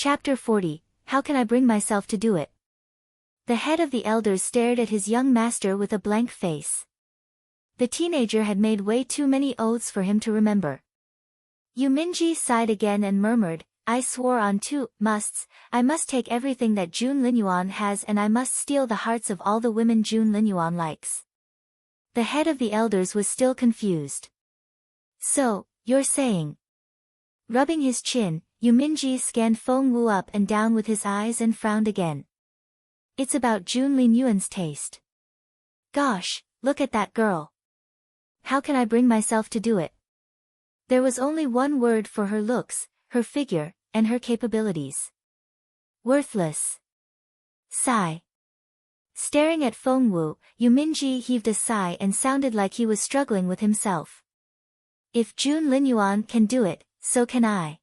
Chapter 40, How can I bring myself to do it? The head of the elders stared at his young master with a blank face. The teenager had made way too many oaths for him to remember. Yu Minji sighed again and murmured, I swore on 2 musts, I must take everything that Jun Linyuan has and I must steal the hearts of all the women Jun Linyuan likes. The head of the elders was still confused. So, you're saying? Rubbing his chin, Yu Minji scanned Feng Wu up and down with his eyes and frowned again. It's about Jun Linyuan's taste. Gosh, look at that girl. How can I bring myself to do it? There was only one word for her looks, her figure, and her capabilities. Worthless. Sigh. Staring at Feng Wu, Yu Minji heaved a sigh and sounded like he was struggling with himself. If Jun Linyuan can do it, so can I.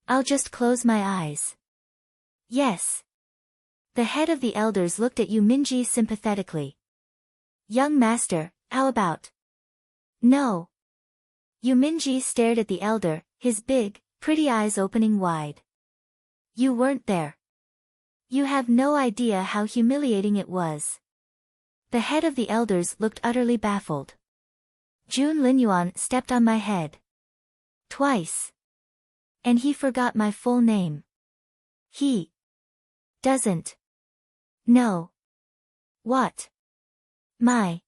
I'll just close my eyes. Yes. The head of the elders looked at Yu Minji sympathetically. Young master, how about? No. Yu Minji stared at the elder, his big, pretty eyes opening wide. You weren't there. You have no idea how humiliating it was. The head of the elders looked utterly baffled. Jun Linyuan stepped on my head. Twice. And he forgot my full name. He doesn't know what my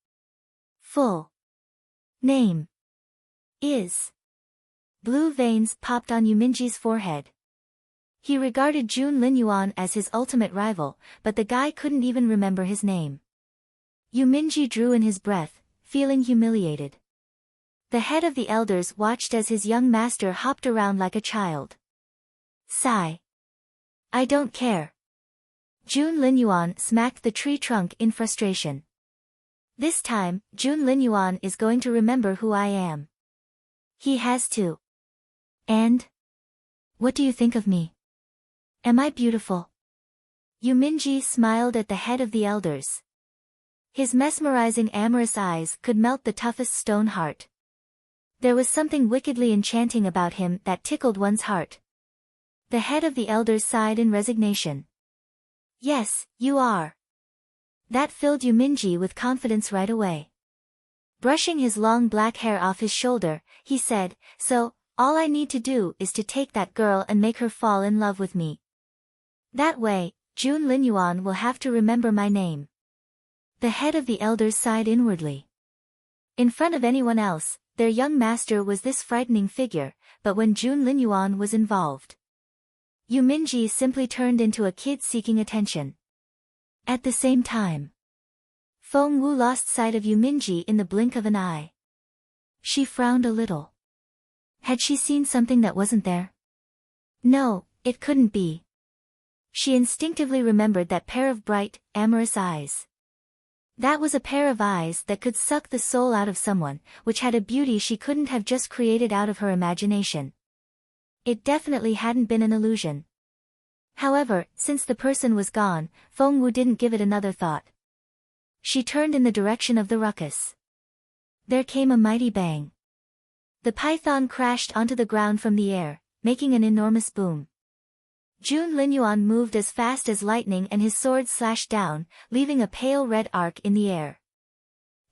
full name is. Blue veins popped on Yu Minji's forehead. He regarded Jun Linyuan as his ultimate rival, but the guy couldn't even remember his name. Yu Minji drew in his breath, feeling humiliated. The head of the elders watched as his young master hopped around like a child. Sigh. I don't care. Jun Linyuan smacked the tree trunk in frustration. This time, Jun Linyuan is going to remember who I am. He has to. And? What do you think of me? Am I beautiful? Yu Minji smiled at the head of the elders. His mesmerizing amorous eyes could melt the toughest stone heart. There was something wickedly enchanting about him that tickled one's heart. The head of the elders sighed in resignation. Yes, you are. That filled Yu Minji with confidence right away. Brushing his long black hair off his shoulder, he said, so, all I need to do is to take that girl and make her fall in love with me. That way, Jun Linyuan will have to remember my name. The head of the elders sighed inwardly. In front of anyone else, their young master was this frightening figure, but when Jun Linyuan was involved, Yu Minji simply turned into a kid seeking attention. At the same time, Feng Wu lost sight of Yu Minji in the blink of an eye. She frowned a little. Had she seen something that wasn't there? No, it couldn't be. She instinctively remembered that pair of bright, amorous eyes. That was a pair of eyes that could suck the soul out of someone, which had a beauty she couldn't have just created out of her imagination. It definitely hadn't been an illusion. However, since the person was gone, Feng Wu didn't give it another thought. She turned in the direction of the ruckus. There came a mighty bang. The python crashed onto the ground from the air, making an enormous boom. Jun Linyuan moved as fast as lightning and his sword slashed down, leaving a pale red arc in the air.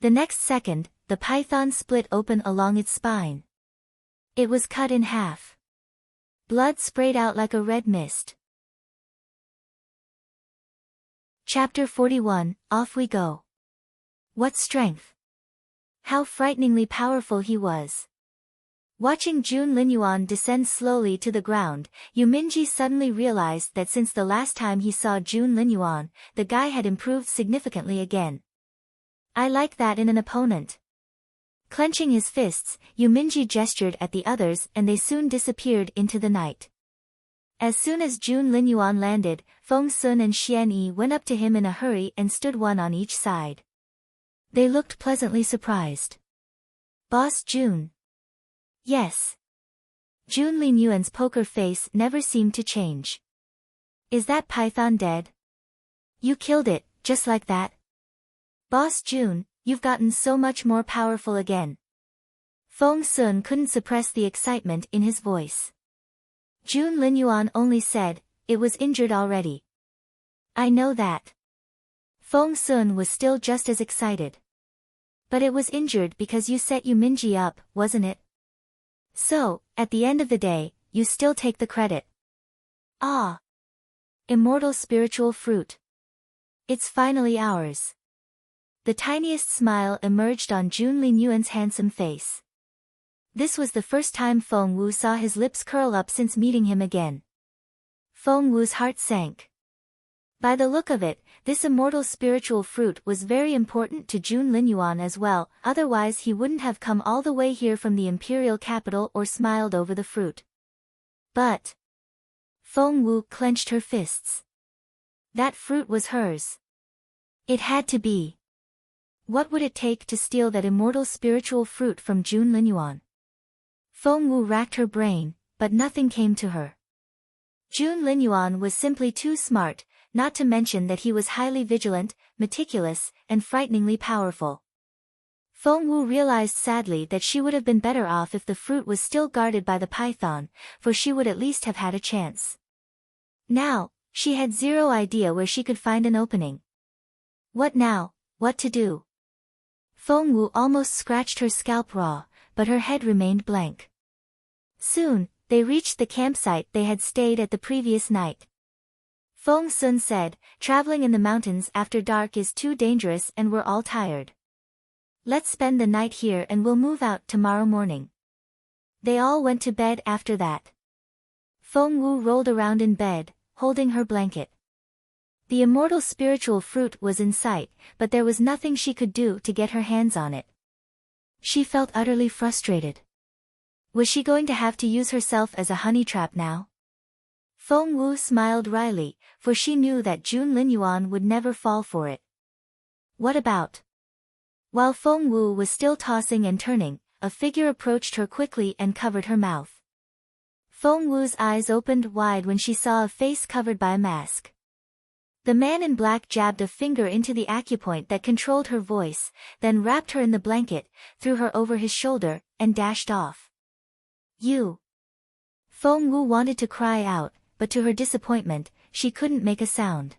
The next second, the python split open along its spine. It was cut in half. Blood sprayed out like a red mist. Chapter 41, Off we go. What strength! How frighteningly powerful he was. Watching Jun Linyuan descend slowly to the ground, Yu Minji suddenly realized that since the last time he saw Jun Linyuan, the guy had improved significantly again. I like that in an opponent. Clenching his fists, Yu Minji gestured at the others and they soon disappeared into the night. As soon as Jun Linyuan landed, Feng Sun and Xian Yi went up to him in a hurry and stood one on each side. They looked pleasantly surprised. Boss Jun. Yes. Jun Linyuan's poker face never seemed to change. Is that python dead? You killed it, just like that? Boss Jun, you've gotten so much more powerful again. Feng Sun couldn't suppress the excitement in his voice. Jun Linyuan only said, it was injured already. I know that. Feng Sun was still just as excited. But it was injured because you set Yuminji up, wasn't it? So, at the end of the day, you still take the credit. Ah! Immortal spiritual fruit. It's finally ours. The tiniest smile emerged on Jun Linyuan's handsome face. This was the first time Feng Wu saw his lips curl up since meeting him again. Feng Wu's heart sank. By the look of it, this immortal spiritual fruit was very important to Jun Linyuan as well, otherwise he wouldn't have come all the way here from the imperial capital or smiled over the fruit. But Feng Wu clenched her fists. That fruit was hers. It had to be. What would it take to steal that immortal spiritual fruit from Jun Linyuan? Feng Wu racked her brain, but nothing came to her. Jun Linyuan was simply too smart, not to mention that he was highly vigilant, meticulous, and frighteningly powerful. Feng Wu realized sadly that she would have been better off if the fruit was still guarded by the python, for she would at least have had a chance. Now, she had zero idea where she could find an opening. What now? What to do? Feng Wu almost scratched her scalp raw, but her head remained blank. Soon, they reached the campsite they had stayed at the previous night. Feng Sun said, traveling in the mountains after dark is too dangerous and we're all tired. Let's spend the night here and we'll move out tomorrow morning. They all went to bed after that. Feng Wu rolled around in bed, holding her blanket. The immortal spiritual fruit was in sight, but there was nothing she could do to get her hands on it. She felt utterly frustrated. Was she going to have to use herself as a honey trap now? Feng Wu smiled wryly, for she knew that Jun Linyuan would never fall for it. What about? While Feng Wu was still tossing and turning, a figure approached her quickly and covered her mouth. Feng Wu's eyes opened wide when she saw a face covered by a mask. The man in black jabbed a finger into the acupoint that controlled her voice, then wrapped her in the blanket, threw her over his shoulder, and dashed off. You! Feng Wu wanted to cry out, but to her disappointment, she couldn't make a sound.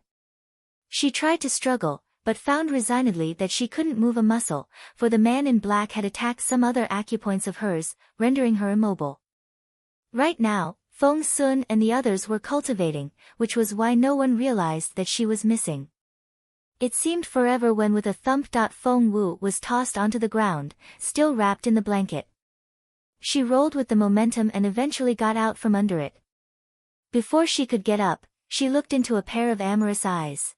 She tried to struggle, but found resignedly that she couldn't move a muscle, for the man in black had attacked some other acupoints of hers, rendering her immobile. Right now, Feng Sun and the others were cultivating, which was why no one realized that she was missing. It seemed forever when with a thump. Feng Wu was tossed onto the ground, still wrapped in the blanket. She rolled with the momentum and eventually got out from under it. Before she could get up, she looked into a pair of amorous eyes.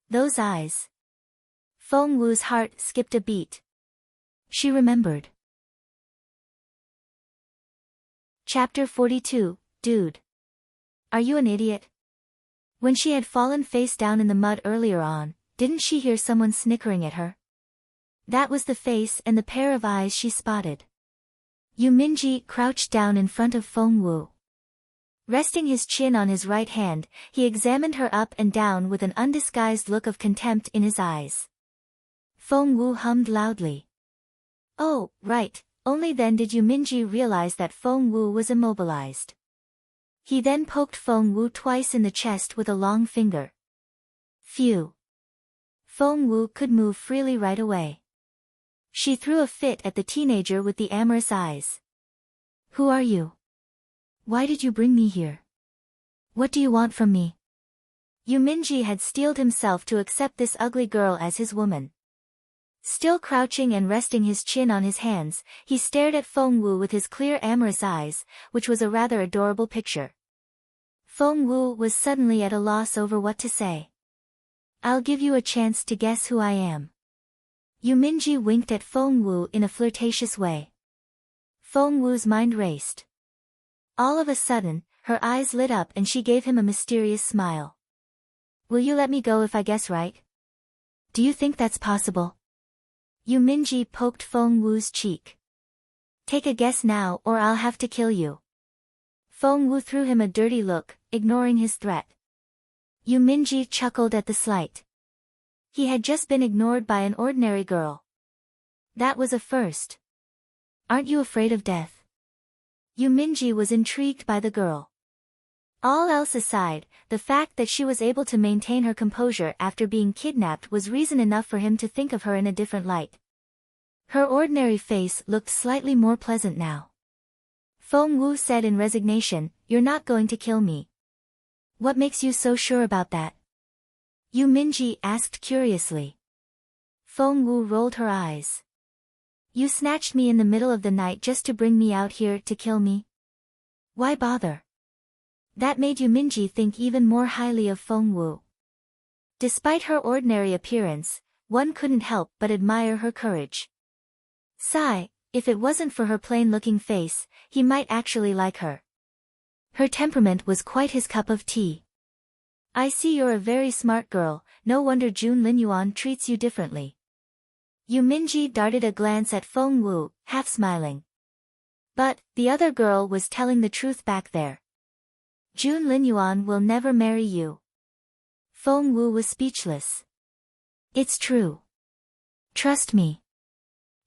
Those eyes. Feng Wu's heart skipped a beat. She remembered. Chapter 42, Dude. Are you an idiot? When she had fallen face down in the mud earlier on, didn't she hear someone snickering at her? That was the face and the pair of eyes she spotted. Yuminji crouched down in front of Feng Wu. Resting his chin on his right hand, he examined her up and down with an undisguised look of contempt in his eyes. Feng Wu hummed loudly. Oh, right. Only then did Yuminji realize that Feng Wu was immobilized. He then poked Feng Wu twice in the chest with a long finger. Phew. Feng Wu could move freely right away. She threw a fit at the teenager with the amorous eyes. Who are you? Why did you bring me here? What do you want from me? Yuminji had steeled himself to accept this ugly girl as his woman. Still crouching and resting his chin on his hands, he stared at Feng Wu with his clear amorous eyes, which was a rather adorable picture. Feng Wu was suddenly at a loss over what to say. I'll give you a chance to guess who I am. Yuminji winked at Feng Wu in a flirtatious way. Feng Wu's mind raced. All of a sudden, her eyes lit up and she gave him a mysterious smile. Will you let me go if I guess right? Do you think that's possible? Yuminji poked Feng Wu's cheek. Take a guess now or I'll have to kill you. Feng Wu threw him a dirty look, ignoring his threat. Yuminji chuckled at the slight. He had just been ignored by an ordinary girl. That was a first. Aren't you afraid of death? Yuminji was intrigued by the girl. All else aside, the fact that she was able to maintain her composure after being kidnapped was reason enough for him to think of her in a different light. Her ordinary face looked slightly more pleasant now. Feng Wu said in resignation, "You're not going to kill me." "What makes you so sure about that?" Yu Minji asked curiously. Feng Wu rolled her eyes. "You snatched me in the middle of the night just to bring me out here to kill me? Why bother?" That made Yu Minji think even more highly of Feng Wu. Despite her ordinary appearance, one couldn't help but admire her courage. Sigh, if it wasn't for her plain-looking face, he might actually like her. Her temperament was quite his cup of tea. "I see you're a very smart girl, no wonder Jun Linyuan treats you differently." Yu Minji darted a glance at Feng Wu, half smiling. But, the other girl was telling the truth back there. "Jun Linyuan will never marry you." Feng Wu was speechless. "It's true. Trust me."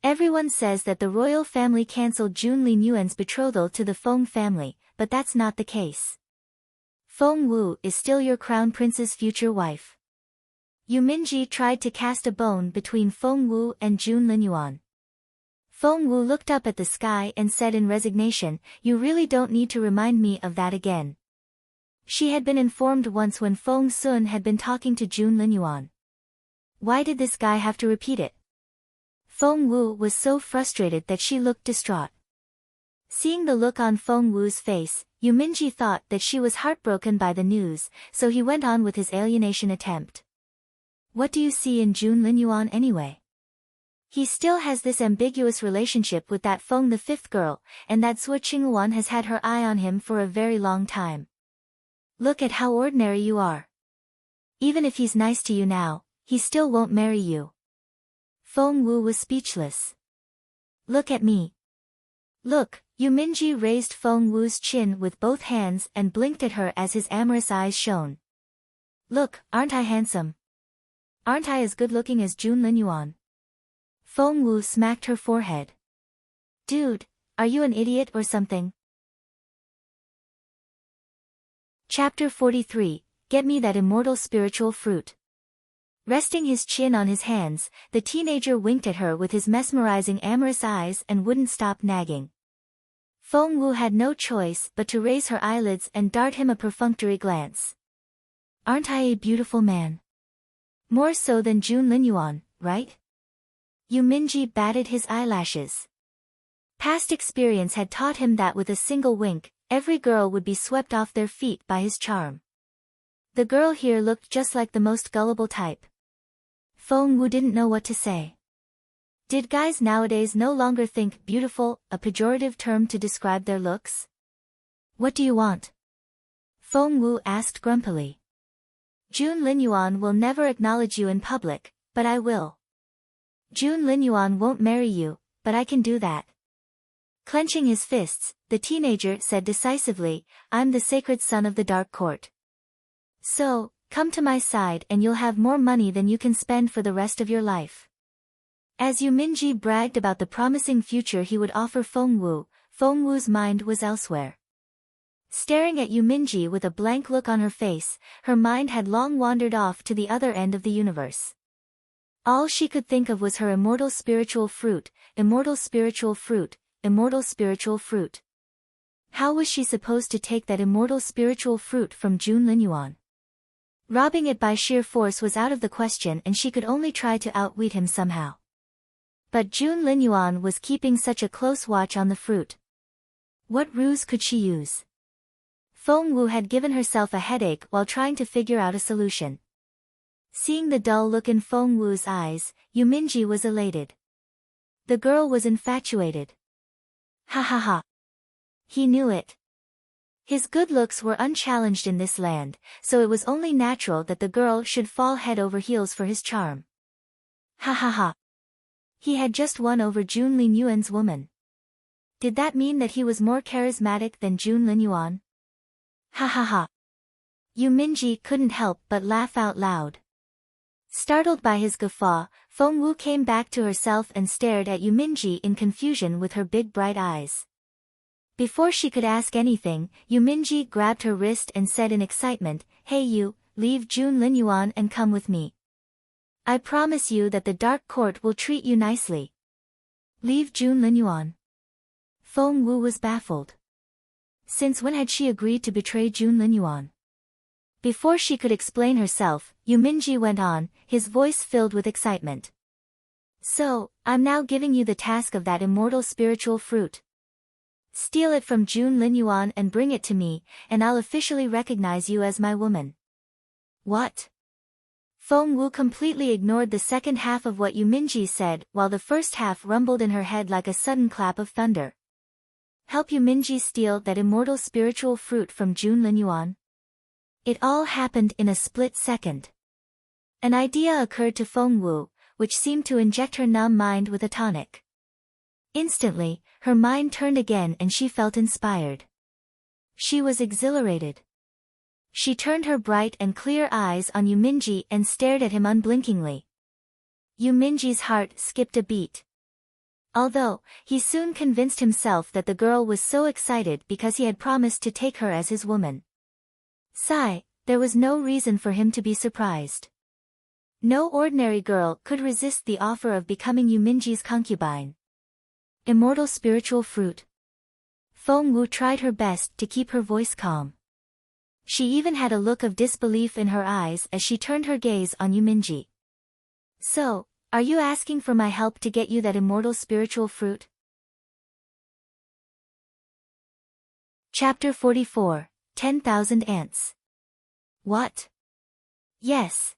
Everyone says that the royal family cancelled Jun Linyuan's betrothal to the Feng family, but that's not the case. Feng Wu is still your crown prince's future wife. Yu Minji tried to cast a bone between Feng Wu and Jun Linyuan. Feng Wu looked up at the sky and said in resignation, "You really don't need to remind me of that again." She had been informed once when Feng Sun had been talking to Jun Linyuan. Why did this guy have to repeat it? Feng Wu was so frustrated that she looked distraught. Seeing the look on Feng Wu's face, Yu Minji thought that she was heartbroken by the news, so he went on with his alienation attempt. "What do you see in Jun Linyuan anyway? He still has this ambiguous relationship with that Feng the fifth girl, and that Suo Qinghuan has had her eye on him for a very long time. Look at how ordinary you are. Even if he's nice to you now, he still won't marry you." Feng Wu was speechless. "Look at me. Look." Yu Minji raised Feng Wu's chin with both hands and blinked at her as his amorous eyes shone. "Look, aren't I handsome? Aren't I as good-looking as Jun Linyuan?" Feng Wu smacked her forehead. "Dude, are you an idiot or something?" Chapter 43, Get Me That Immortal Spiritual Fruit. Resting his chin on his hands, the teenager winked at her with his mesmerizing amorous eyes and wouldn't stop nagging. Feng Wu had no choice but to raise her eyelids and dart him a perfunctory glance. "Aren't I a beautiful man? More so than Jun Linyuan, right?" Yu Minji batted his eyelashes. Past experience had taught him that with a single wink, every girl would be swept off their feet by his charm. The girl here looked just like the most gullible type. Feng Wu didn't know what to say. Did guys nowadays no longer think beautiful a pejorative term to describe their looks? "What do you want?" Feng Wu asked grumpily. "Jun Linyuan will never acknowledge you in public, but I will. Jun Linyuan won't marry you, but I can do that." Clenching his fists, the teenager said decisively, "I'm the sacred son of the Dark Court. So, come to my side and you'll have more money than you can spend for the rest of your life." As Yu Minji bragged about the promising future he would offer Feng Wu's mind was elsewhere. Staring at Yu Minji with a blank look on her face, her mind had long wandered off to the other end of the universe. All she could think of was her immortal spiritual fruit, immortal spiritual fruit, immortal spiritual fruit. How was she supposed to take that immortal spiritual fruit from Jun Linyuan? Robbing it by sheer force was out of the question and she could only try to outwit him somehow. But Jun Linyuan was keeping such a close watch on the fruit. What ruse could she use? Feng Wu had given herself a headache while trying to figure out a solution. Seeing the dull look in Feng Wu's eyes, Yu Minji was elated. The girl was infatuated. Ha ha ha. He knew it. His good looks were unchallenged in this land, so it was only natural that the girl should fall head over heels for his charm. Ha ha ha. He had just won over Jun Linyuan's woman. Did that mean that he was more charismatic than Jun Linyuan? Ha ha ha. Yu Minji couldn't help but laugh out loud. Startled by his guffaw, Feng Wu came back to herself and stared at Yu Minji in confusion with her big bright eyes. Before she could ask anything, Yu Minji grabbed her wrist and said in excitement, "Hey you, leave Jun Linyuan and come with me. I promise you that the Dark Court will treat you nicely." Leave Jun Linyuan. Feng Wu was baffled. Since when had she agreed to betray Jun Linyuan? Before she could explain herself, Yu Minji went on, his voice filled with excitement. "So, I'm now giving you the task of that immortal spiritual fruit. Steal it from Jun Linyuan and bring it to me, and I'll officially recognize you as my woman." What? Feng Wu completely ignored the second half of what Yu Minji said, while the first half rumbled in her head like a sudden clap of thunder. Help Yu Minji steal that immortal spiritual fruit from Jun Linyuan? It all happened in a split second. An idea occurred to Feng Wu, which seemed to inject her numb mind with a tonic. Instantly, her mind turned again and she felt inspired. She was exhilarated. She turned her bright and clear eyes on Yu Minji and stared at him unblinkingly. Yu Minji's heart skipped a beat. Although, he soon convinced himself that the girl was so excited because he had promised to take her as his woman. Sigh, there was no reason for him to be surprised. No ordinary girl could resist the offer of becoming Yu Minji's concubine. Immortal spiritual fruit. Feng Wu tried her best to keep her voice calm. She even had a look of disbelief in her eyes as she turned her gaze on Yu Minji. "So, are you asking for my help to get you that immortal spiritual fruit?" Chapter 44, 10,000 Ants. What? Yes.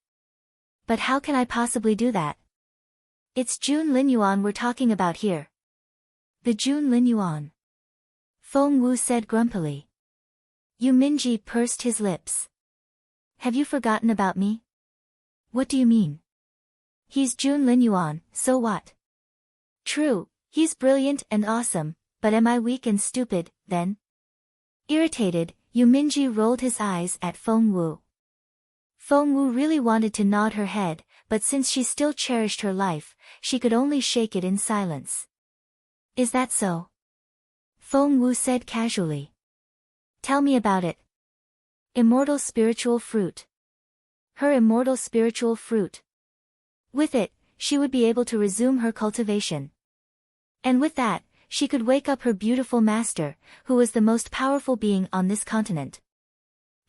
But how can I possibly do that? It's Jun Linyuan we're talking about here. The Jun Linyuan. Feng Wu said grumpily. Yu Minji pursed his lips. Have you forgotten about me? What do you mean? He's Jun Linyuan, so what? True, he's brilliant and awesome, but am I weak and stupid, then? Irritated, Yu Minji rolled his eyes at Feng Wu. Feng Wu really wanted to nod her head, but since she still cherished her life, she could only shake it in silence. Is that so? Feng Wu said casually. Tell me about it. Immortal spiritual fruit. Her immortal spiritual fruit. With it, she would be able to resume her cultivation. And with that, she could wake up her beautiful master, who was the most powerful being on this continent.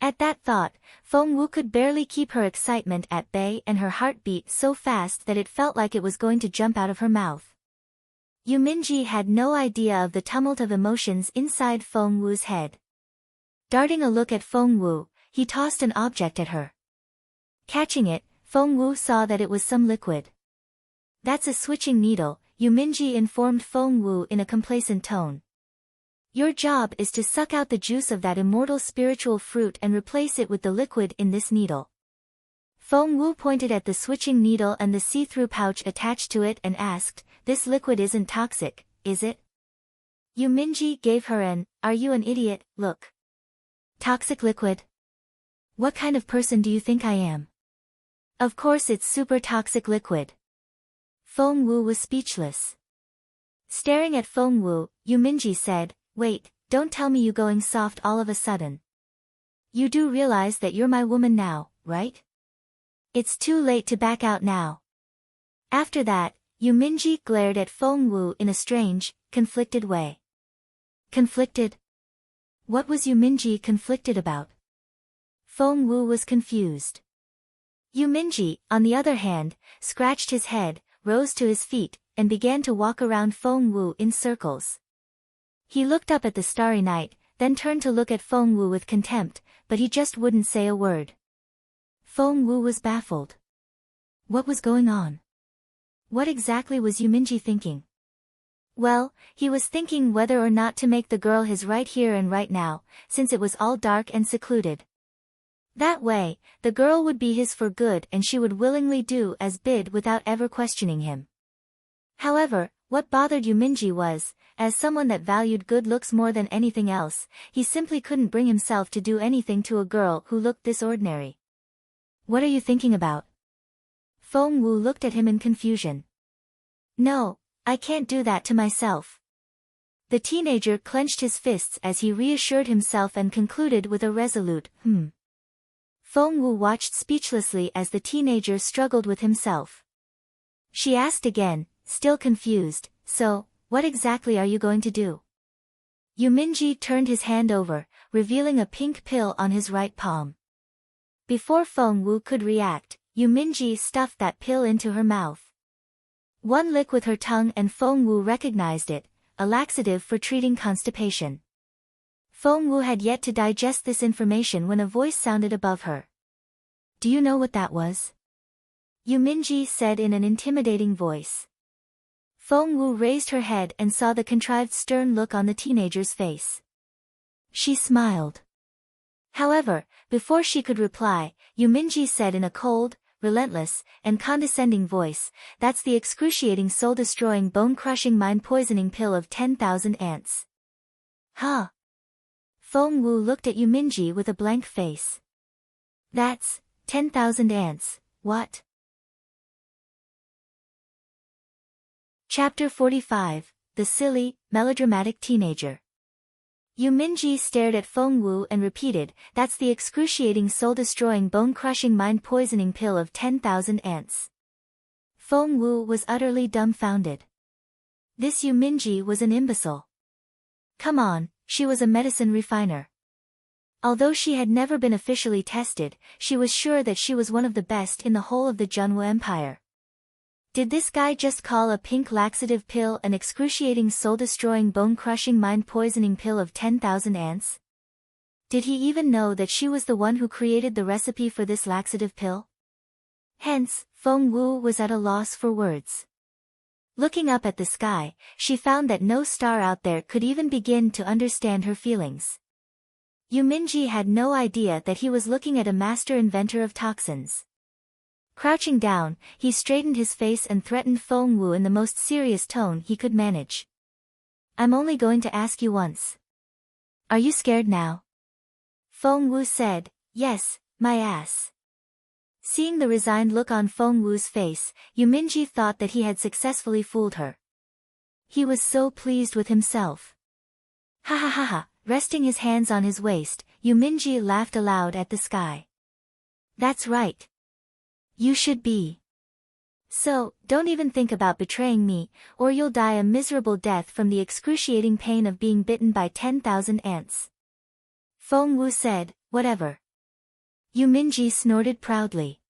At that thought, Feng Wu could barely keep her excitement at bay and her heart beat so fast that it felt like it was going to jump out of her mouth. Yu Minji had no idea of the tumult of emotions inside Feng Wu's head. Darting a look at Feng Wu, he tossed an object at her. Catching it, Feng Wu saw that it was some liquid. That's a switching needle, Yu Minji informed Feng Wu in a complacent tone. Your job is to suck out the juice of that immortal spiritual fruit and replace it with the liquid in this needle. Feng Wu pointed at the switching needle and the see-through pouch attached to it and asked, This liquid isn't toxic, is it? Yu Minji gave her an, "Are you an idiot?" look. Toxic liquid? What kind of person do you think I am? Of course it's super toxic liquid. Feng Wu was speechless. Staring at Feng Wu, Yu Minji said, Wait, don't tell me you going soft all of a sudden. You do realize that you're my woman now, right? It's too late to back out now. After that, Yu Minji glared at Feng Wu in a strange, conflicted way. Conflicted? What was Yu Minji conflicted about? Feng Wu was confused. Yu Minji, on the other hand, scratched his head, rose to his feet, and began to walk around Feng Wu in circles. He looked up at the starry night, then turned to look at Feng Wu with contempt, but he just wouldn't say a word. Feng Wu was baffled. What was going on? What exactly was Yu Minji thinking? Well, he was thinking whether or not to make the girl his right here and right now, since it was all dark and secluded. That way, the girl would be his for good and she would willingly do as bid without ever questioning him. However, what bothered Yu Minji was, as someone that valued good looks more than anything else, he simply couldn't bring himself to do anything to a girl who looked this ordinary. What are you thinking about? Feng Wu looked at him in confusion. No, I can't do that to myself. The teenager clenched his fists as he reassured himself and concluded with a resolute, Feng Wu watched speechlessly as the teenager struggled with himself. She asked again, still confused, so, what exactly are you going to do? Yuminji turned his hand over, revealing a pink pill on his right palm. Before Feng Wu could react, Yuminji stuffed that pill into her mouth. One lick with her tongue and Feng Wu recognized it, a laxative for treating constipation. Feng Wu had yet to digest this information when a voice sounded above her. Do you know what that was? Yuminji said in an intimidating voice. Feng Wu raised her head and saw the contrived stern look on the teenager's face. She smiled. However, before she could reply, Yuminji said in a cold, relentless, and condescending voice, that's the excruciating soul-destroying bone-crushing mind-poisoning pill of 10,000 ants. Huh? Feng Wu looked at Yuminji with a blank face. That's 10,000 ants, what? Chapter 45, The Silly, Melodramatic Teenager. Yuminji stared at Feng Wu and repeated, that's the excruciating soul-destroying bone-crushing mind-poisoning pill of 10,000 ants. Feng Wu was utterly dumbfounded. This Yuminji was an imbecile. Come on, she was a medicine refiner. Although she had never been officially tested, she was sure that she was one of the best in the whole of the Jiuzhou Empire. Did this guy just call a pink laxative pill an excruciating soul-destroying bone-crushing mind-poisoning pill of 10,000 ants? Did he even know that she was the one who created the recipe for this laxative pill? Hence, Feng Wu was at a loss for words. Looking up at the sky, she found that no star out there could even begin to understand her feelings. Yuminji had no idea that he was looking at a master inventor of toxins. Crouching down, he straightened his face and threatened Feng Wu in the most serious tone he could manage. I'm only going to ask you once. Are you scared now? Feng Wu said, yes, my ass. Seeing the resigned look on Feng Wu's face, Yuminji thought that he had successfully fooled her. He was so pleased with himself. Ha ha ha ha, resting his hands on his waist, Yuminji laughed aloud at the sky. That's right. You should be. So, don't even think about betraying me, or you'll die a miserable death from the excruciating pain of being bitten by 10,000 ants. Feng Wu said, whatever. Yuminji snorted proudly.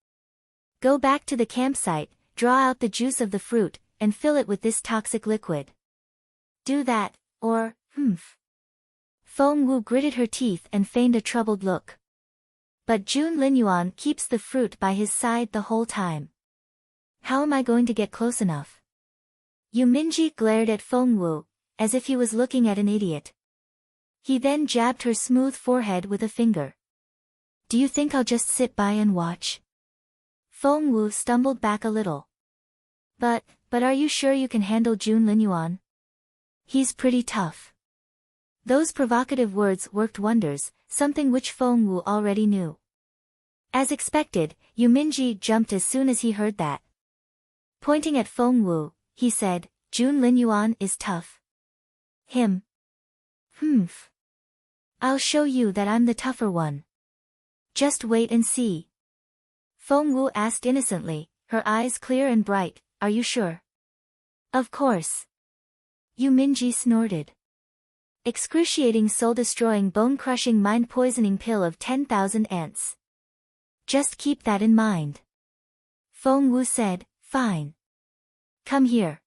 Go back to the campsite, draw out the juice of the fruit, and fill it with this toxic liquid. Do that, or, Feng Wu gritted her teeth and feigned a troubled look. But Jun Linyuan keeps the fruit by his side the whole time. How am I going to get close enough? Yuminji glared at Feng Wu, as if he was looking at an idiot. He then jabbed her smooth forehead with a finger. Do you think I'll just sit by and watch? Feng Wu stumbled back a little. But are you sure you can handle Jun Linyuan? He's pretty tough. Those provocative words worked wonders, something which Feng Wu already knew. As expected, Yuminji jumped as soon as he heard that. Pointing at Feng Wu, he said, Jun Linyuan is tough. Him? I'll show you that I'm the tougher one. Just wait and see. Feng Wu asked innocently, her eyes clear and bright, are you sure? Of course. Yuminji snorted. Excruciating soul-destroying bone-crushing mind-poisoning pill of 10,000 ants. Just keep that in mind. Feng Wu said, fine. Come here.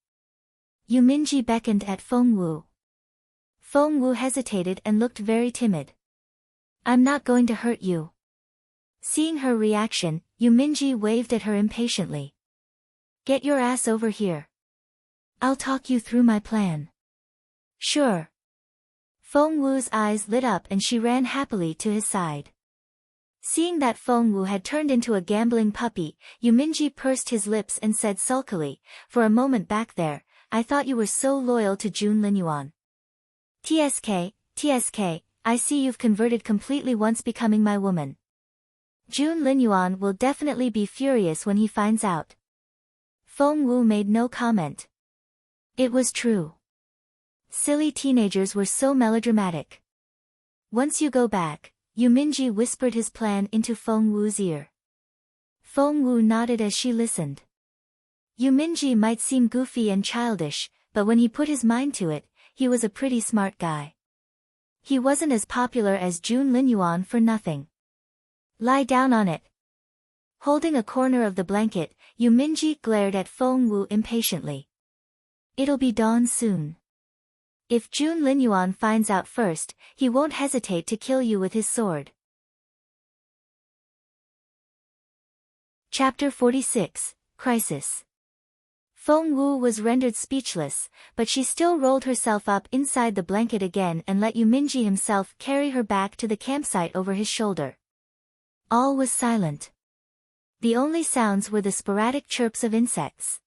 Yuminji beckoned at Feng Wu. Feng Wu hesitated and looked very timid. I'm not going to hurt you. Seeing her reaction, Yuminji waved at her impatiently. Get your ass over here. I'll talk you through my plan. Sure. Feng Wu's eyes lit up and she ran happily to his side. Seeing that Feng Wu had turned into a gambling puppy, Yuminji pursed his lips and said sulkily, for a moment back there, I thought you were so loyal to Jun Linyuan. TSK, I see you've converted completely once becoming my woman. Jun Linyuan will definitely be furious when he finds out. Feng Wu made no comment. It was true. Silly teenagers were so melodramatic. Once you go back, Yu Minji whispered his plan into Feng Wu's ear. Feng Wu nodded as she listened. Yu Minji might seem goofy and childish, but when he put his mind to it, he was a pretty smart guy. He wasn't as popular as Jun Linyuan for nothing. Lie down on it. Holding a corner of the blanket, Yu Minji glared at Feng Wu impatiently. It'll be dawn soon. If Jun Linyuan finds out first, he won't hesitate to kill you with his sword. Chapter 46, Crisis. Feng Wu was rendered speechless, but she still rolled herself up inside the blanket again and let Yu Minji himself carry her back to the campsite over his shoulder. All was silent. The only sounds were the sporadic chirps of insects.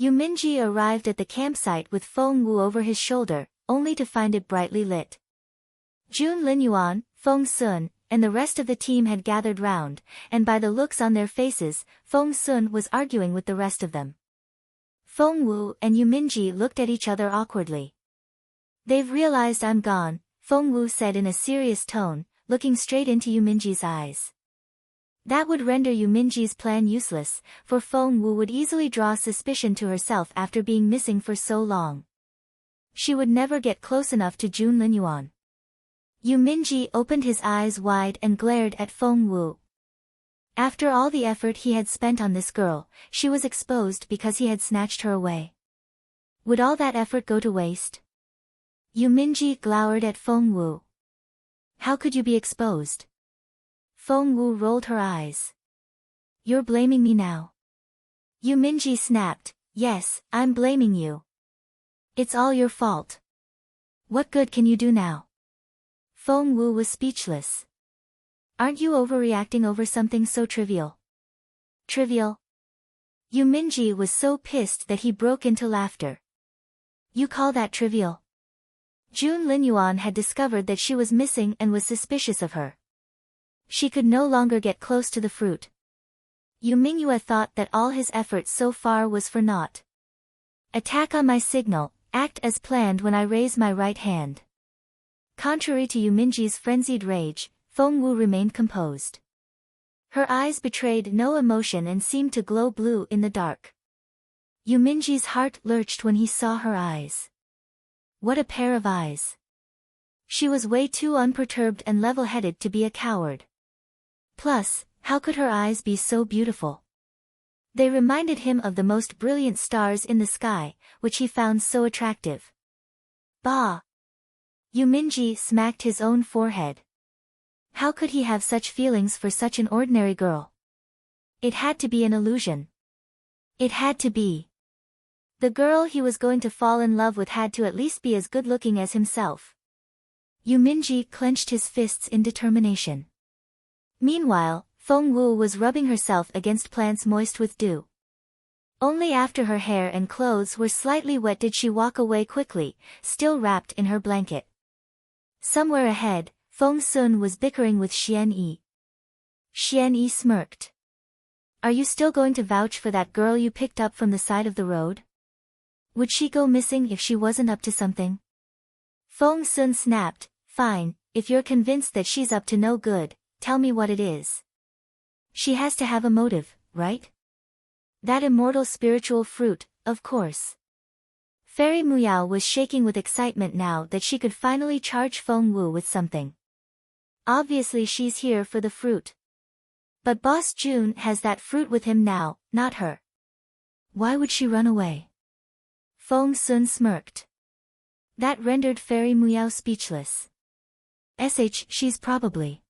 Yu Minji arrived at the campsite with Feng Wu over his shoulder, only to find it brightly lit. Jun Linyuan, Feng Sun, and the rest of the team had gathered round, and by the looks on their faces, Feng Sun was arguing with the rest of them. Feng Wu and Yu Minji looked at each other awkwardly. They've realized I'm gone, Feng Wu said in a serious tone, looking straight into Yu Minji's eyes. That would render Yu Minji's plan useless, for Feng Wu would easily draw suspicion to herself after being missing for so long. She would never get close enough to Jun Linyuan. Yu Minji opened his eyes wide and glared at Feng Wu. After all the effort he had spent on this girl, she was exposed because he had snatched her away. Would all that effort go to waste? Yu Minji glowered at Feng Wu. How could you be exposed? Feng Wu rolled her eyes. You're blaming me now? Yu Minji snapped, yes, I'm blaming you. It's all your fault. What good can you do now? Feng Wu was speechless. Aren't you overreacting over something so trivial? Trivial? Yu Minji was so pissed that he broke into laughter. You call that trivial? Jun Linyuan had discovered that she was missing and was suspicious of her. She could no longer get close to the fruit. Yu Mingyue thought that all his efforts so far was for naught. Attack on my signal, act as planned when I raise my right hand. Contrary to Yu Minji's frenzied rage, Feng Wu remained composed. Her eyes betrayed no emotion and seemed to glow blue in the dark. Yu Minji's heart lurched when he saw her eyes. What a pair of eyes. She was way too unperturbed and level-headed to be a coward. Plus, how could her eyes be so beautiful? They reminded him of the most brilliant stars in the sky, which he found so attractive. Bah! Yu Minji smacked his own forehead. How could he have such feelings for such an ordinary girl? It had to be an illusion. It had to be. The girl he was going to fall in love with had to at least be as good-looking as himself. Yu Minji clenched his fists in determination. Meanwhile, Feng Wu was rubbing herself against plants moist with dew. Only after her hair and clothes were slightly wet did she walk away quickly, still wrapped in her blanket. Somewhere ahead, Feng Sun was bickering with Xian Yi. Xian Yi smirked. Are you still going to vouch for that girl you picked up from the side of the road? Would she go missing if she wasn't up to something? Feng Sun snapped, fine, if you're convinced that she's up to no good, tell me what it is. She has to have a motive, right? That immortal spiritual fruit, of course. Fairy Muyao was shaking with excitement now that she could finally charge Feng Wu with something. Obviously she's here for the fruit. But Boss Jun has that fruit with him now, not her. Why would she run away? Feng Sun smirked. That rendered Fairy Muyao speechless. She's probably.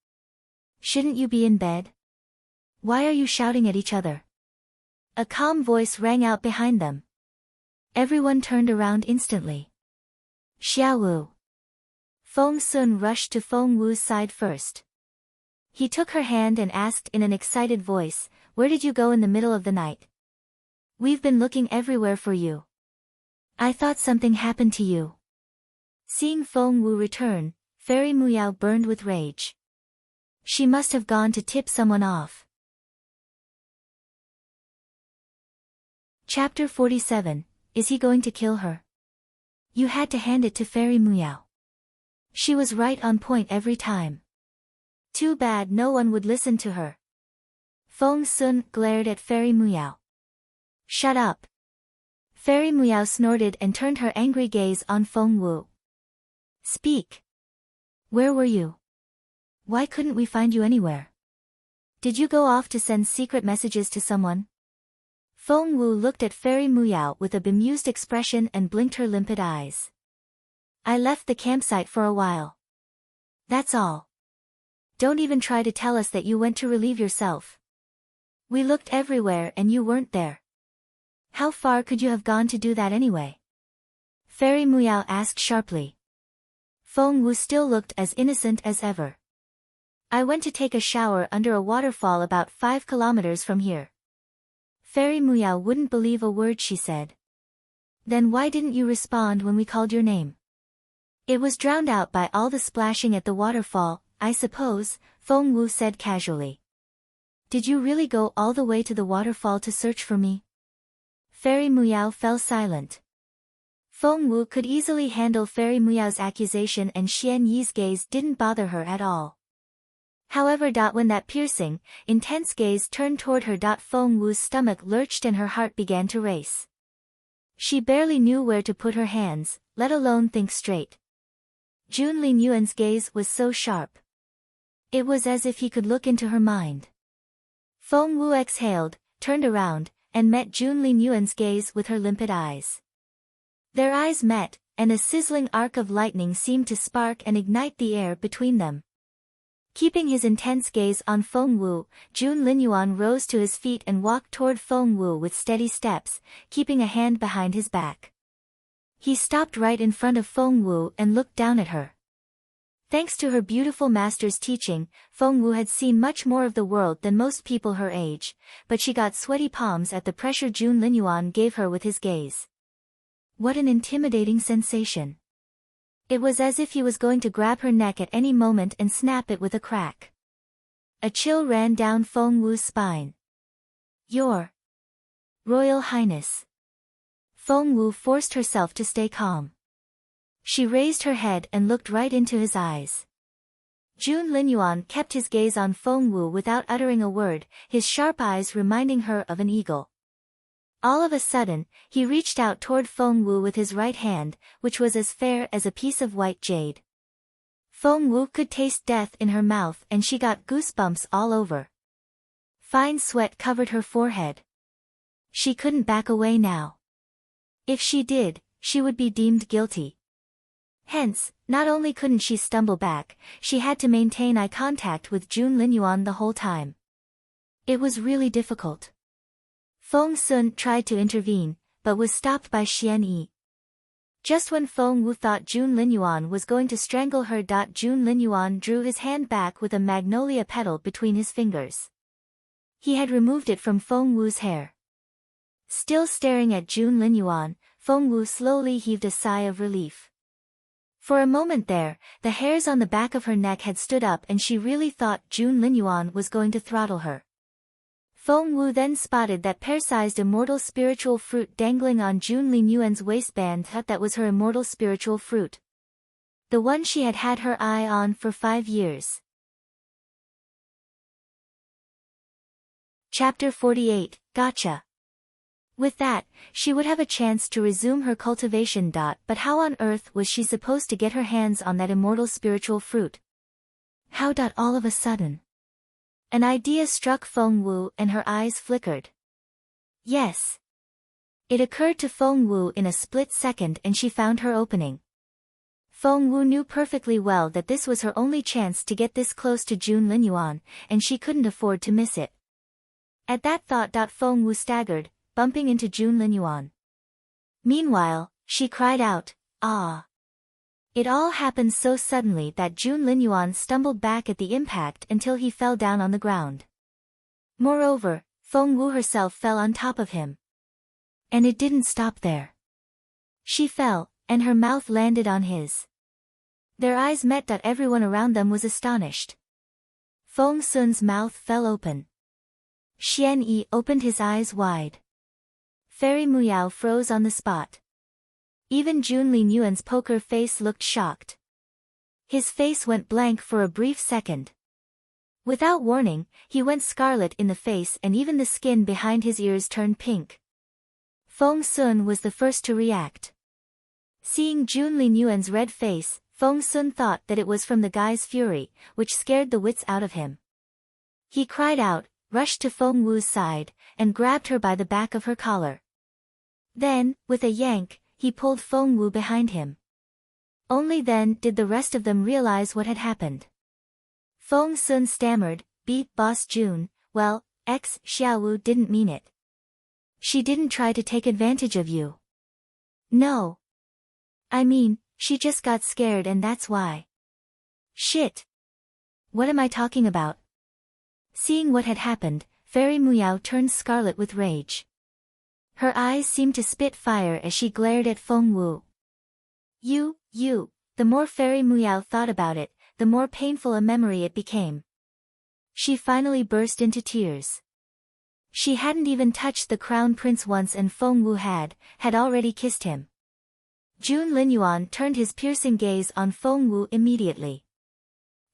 Shouldn't you be in bed? Why are you shouting at each other? A calm voice rang out behind them. Everyone turned around instantly. Xiaowu. Feng Sun rushed to Feng Wu's side first. He took her hand and asked in an excited voice, where did you go in the middle of the night? We've been looking everywhere for you. I thought something happened to you. Seeing Feng Wu return, Fairy Muyao burned with rage. She must have gone to tip someone off. Chapter 47, Is he going to kill her? You had to hand it to Fairy Muyao. She was right on point every time. Too bad no one would listen to her. Feng Sun glared at Fairy Muyao. Shut up. Fairy Muyao snorted and turned her angry gaze on Feng Wu. Speak. Where were you? Why couldn't we find you anywhere? Did you go off to send secret messages to someone? Feng Wu looked at Fairy Muyao with a bemused expression and blinked her limpid eyes. I left the campsite for a while. That's all. Don't even try to tell us that you went to relieve yourself. We looked everywhere and you weren't there. How far could you have gone to do that anyway? Fairy Muyao asked sharply. Feng Wu still looked as innocent as ever. I went to take a shower under a waterfall about 5 kilometers from here. Fairy Muyao wouldn't believe a word she said. Then why didn't you respond when we called your name? It was drowned out by all the splashing at the waterfall, I suppose, Feng Wu said casually. Did you really go all the way to the waterfall to search for me? Fairy Muyao fell silent. Feng Wu could easily handle Fairy Muyao's accusation and Xian Yi's gaze didn't bother her at all. However, when that piercing, intense gaze turned toward her, Feng Wu's stomach lurched and her heart began to race. She barely knew where to put her hands, let alone think straight. Jun Linyuan's gaze was so sharp. It was as if he could look into her mind. Feng Wu exhaled, turned around, and met Jun Linyuan's gaze with her limpid eyes. Their eyes met, and a sizzling arc of lightning seemed to spark and ignite the air between them. Keeping his intense gaze on Feng Wu, Jun Linyuan rose to his feet and walked toward Feng Wu with steady steps, keeping a hand behind his back. He stopped right in front of Feng Wu and looked down at her. Thanks to her beautiful master's teaching, Feng Wu had seen much more of the world than most people her age, but she got sweaty palms at the pressure Jun Linyuan gave her with his gaze. What an intimidating sensation. It was as if he was going to grab her neck at any moment and snap it with a crack. A chill ran down Feng Wu's spine. Your Royal Highness. Feng Wu forced herself to stay calm. She raised her head and looked right into his eyes. Jun Linyuan kept his gaze on Feng Wu without uttering a word, his sharp eyes reminding her of an eagle. All of a sudden, he reached out toward Feng Wu with his right hand, which was as fair as a piece of white jade. Feng Wu could taste death in her mouth and she got goosebumps all over. Fine sweat covered her forehead. She couldn't back away now. If she did, she would be deemed guilty. Hence, not only couldn't she stumble back, she had to maintain eye contact with Jun Linyuan the whole time. It was really difficult. Feng Sun tried to intervene, but was stopped by Xian Yi. Just when Feng Wu thought Jun Linyuan was going to strangle her, Jun Linyuan drew his hand back with a magnolia petal between his fingers. He had removed it from Feng Wu's hair. Still staring at Jun Linyuan, Feng Wu slowly heaved a sigh of relief. For a moment there, the hairs on the back of her neck had stood up and she really thought Jun Linyuan was going to throttle her. Feng Wu then spotted that pear-sized immortal spiritual fruit dangling on Jun Linyuan's waistband. That was her immortal spiritual fruit. The one she had had her eye on for 5 years. Chapter 48, Gotcha. With that, she would have a chance to resume her cultivation. But how on earth was she supposed to get her hands on that immortal spiritual fruit? How? All of a sudden. An idea struck Feng Wu and her eyes flickered. Yes. It occurred to Feng Wu in a split second and she found her opening. Feng Wu knew perfectly well that this was her only chance to get this close to Jun Linyuan, and she couldn't afford to miss it. At that thought, Feng Wu staggered, bumping into Jun Linyuan. Meanwhile, she cried out, "Ah!" It all happened so suddenly that Jun Linyuan stumbled back at the impact until he fell down on the ground. Moreover, Feng Wu herself fell on top of him. And it didn't stop there. She fell, and her mouth landed on his. Their eyes met. Everyone around them was astonished. Feng Sun's mouth fell open. Xian Yi opened his eyes wide. Fairy Muyao froze on the spot. Even Jun Linyuan's poker face looked shocked. His face went blank for a brief second. Without warning, he went scarlet in the face and even the skin behind his ears turned pink. Feng Sun was the first to react. Seeing Jun Linyuan's red face, Feng Sun thought that it was from the guy's fury, which scared the wits out of him. He cried out, rushed to Feng Wu's side, and grabbed her by the back of her collar. Then, with a yank, he pulled Feng Wu behind him. Only then did the rest of them realize what had happened. Feng Sun stammered, Boss Jun, well, Xiaowu didn't mean it. She didn't try to take advantage of you. No. I mean, she just got scared and that's why. Shit. What am I talking about? Seeing what had happened, Fairy Muyao turned scarlet with rage. Her eyes seemed to spit fire as she glared at Feng Wu. You, the more Fairy Muyao thought about it, the more painful a memory it became. She finally burst into tears. She hadn't even touched the crown prince once and Feng Wu had already kissed him. Jun Linyuan turned his piercing gaze on Feng Wu immediately.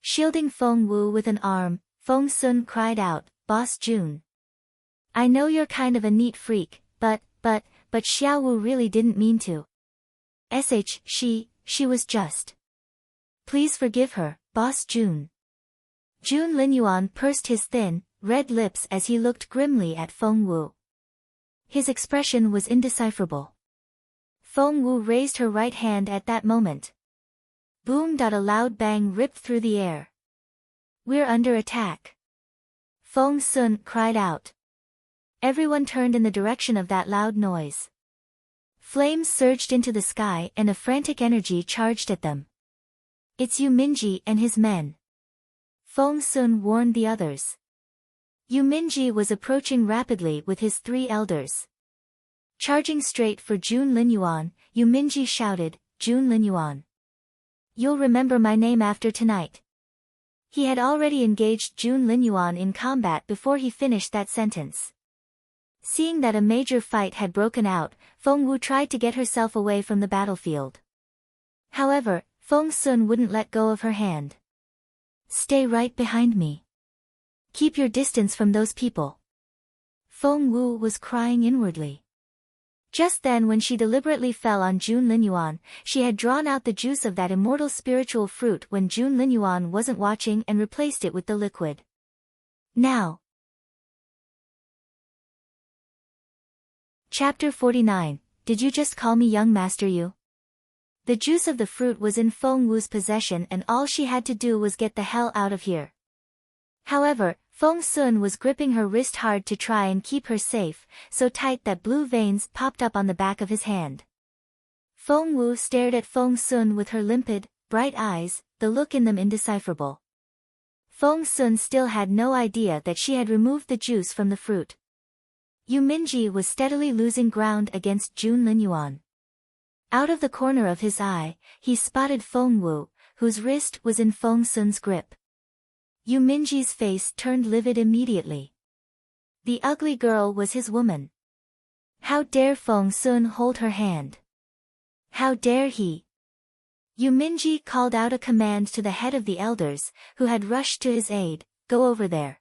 Shielding Feng Wu with an arm, Feng Sun cried out, Boss Jun. I know you're kind of a neat freak, but Xiaowu really didn't mean to. She was just. Please forgive her, Boss Jun. Jun Linyuan pursed his thin, red lips as he looked grimly at Feng Wu. His expression was indecipherable. Feng Wu raised her right hand at that moment. Boom! A loud bang ripped through the air. We're under attack. Feng Sun cried out. Everyone turned in the direction of that loud noise. Flames surged into the sky and a frantic energy charged at them. It's Yu Minji and his men. Feng Sun warned the others. Yu Minji was approaching rapidly with his 3 elders. Charging straight for Jun Linyuan, Yu Minji shouted, Jun Linyuan. You'll remember my name after tonight. He had already engaged Jun Linyuan in combat before he finished that sentence. Seeing that a major fight had broken out, Feng Wu tried to get herself away from the battlefield. However, Feng Sun wouldn't let go of her hand. Stay right behind me. Keep your distance from those people. Feng Wu was crying inwardly. Just then when she deliberately fell on Jun Linyuan, she had drawn out the juice of that immortal spiritual fruit when Jun Linyuan wasn't watching and replaced it with the liquid. Now. Chapter 49, Did you just call me young master you? The juice of the fruit was in Feng Wu's possession and all she had to do was get the hell out of here. However, Feng Sun was gripping her wrist hard to try and keep her safe, so tight that blue veins popped up on the back of his hand. Feng Wu stared at Feng Sun with her limpid, bright eyes, the look in them indecipherable. Feng Sun still had no idea that she had removed the juice from the fruit. Yu Minji was steadily losing ground against Jun Linyuan. Out of the corner of his eye, he spotted Feng Wu, whose wrist was in Feng Sun's grip. Yu Minji's face turned livid immediately. The ugly girl was his woman. How dare Feng Sun hold her hand? How dare he? Yu Minji called out a command to the head of the elders, who had rushed to his aid, go over there.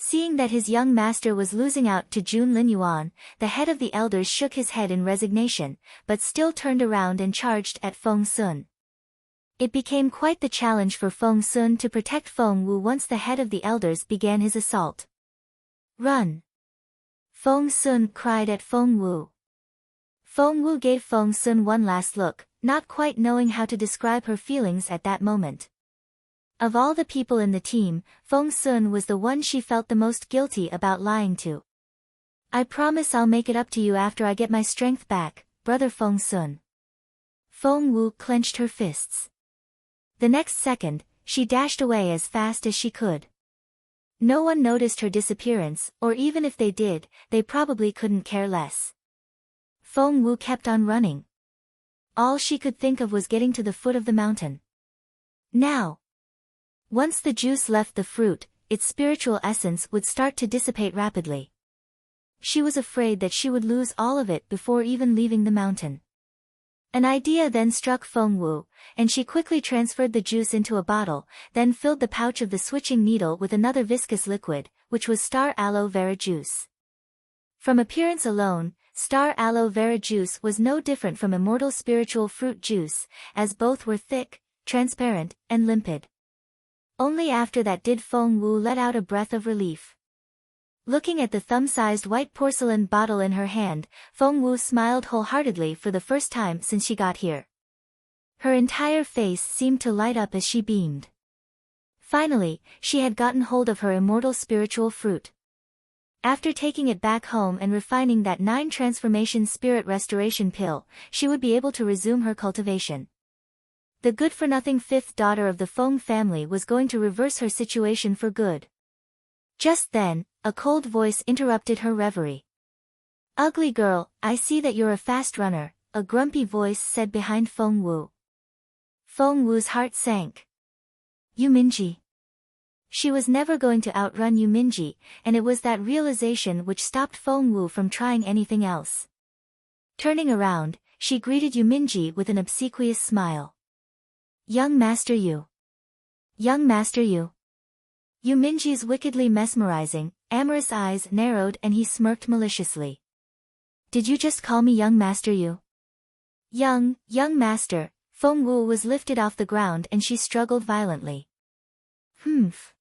Seeing that his young master was losing out to Jun Linyuan, the head of the elders shook his head in resignation, but still turned around and charged at Feng Sun. It became quite the challenge for Feng Sun to protect Feng Wu once the head of the elders began his assault. Run! Feng Sun cried at Feng Wu. Feng Wu gave Feng Sun one last look, not quite knowing how to describe her feelings at that moment. Of all the people in the team, Feng Sun was the one she felt the most guilty about lying to. I promise I'll make it up to you after I get my strength back, brother Feng Sun. Feng Wu clenched her fists. The next second, she dashed away as fast as she could. No one noticed her disappearance, or even if they did, they probably couldn't care less. Feng Wu kept on running. All she could think of was getting to the foot of the mountain. Now! Once the juice left the fruit, its spiritual essence would start to dissipate rapidly. She was afraid that she would lose all of it before even leaving the mountain. An idea then struck Feng Wu, and she quickly transferred the juice into a bottle, then filled the pouch of the switching needle with another viscous liquid, which was star aloe vera juice. From appearance alone, star aloe vera juice was no different from Immortal spiritual fruit juice, as both were thick, transparent, and limpid. Only after that did Feng Wu let out a breath of relief. Looking at the thumb-sized white porcelain bottle in her hand, Feng Wu smiled wholeheartedly for the first time since she got here. Her entire face seemed to light up as she beamed. Finally, she had gotten hold of her immortal spiritual fruit. After taking it back home and refining that 9 transformation spirit restoration pill, she would be able to resume her cultivation. The good-for-nothing 5th daughter of the Feng family was going to reverse her situation for good. Just then, a cold voice interrupted her reverie. "Ugly girl, I see that you're a fast runner," a grumpy voice said behind Feng Wu. Feng Wu's heart sank. Yu Minji. She was never going to outrun Yu Minji, and it was that realization which stopped Feng Wu from trying anything else. Turning around, she greeted Yu Minji with an obsequious smile. "Young Master Yu. Young Master Yu." Yu Minji's wickedly mesmerizing, amorous eyes narrowed and he smirked maliciously. "Did you just call me Young Master Yu?" Young Master." Feng Wu was lifted off the ground and she struggled violently. "Humph."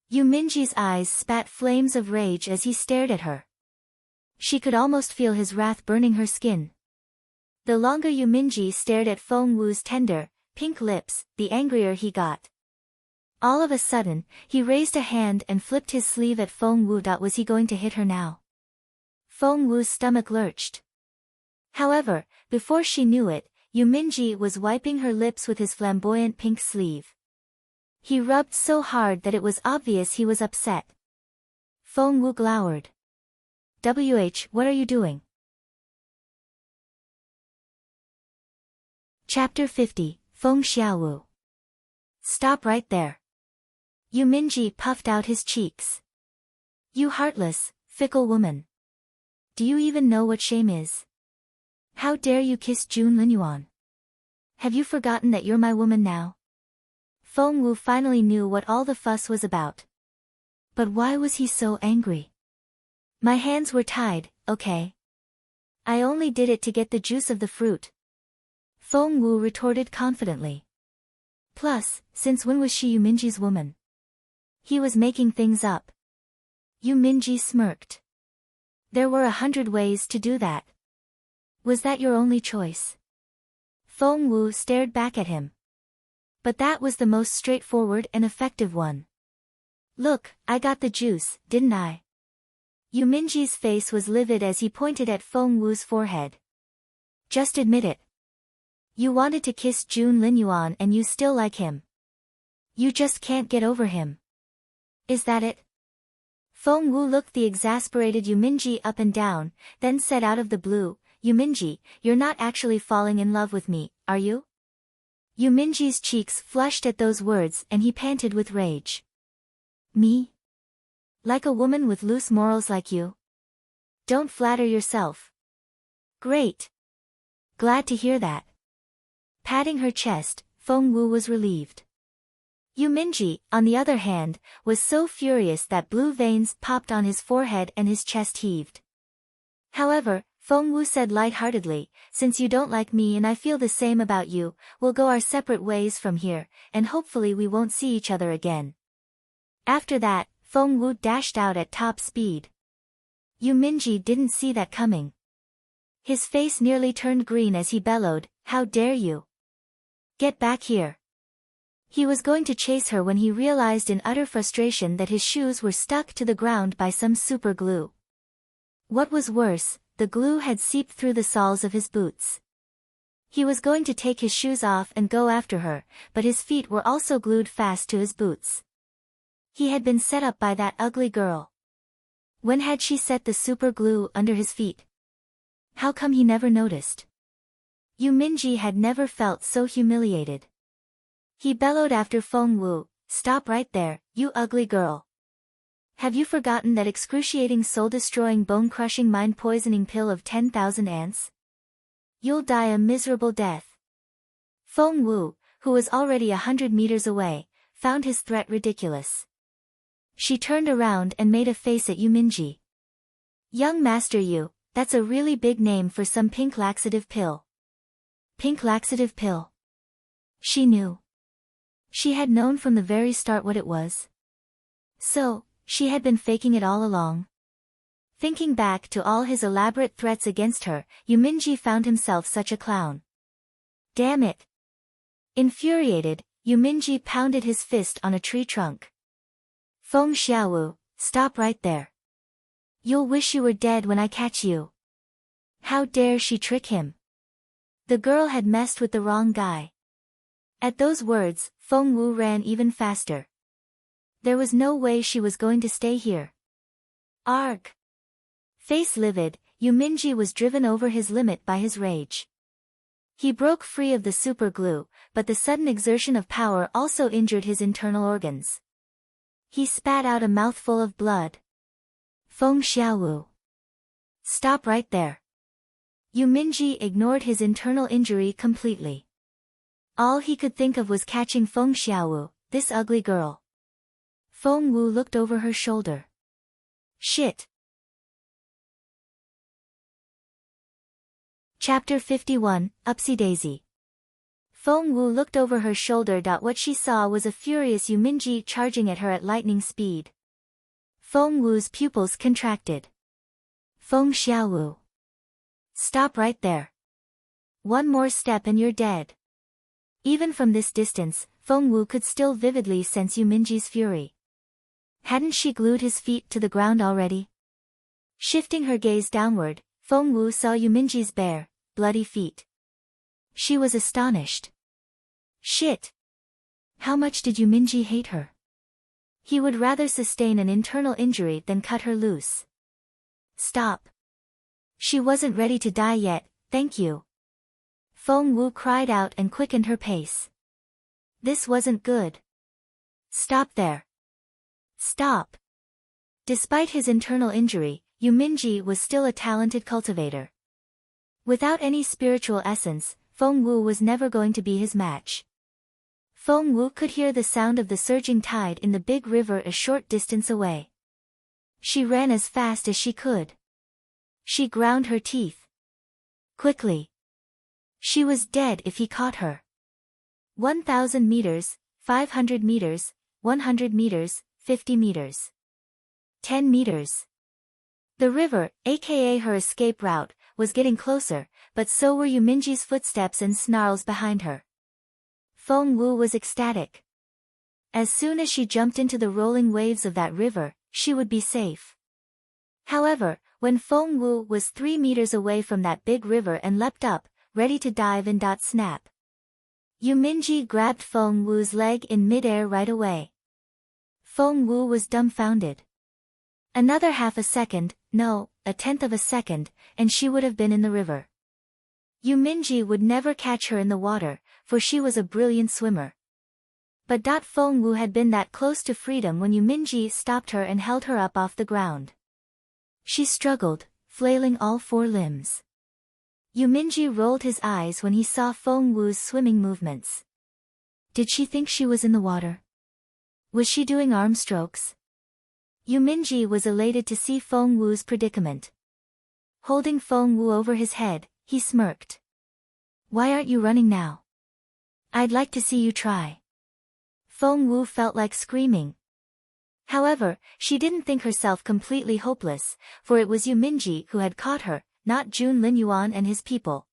Yu Minji's eyes spat flames of rage as he stared at her. She could almost feel his wrath burning her skin. The longer Yu Minji stared at Feng Wu's tender, pink lips, the angrier he got. All of a sudden, he raised a hand and flipped his sleeve at Feng Wu. Was he going to hit her now? Feng Wu's stomach lurched. However, before she knew it, Yu Minji was wiping her lips with his flamboyant pink sleeve. He rubbed so hard that it was obvious he was upset. Feng Wu glowered. What are you doing?" Chapter 50, Feng Xiaowu. "Stop right there." Yu Minji puffed out his cheeks. "You heartless, fickle woman. Do you even know what shame is? How dare you kiss Jun Linyuan? Have you forgotten that you're my woman now?" Feng Wu finally knew what all the fuss was about. But why was he so angry? "My hands were tied, okay? I only did it to get the juice of the fruit," Feng Wu retorted confidently. Plus, since when was she Yu Minji's woman? He was making things up. Yu Minji smirked. "There were 100 ways to do that. Was that your only choice?" Feng Wu stared back at him. "But that was the most straightforward and effective one. Look, I got the juice, didn't I?" Yu Minji's face was livid as he pointed at Feng Wu's forehead. "Just admit it. You wanted to kiss Jun Linyuan and you still like him. You just can't get over him. Is that it?" Feng Wu looked the exasperated Yu Minji up and down, then said out of the blue, "Yu Minji, you're not actually falling in love with me, are you?" Yu Minji's cheeks flushed at those words and he panted with rage. "Me? Like a woman with loose morals like you? Don't flatter yourself." "Great. Glad to hear that." Patting her chest, Feng Wu was relieved. Yu Minji, on the other hand, was so furious that blue veins popped on his forehead and his chest heaved. However, Feng Wu said lightheartedly, "Since you don't like me and I feel the same about you, we'll go our separate ways from here, and hopefully we won't see each other again." After that, Feng Wu dashed out at top speed. Yu Minji didn't see that coming. His face nearly turned green as he bellowed, "How dare you! Get back here!" He was going to chase her when he realized in utter frustration that his shoes were stuck to the ground by some super glue. What was worse, the glue had seeped through the soles of his boots. He was going to take his shoes off and go after her, but his feet were also glued fast to his boots. He had been set up by that ugly girl. When had she set the super glue under his feet? How come he never noticed? Yu Minji had never felt so humiliated. He bellowed after Feng Wu, "Stop right there, you ugly girl. Have you forgotten that excruciating soul-destroying bone-crushing mind-poisoning pill of 10,000 ants?" You'll die a miserable death. Feng Wu, who was already 100 meters away, found his threat ridiculous. She turned around and made a face at Yuminji. Young Master Yu, that's a really big name for some pink laxative pill. Pink laxative pill. She knew. She had known from the very start what it was. So, she had been faking it all along. Thinking back to all his elaborate threats against her, Yuminji found himself such a clown. Damn it! Infuriated, Yuminji pounded his fist on a tree trunk. Feng Xiaowu, stop right there. You'll wish you were dead when I catch you. How dare she trick him? The girl had messed with the wrong guy. At those words, Feng Wu ran even faster. There was no way she was going to stay here. Arg! Face livid, Yuminji was driven over his limit by his rage. He broke free of the super glue, but the sudden exertion of power also injured his internal organs. He spat out a mouthful of blood. Feng Xiaowu. Stop right there. Yuminji ignored his internal injury completely. All he could think of was catching Feng Xiaowu, this ugly girl. Feng Wu looked over her shoulder. Shit. Chapter 51, Upsy-Daisy. Feng Wu looked over her shoulder. What she saw was a furious Yuminji charging at her at lightning speed. Feng Wu's pupils contracted. Feng Xiaowu. Stop right there. One more step and you're dead. Even from this distance, Feng Wu could still vividly sense Yuminji's fury. Hadn't she glued his feet to the ground already? Shifting her gaze downward, Feng Wu saw Yuminji's bare, bloody feet. She was astonished. Shit! How much did Yuminji hate her? He would rather sustain an internal injury than cut her loose. Stop. She wasn't ready to die yet, thank you. Feng Wu cried out and quickened her pace. This wasn't good. Stop there. Stop. Despite his internal injury, Yuminji was still a talented cultivator. Without any spiritual essence, Feng Wu was never going to be his match. Feng Wu could hear the sound of the surging tide in the big river a short distance away. She ran as fast as she could. She ground her teeth. Quickly. She was dead if he caught her. 1,000 meters, 500 meters, 100 meters, 50 meters. 10 meters. The river, aka her escape route, was getting closer, but so were Yuminji's footsteps and snarls behind her. Feng Wu was ecstatic. As soon as she jumped into the rolling waves of that river, she would be safe. However, when Feng Wu was 3 meters away from that big river and leapt up, ready to dive in. Snap. Yuminji grabbed Feng Wu's leg in midair right away. Feng Wu was dumbfounded. Another half a second, no, a tenth of a second, and she would have been in the river. Yuminji would never catch her in the water, for she was a brilliant swimmer. But Feng Wu had been that close to freedom when Yuminji stopped her and held her up off the ground. She struggled, flailing all 4 limbs. Yuminji rolled his eyes when he saw Feng Wu's swimming movements. Did she think she was in the water? Was she doing arm strokes? Yuminji was elated to see Feng Wu's predicament. Holding Feng Wu over his head, he smirked. Why aren't you running now? I'd like to see you try. Feng Wu felt like screaming. However, she didn't think herself completely hopeless, for it was Yuminji who had caught her, not Jun Linyuan and his people.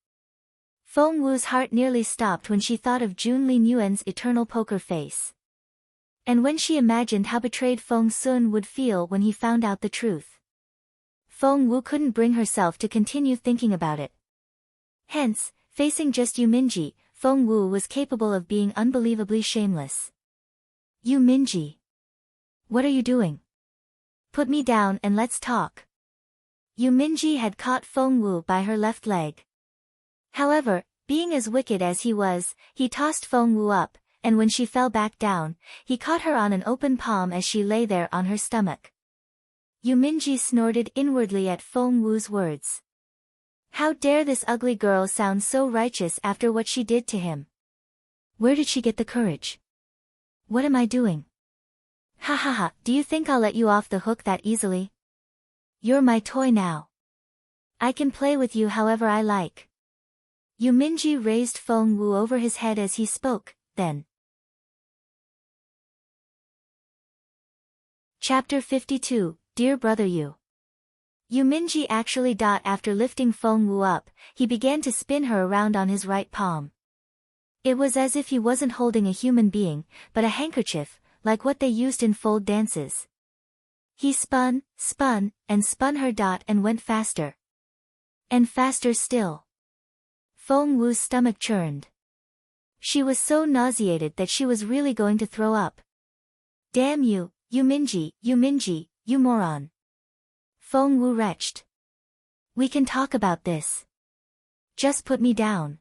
Feng Wu's heart nearly stopped when she thought of Jun Linyuan's eternal poker face. And when she imagined how betrayed Feng Sun would feel when he found out the truth. Feng Wu couldn't bring herself to continue thinking about it. Hence, facing just Yuminji, Feng Wu was capable of being unbelievably shameless. Yuminji. What are you doing? Put me down and let's talk. Yuminji had caught Feng Wu by her left leg. However, being as wicked as he was, he tossed Feng Wu up, and when she fell back down, he caught her on an open palm as she lay there on her stomach. Yuminji snorted inwardly at Feng Wu's words. How dare this ugly girl sound so righteous after what she did to him? Where did she get the courage? What am I doing? Ha ha ha, do you think I'll let you off the hook that easily? You're my toy now. I can play with you however I like. Yu Minji raised Feng Wu over his head as he spoke, then. Chapter 52, Dear Brother Yu. Yu Minji actually. After lifting Feng Wu up, he began to spin her around on his right palm. It was as if he wasn't holding a human being, but a handkerchief, like what they used in fold dances. He spun, and spun her. And went faster. And faster still. Feng Wu's stomach churned. She was so nauseated that she was really going to throw up. Damn you, Yu Minji, you moron. Feng Wu retched. We can talk about this. Just put me down.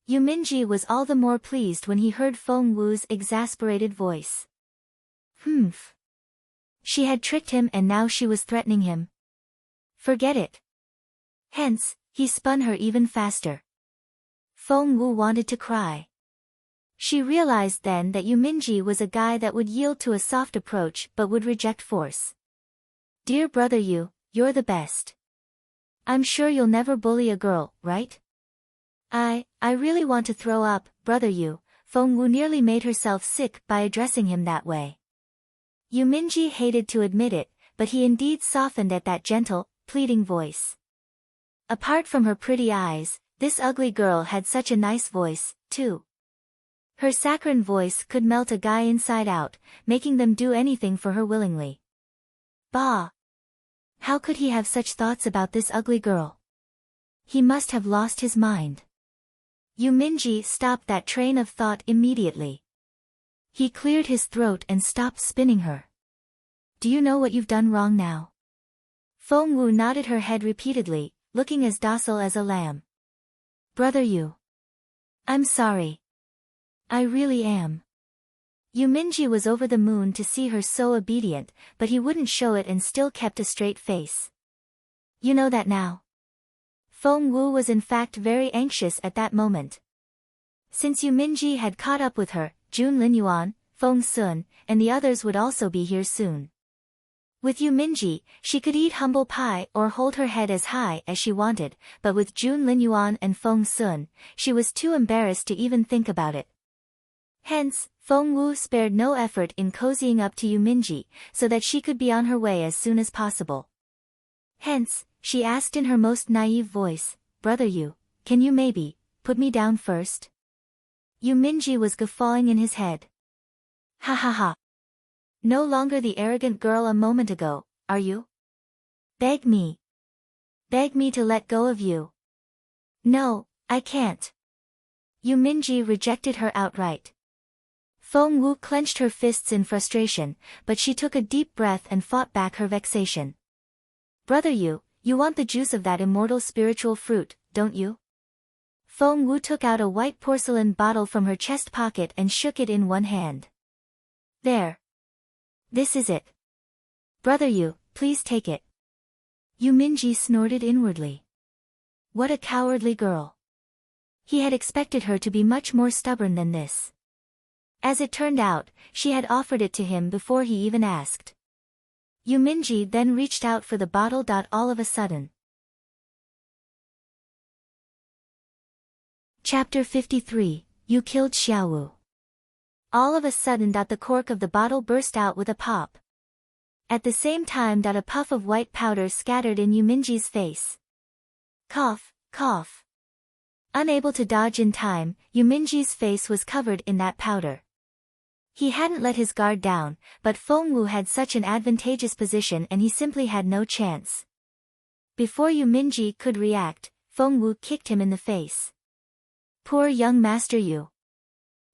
Yu Minji was all the more pleased when he heard Feng Wu's exasperated voice. Humph. She had tricked him and now she was threatening him. Forget it. Hence, he spun her even faster. Feng Wu wanted to cry. She realized then that Yu Minji was a guy that would yield to a soft approach but would reject force. Dear brother Yu, you're the best. I'm sure you'll never bully a girl, right? I really want to throw up, brother Yu. Feng Wu nearly made herself sick by addressing him that way. Yu Minji hated to admit it, but he indeed softened at that gentle, pleading voice. Apart from her pretty eyes, this ugly girl had such a nice voice, too. Her saccharine voice could melt a guy inside out, making them do anything for her willingly. Bah! How could he have such thoughts about this ugly girl? He must have lost his mind. Yu Minji stopped that train of thought immediately. He cleared his throat and stopped spinning her. Do you know what you've done wrong now? Feng Wu nodded her head repeatedly, looking as docile as a lamb. Brother Yu. I'm sorry. I really am. Yu Minji was over the moon to see her so obedient, but he wouldn't show it and still kept a straight face. You know that now. Feng Wu was in fact very anxious at that moment. Since Yu Minji had caught up with her, Jun Linyuan, Feng Sun, and the others would also be here soon. With Yu Minji, she could eat humble pie or hold her head as high as she wanted, but with Jun Linyuan and Feng Sun, she was too embarrassed to even think about it. Hence, Feng Wu spared no effort in cozying up to Yu Minji, so that she could be on her way as soon as possible. Hence, she asked in her most naive voice, Brother Yu, can you maybe put me down first? Yu Minji was guffawing in his head. Ha ha ha. No longer the arrogant girl a moment ago, are you? Beg me. Beg me to let go of you. No, I can't. Yu Minji rejected her outright. Feng Wu clenched her fists in frustration, but she took a deep breath and fought back her vexation. Brother Yu, you want the juice of that immortal spiritual fruit, don't you? Feng Wu took out a white porcelain bottle from her chest pocket and shook it in one hand. There. This is it. Brother Yu, please take it. Yu Minji snorted inwardly. What a cowardly girl. He had expected her to be much more stubborn than this. As it turned out, she had offered it to him before he even asked. Yu Minji then reached out for the bottle. All of a sudden. Chapter 53, You Killed Xiaowu. All of a sudden. The cork of the bottle burst out with a pop. At the same time. A puff of white powder scattered in Yu Minji's face. Cough, cough. Unable to dodge in time, Yu Minji's face was covered in that powder. He hadn't let his guard down, but Feng Wu had such an advantageous position and he simply had no chance. Before Yu Minji could react, Feng Wu kicked him in the face. Poor young Master Yu.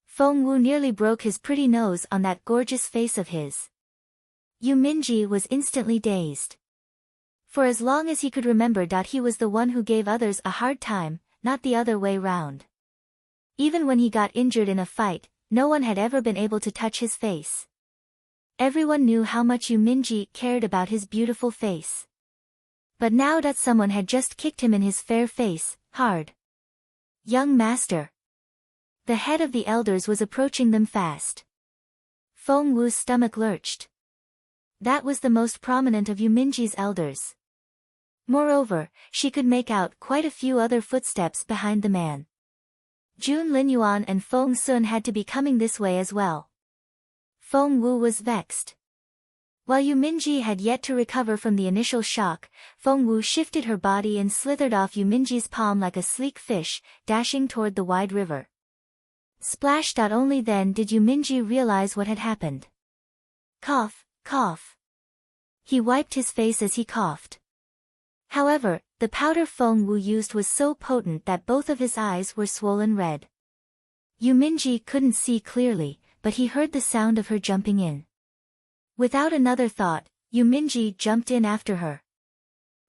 Feng Wu nearly broke his pretty nose on that gorgeous face of his. Yu Minji was instantly dazed. For as long as he could remember. He was the one who gave others a hard time, not the other way round. Even when he got injured in a fight, no one had ever been able to touch his face. Everyone knew how much Yu Minji cared about his beautiful face. But now that someone had just kicked him in his fair face, hard. Young master. The head of the elders was approaching them fast. Feng Wu's stomach lurched. That was the most prominent of Yuminji's elders. Moreover, she could make out quite a few other footsteps behind the man. Jun Linyuan and Feng Sun had to be coming this way as well. Feng Wu was vexed. While Yuminji had yet to recover from the initial shock, Feng Wu shifted her body and slithered off Yuminji's palm like a sleek fish, dashing toward the wide river. Splash! Only then did Yuminji realize what had happened. Cough, cough. He wiped his face as he coughed. However, the powder Feng Wu used was so potent that both of his eyes were swollen red. Yuminji couldn't see clearly, but he heard the sound of her jumping in. Without another thought, Yuminji jumped in after her.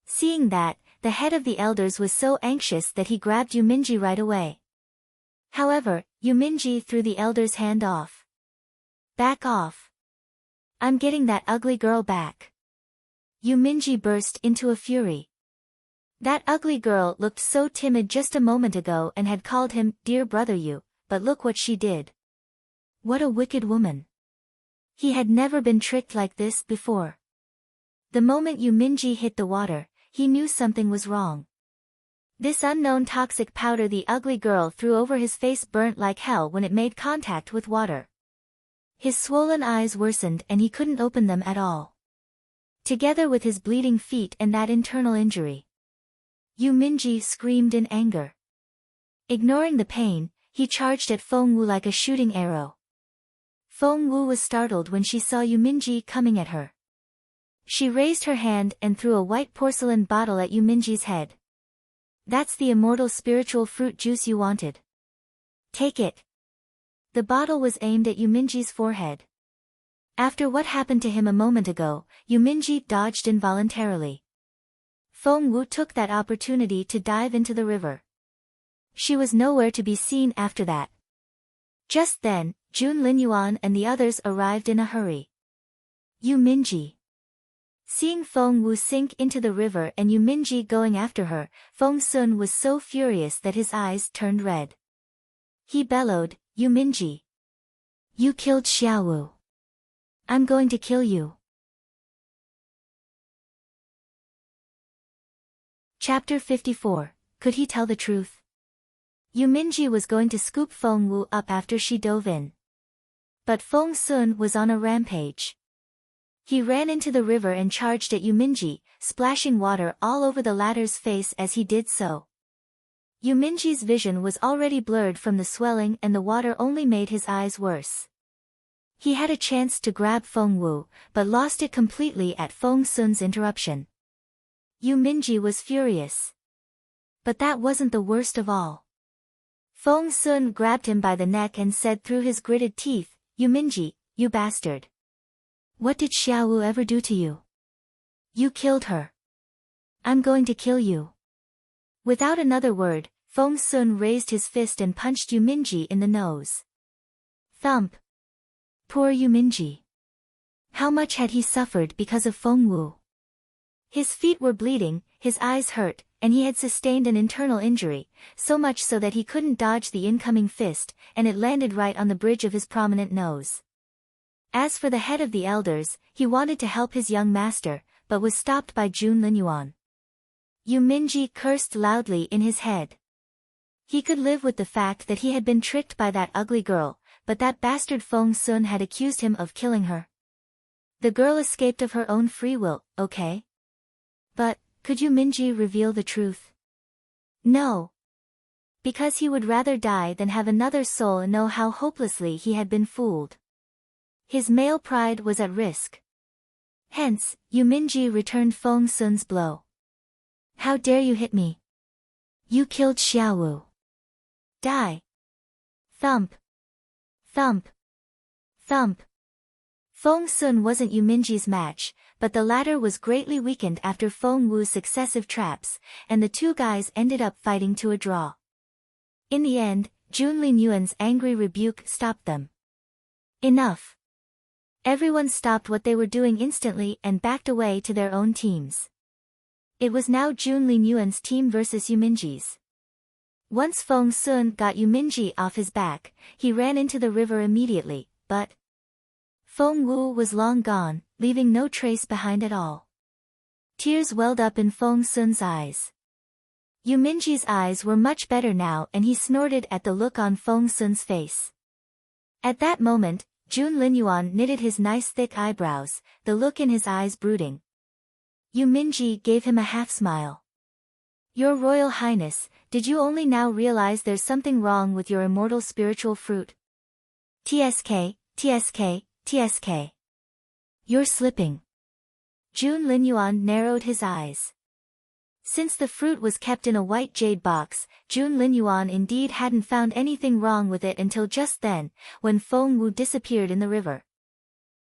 Seeing that, the head of the elders was so anxious that he grabbed Yuminji right away. However, Yuminji threw the elder's hand off. Back off. I'm getting that ugly girl back. Yuminji burst into a fury. That ugly girl looked so timid just a moment ago and had called him, dear brother Yu, but look what she did. What a wicked woman. He had never been tricked like this before. The moment Yuminji hit the water, he knew something was wrong. This unknown toxic powder the ugly girl threw over his face burnt like hell when it made contact with water. His swollen eyes worsened and he couldn't open them at all. Together with his bleeding feet and that internal injury. Yuminji screamed in anger. Ignoring the pain, he charged at Feng Wu like a shooting arrow. Feng Wu was startled when she saw Yuminji coming at her. She raised her hand and threw a white porcelain bottle at Yuminji's head. That's the immortal spiritual fruit juice you wanted. Take it. The bottle was aimed at Yuminji's forehead. After what happened to him a moment ago, Yuminji dodged involuntarily. Feng Wu took that opportunity to dive into the river. She was nowhere to be seen after that. Just then, Jun Linyuan and the others arrived in a hurry. Yuminji. Seeing Feng Wu sink into the river and Yuminji going after her, Feng Sun was so furious that his eyes turned red. He bellowed, Yuminji. You killed Xiaowu. I'm going to kill you. Chapter 54. Could he tell the truth? Yuminji was going to scoop Feng Wu up after she dove in. But Feng Sun was on a rampage. He ran into the river and charged at Yuminji, splashing water all over the latter's face as he did so. Yuminji's vision was already blurred from the swelling and the water only made his eyes worse. He had a chance to grab Feng Wu, but lost it completely at Feng Sun's interruption. Yuminji was furious. But that wasn't the worst of all. Feng Sun grabbed him by the neck and said through his gritted teeth, Yuminji, you bastard. What did Xiaowu ever do to you? You killed her. I'm going to kill you. Without another word, Feng Sun raised his fist and punched Yuminji in the nose. Thump. Poor Yuminji. How much had he suffered because of Feng Wu? His feet were bleeding, his eyes hurt, and he had sustained an internal injury, so much so that he couldn't dodge the incoming fist, and it landed right on the bridge of his prominent nose. As for the head of the elders, he wanted to help his young master, but was stopped by Jun Linyuan. Yuminji cursed loudly in his head. He could live with the fact that he had been tricked by that ugly girl, but that bastard Feng Sun had accused him of killing her. The girl escaped of her own free will, okay? But, could Yuminji reveal the truth? No. Because he would rather die than have another soul know how hopelessly he had been fooled. His male pride was at risk. Hence, Yuminji returned Feng Sun's blow. How dare you hit me? You killed Xiaowu. Die. Thump. Thump. Thump. Feng Sun wasn't Yuminji's match, but the latter was greatly weakened after Feng Wu's successive traps, and the two guys ended up fighting to a draw. In the end, Jun Linyuan's angry rebuke stopped them. Enough. Everyone stopped what they were doing instantly and backed away to their own teams. It was now Jun Linyuan's team versus Yuminji's. Once Feng Sun got Yuminji off his back, he ran into the river immediately, but Feng Wu was long gone, leaving no trace behind at all. Tears welled up in Feng Sun's eyes. Yuminji's eyes were much better now and he snorted at the look on Feng Sun's face. At that moment, Jun Linyuan knitted his nice thick eyebrows, the look in his eyes brooding. Yuminji gave him a half-smile. Your Royal Highness, did you only now realize there's something wrong with your immortal spiritual fruit? TSK, TSK, TSK. You're slipping. Jun Linyuan narrowed his eyes. Since the fruit was kept in a white jade box, Jun Linyuan indeed hadn't found anything wrong with it until just then, when Feng Wu disappeared in the river.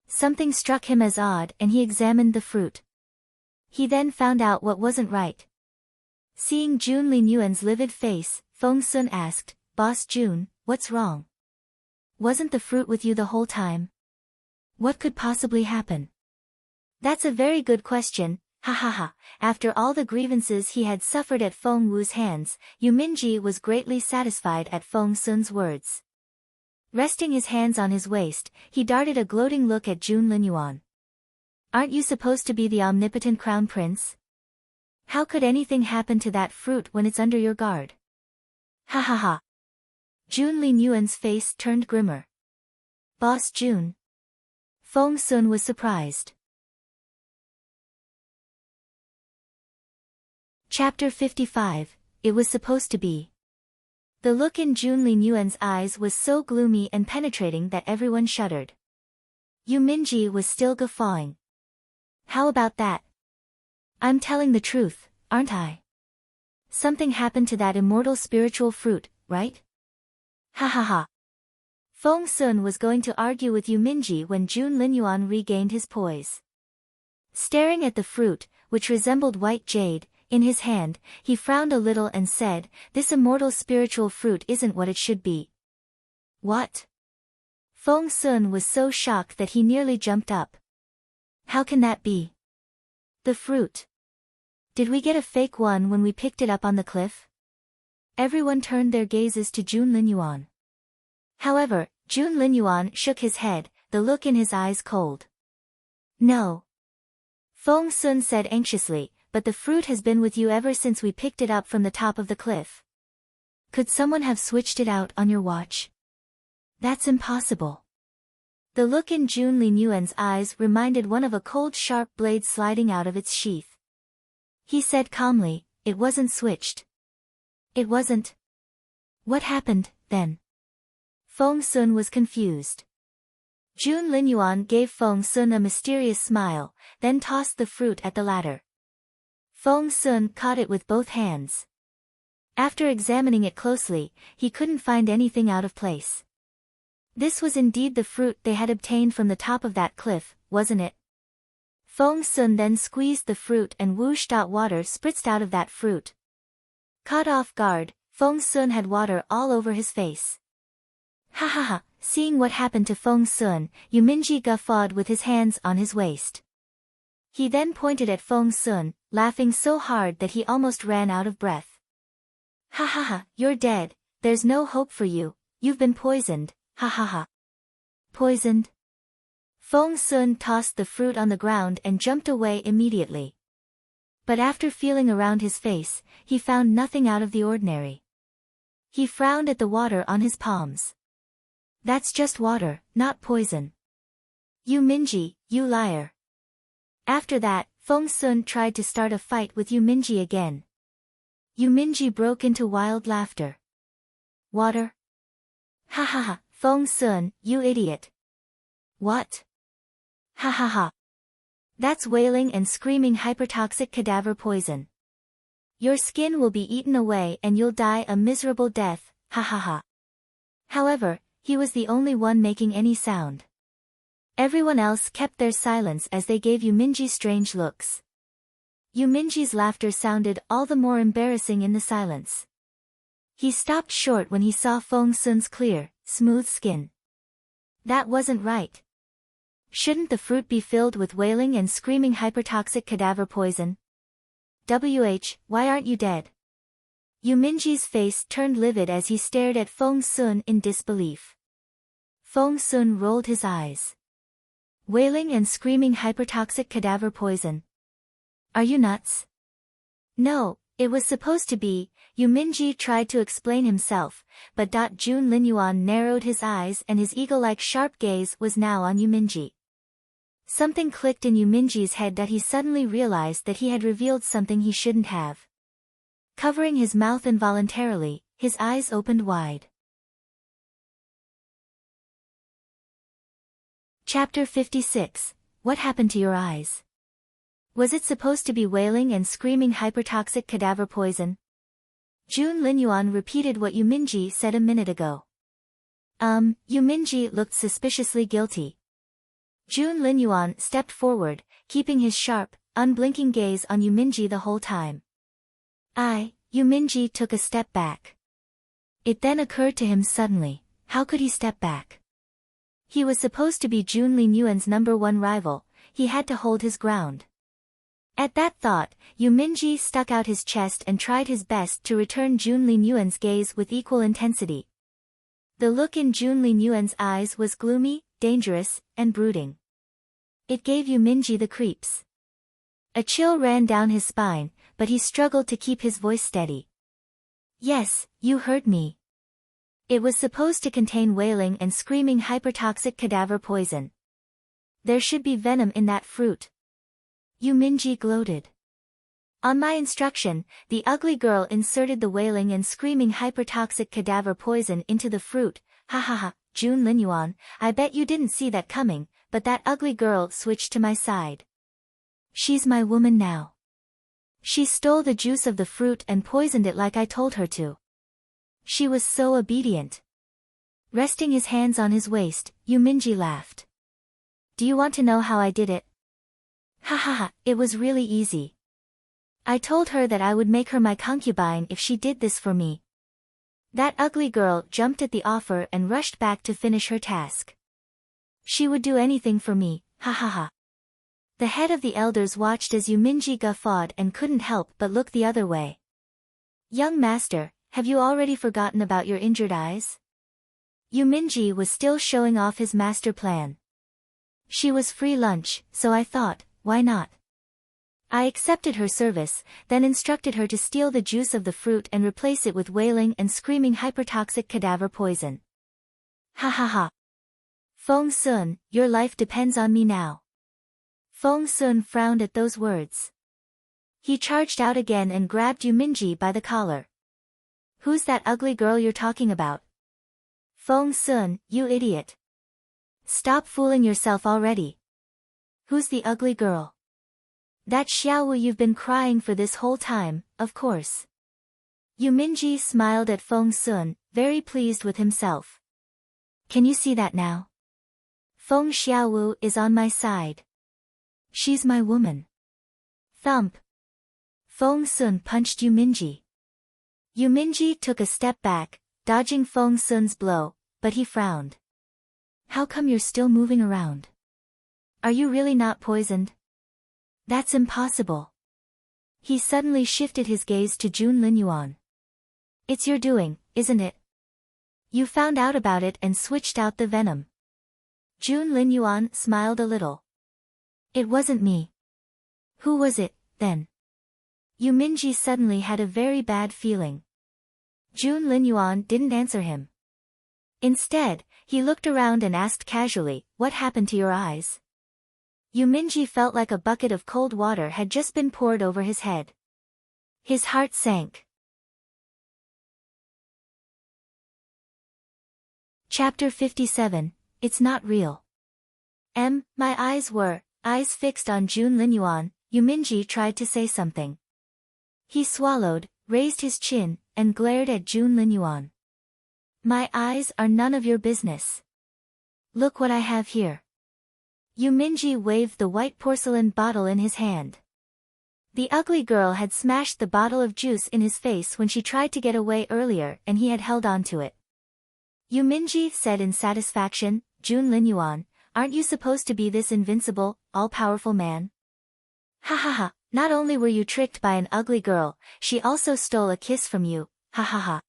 Something struck him as odd and he examined the fruit. He then found out what wasn't right. Seeing Jun Linyuan's livid face, Feng Sun asked, Boss Jun, what's wrong? Wasn't the fruit with you the whole time? What could possibly happen? That's a very good question, ha ha ha. After all the grievances he had suffered at Feng Wu's hands, Yuminji was greatly satisfied at Feng Sun's words. Resting his hands on his waist, he darted a gloating look at Jun Linyuan. Aren't you supposed to be the omnipotent crown prince? How could anything happen to that fruit when it's under your guard? Ha ha ha. Jun Linyuan's face turned grimmer. Boss Jun. Feng Sun was surprised. Chapter 55, It was supposed to be. The look in Jun Linyuan's eyes was so gloomy and penetrating that everyone shuddered. Yuminji was still guffawing. How about that? I'm telling the truth, aren't I? Something happened to that immortal spiritual fruit, right? Ha ha ha. Feng Sun was going to argue with Yuminji when Jun Linyuan regained his poise. Staring at the fruit, which resembled white jade, in his hand, he frowned a little and said, This immortal spiritual fruit isn't what it should be. What? Feng Sun was so shocked that he nearly jumped up. How can that be? The fruit. Did we get a fake one when we picked it up on the cliff? Everyone turned their gazes to Jun Linyuan. However, Jun Linyuan shook his head, the look in his eyes cold. No. Feng Sun said anxiously, but the fruit has been with you ever since we picked it up from the top of the cliff. Could someone have switched it out on your watch? That's impossible. The look in Jun Linyuan's eyes reminded one of a cold sharp blade sliding out of its sheath. He said calmly, It wasn't switched. It wasn't. What happened, then? Feng Sun was confused. Jun Linyuan gave Feng Sun a mysterious smile, then tossed the fruit at the latter. Feng Sun caught it with both hands. After examining it closely, he couldn't find anything out of place. This was indeed the fruit they had obtained from the top of that cliff, wasn't it? Feng Sun then squeezed the fruit and whoosh! Water spritzed out of that fruit. Caught off guard, Feng Sun had water all over his face. Ha ha ha, seeing what happened to Feng Sun, Yuminji guffawed with his hands on his waist. He then pointed at Feng Sun, laughing so hard that he almost ran out of breath. Ha ha ha, you're dead, there's no hope for you, you've been poisoned. Ha ha ha. Poisoned? Feng Sun tossed the fruit on the ground and jumped away immediately. But after feeling around his face, he found nothing out of the ordinary. He frowned at the water on his palms. That's just water, not poison. Yuminji, you liar. After that, Feng Sun tried to start a fight with Yuminji again. Yuminji broke into wild laughter. Water? Ha ha ha. Feng Sun, you idiot. What? Ha ha ha. That's wailing and screaming hypertoxic cadaver poison. Your skin will be eaten away and you'll die a miserable death, ha ha ha. However, he was the only one making any sound. Everyone else kept their silence as they gave Yuminji strange looks. Yuminji's laughter sounded all the more embarrassing in the silence. He stopped short when he saw Feng Sun's clear, smooth skin. That wasn't right. Shouldn't the fruit be filled with wailing and screaming hypertoxic cadaver poison? why aren't you dead? Yuminji's face turned livid as he stared at Feng Sun in disbelief. Feng Sun rolled his eyes. Wailing and screaming hypertoxic cadaver poison. Are you nuts? No, it was supposed to be, Yuminji tried to explain himself, but Jun Linyuan narrowed his eyes and his eagle-like sharp gaze was now on Yuminji. Something clicked in Yuminji's head that he suddenly realized that he had revealed something he shouldn't have. Covering his mouth involuntarily, his eyes opened wide. Chapter 56. What happened to your eyes? Was it supposed to be wailing and screaming hypertoxic cadaver poison? Jun Linyuan repeated what Yuminji said a minute ago. Yuminji looked suspiciously guilty. Jun Linyuan stepped forward, keeping his sharp, unblinking gaze on Yuminji the whole time. Yuminji took a step back. It then occurred to him suddenly, how could he step back? He was supposed to be Jun Linyuan's #1 rival, he had to hold his ground. At that thought, Yuminji stuck out his chest and tried his best to return Jun Linyuan's gaze with equal intensity. The look in Jun Linyuan's eyes was gloomy, dangerous, and brooding. It gave Yuminji the creeps. A chill ran down his spine, but he struggled to keep his voice steady. Yes, you heard me. It was supposed to contain wailing and screaming hypertoxic cadaver poison. There should be venom in that fruit. Yuminji gloated. On my instruction, the ugly girl inserted the wailing and screaming hypertoxic cadaver poison into the fruit. Ha ha ha, Jun Linyuan, I bet you didn't see that coming, but that ugly girl switched to my side. She's my woman now. She stole the juice of the fruit and poisoned it like I told her to. She was so obedient. Resting his hands on his waist, Yuminji laughed. Do you want to know how I did it? Ha ha ha, it was really easy. I told her that I would make her my concubine if she did this for me. That ugly girl jumped at the offer and rushed back to finish her task. She would do anything for me, ha ha ha. The head of the elders watched as Yuminji guffawed and couldn't help but look the other way. Young master, have you already forgotten about your injured eyes? Yuminji was still showing off his master plan. She was free lunch, so I thought, why not? I accepted her service, then instructed her to steal the juice of the fruit and replace it with wailing and screaming hypertoxic cadaver poison. Ha ha ha. Feng Sun, your life depends on me now. Feng Sun frowned at those words. He charged out again and grabbed Yuminji by the collar. Who's that ugly girl you're talking about? Feng Sun, you idiot. Stop fooling yourself already. Who's the ugly girl? That Xiaowu you've been crying for this whole time, of course. Yuminji smiled at Feng Sun, very pleased with himself. Can you see that now? Feng Xiaowu is on my side. She's my woman. Thump. Feng Sun punched Yuminji. Yuminji took a step back, dodging Feng Sun's blow, but he frowned. How come you're still moving around? Are you really not poisoned? That's impossible. He suddenly shifted his gaze to Jun Linyuan. It's your doing, isn't it? You found out about it and switched out the venom. Jun Linyuan smiled a little. It wasn't me. Who was it, then? Yuminji suddenly had a very bad feeling. Jun Linyuan didn't answer him. Instead, he looked around and asked casually, what happened to your eyes? Yuminji felt like a bucket of cold water had just been poured over his head. His heart sank. Chapter 57, It's Not Real. My eyes fixed on Jun Linyuan, Yuminji tried to say something. He swallowed, raised his chin, and glared at Jun Linyuan. My eyes are none of your business. Look what I have here. Yuminji waved the white porcelain bottle in his hand. The ugly girl had smashed the bottle of juice in his face when she tried to get away earlier and he had held on to it. Yuminji said in satisfaction, Jun Linyuan, aren't you supposed to be this invincible, all-powerful man? Ha ha ha, not only were you tricked by an ugly girl, she also stole a kiss from you, ha ha ha.